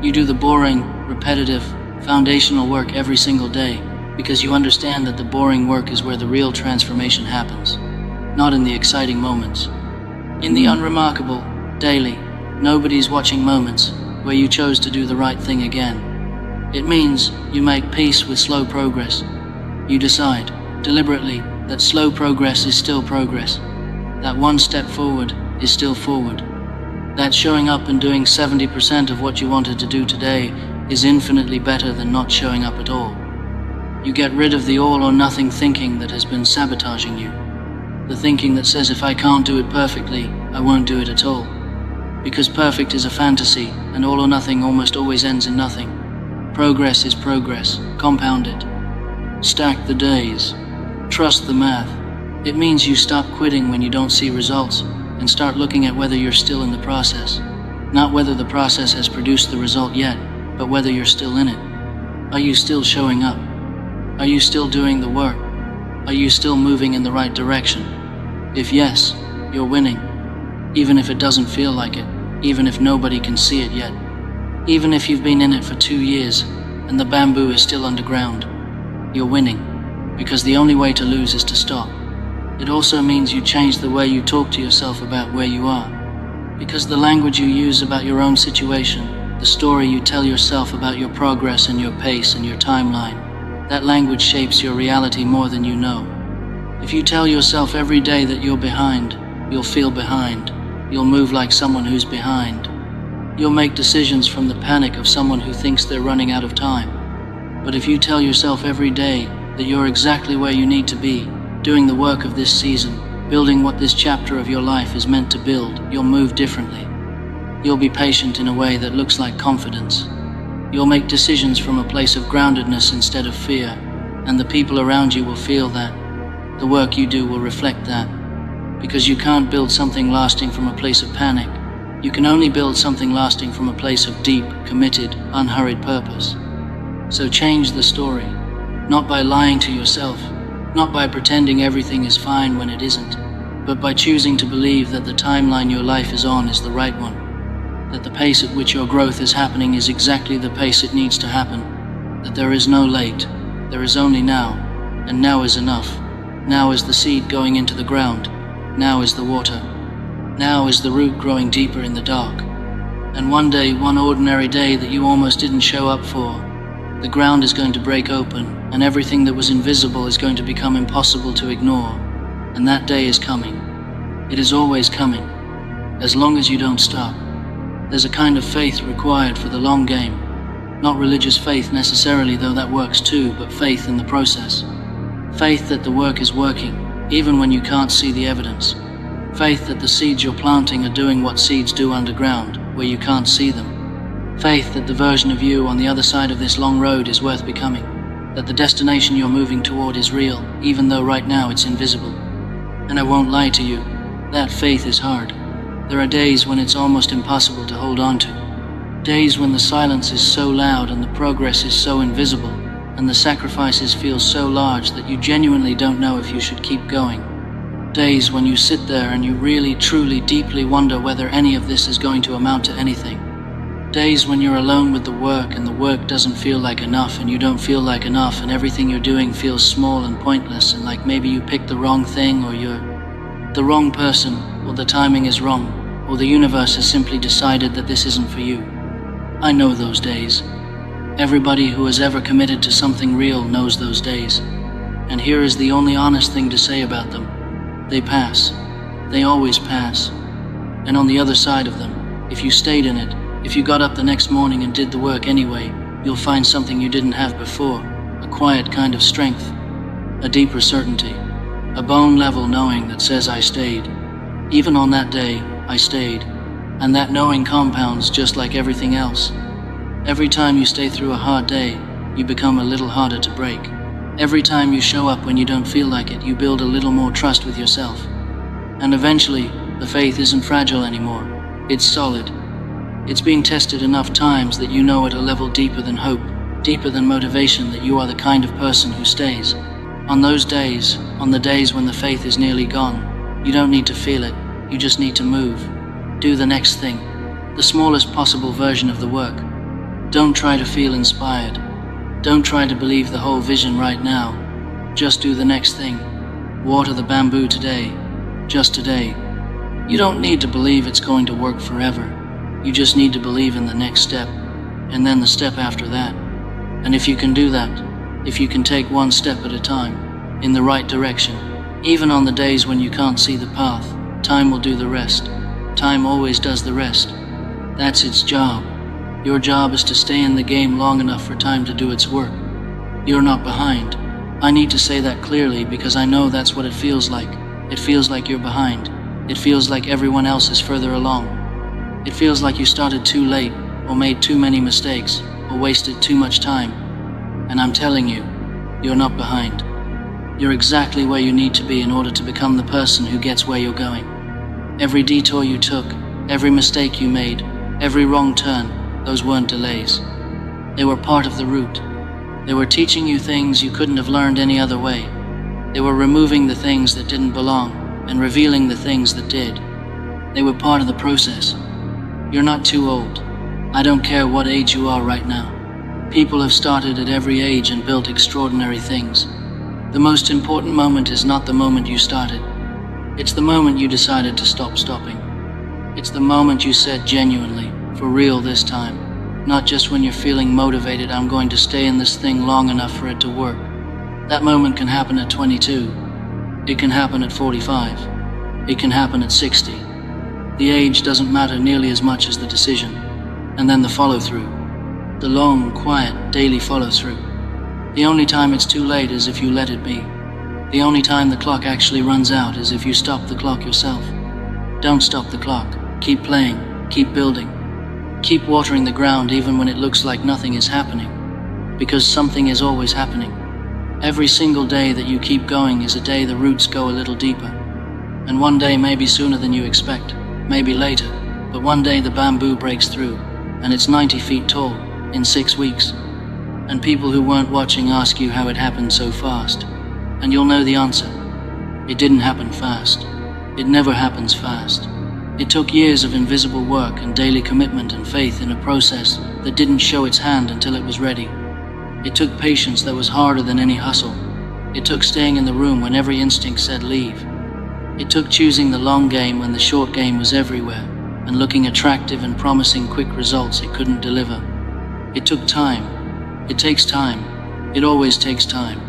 You do the boring, repetitive, foundational work every single day because you understand that the boring work is where the real transformation happens, not in the exciting moments. In the unremarkable, daily, nobody's watching moments where you chose to do the right thing again. It means you make peace with slow progress. You decide, deliberately, that slow progress is still progress, that one step forward is still forward, that showing up and doing 70% of what you wanted to do today is infinitely better than not showing up at all. You get rid of the all or nothing thinking that has been sabotaging you, the thinking that says if I can't do it perfectly, I won't do it at all. Because perfect is a fantasy, and all or nothing almost always ends in nothing. Progress is progress, compound it. Stack the days. Trust the math. It means you stop quitting when you don't see results and start looking at whether you're still in the process. Not whether the process has produced the result yet, but whether you're still in it. Are you still showing up? Are you still doing the work? Are you still moving in the right direction? If yes, you're winning. Even if it doesn't feel like it, even if nobody can see it yet. Even if you've been in it for 2 years and the bamboo is still underground, you're winning, because the only way to lose is to stop. It also means you change the way you talk to yourself about where you are, because the language you use about your own situation, the story you tell yourself about your progress and your pace and your timeline, that language shapes your reality more than you know. If you tell yourself every day that you're behind, you'll feel behind. You'll move like someone who's behind. You'll make decisions from the panic of someone who thinks they're running out of time. But if you tell yourself every day that you're exactly where you need to be, doing the work of this season, building what this chapter of your life is meant to build, you'll move differently. You'll be patient in a way that looks like confidence. You'll make decisions from a place of groundedness instead of fear, and the people around you will feel that. The work you do will reflect that. Because you can't build something lasting from a place of panic. You can only build something lasting from a place of deep, committed, unhurried purpose. So change the story, not by lying to yourself, not by pretending everything is fine when it isn't, but by choosing to believe that the timeline your life is on is the right one, that the pace at which your growth is happening is exactly the pace it needs to happen, that there is no late, there is only now, and now is enough. Now is the seed going into the ground, now is the water, now is the root growing deeper in the dark. And one day, one ordinary day that you almost didn't show up for, the ground is going to break open, and everything that was invisible is going to become impossible to ignore. And that day is coming. It is always coming, as long as you don't stop. There's a kind of faith required for the long game. Not religious faith necessarily, though that works too, but faith in the process. Faith that the work is working, even when you can't see the evidence. Faith that the seeds you're planting are doing what seeds do underground, where you can't see them. Faith that the version of you on the other side of this long road is worth becoming. That the destination you're moving toward is real, even though right now it's invisible. And I won't lie to you, that faith is hard. There are days when it's almost impossible to hold on to. Days when the silence is so loud and the progress is so invisible, and the sacrifices feel so large that you genuinely don't know if you should keep going. Days when you sit there and you really, truly, deeply wonder whether any of this is going to amount to anything. Days when you're alone with the work and the work doesn't feel like enough and you don't feel like enough and everything you're doing feels small and pointless and like maybe you picked the wrong thing or you're the wrong person or the timing is wrong or the universe has simply decided that this isn't for you. I know those days. Everybody who has ever committed to something real knows those days. And here is the only honest thing to say about them. They pass. They always pass. And on the other side of them, if you stayed in it, if you got up the next morning and did the work anyway, you'll find something you didn't have before, a quiet kind of strength, a deeper certainty, a bone-level knowing that says I stayed. Even on that day, I stayed, and that knowing compounds just like everything else. Every time you stay through a hard day, you become a little harder to break. Every time you show up when you don't feel like it, you build a little more trust with yourself. And eventually, the faith isn't fragile anymore, it's solid. It's being tested enough times that you know at a level deeper than hope, deeper than motivation, that you are the kind of person who stays. On those days, on the days when the faith is nearly gone, you don't need to feel it, you just need to move. Do the next thing, the smallest possible version of the work. Don't try to feel inspired. Don't try to believe the whole vision right now. Just do the next thing. Water the bamboo today, just today. You don't need to believe it's going to work forever. You just need to believe in the next step, and then the step after that. And if you can do that, if you can take one step at a time, in the right direction, even on the days when you can't see the path, time will do the rest. Time always does the rest. That's its job. Your job is to stay in the game long enough for time to do its work. You're not behind. I need to say that clearly because I know that's what it feels like. It feels like you're behind. It feels like everyone else is further along. It feels like you started too late, or made too many mistakes, or wasted too much time. And I'm telling you, you're not behind. You're exactly where you need to be in order to become the person who gets where you're going. Every detour you took, every mistake you made, every wrong turn, those weren't delays. They were part of the route. They were teaching you things you couldn't have learned any other way. They were removing the things that didn't belong and revealing the things that did. They were part of the process. You're not too old. I don't care what age you are right now. People have started at every age and built extraordinary things. The most important moment is not the moment you started. It's the moment you decided to stop stopping. It's the moment you said genuinely, for real this time, not just when you're feeling motivated, I'm going to stay in this thing long enough for it to work. That moment can happen at 22. It can happen at 45. It can happen at 60. The age doesn't matter nearly as much as the decision. And then the follow-through. The long, quiet, daily follow-through. The only time it's too late is if you let it be. The only time the clock actually runs out is if you stop the clock yourself. Don't stop the clock. Keep playing. Keep building. Keep watering the ground even when it looks like nothing is happening. Because something is always happening. Every single day that you keep going is a day the roots go a little deeper. And one day maybe sooner than you expect. Maybe later. But one day the bamboo breaks through, and it's 90 feet tall, in 6 weeks. And people who weren't watching ask you how it happened so fast. And you'll know the answer. It didn't happen fast. It never happens fast. It took years of invisible work and daily commitment and faith in a process that didn't show its hand until it was ready. It took patience that was harder than any hustle. It took staying in the room when every instinct said leave. It took choosing the long game when the short game was everywhere, and looking attractive and promising quick results it couldn't deliver. It took time. It takes time. It always takes time.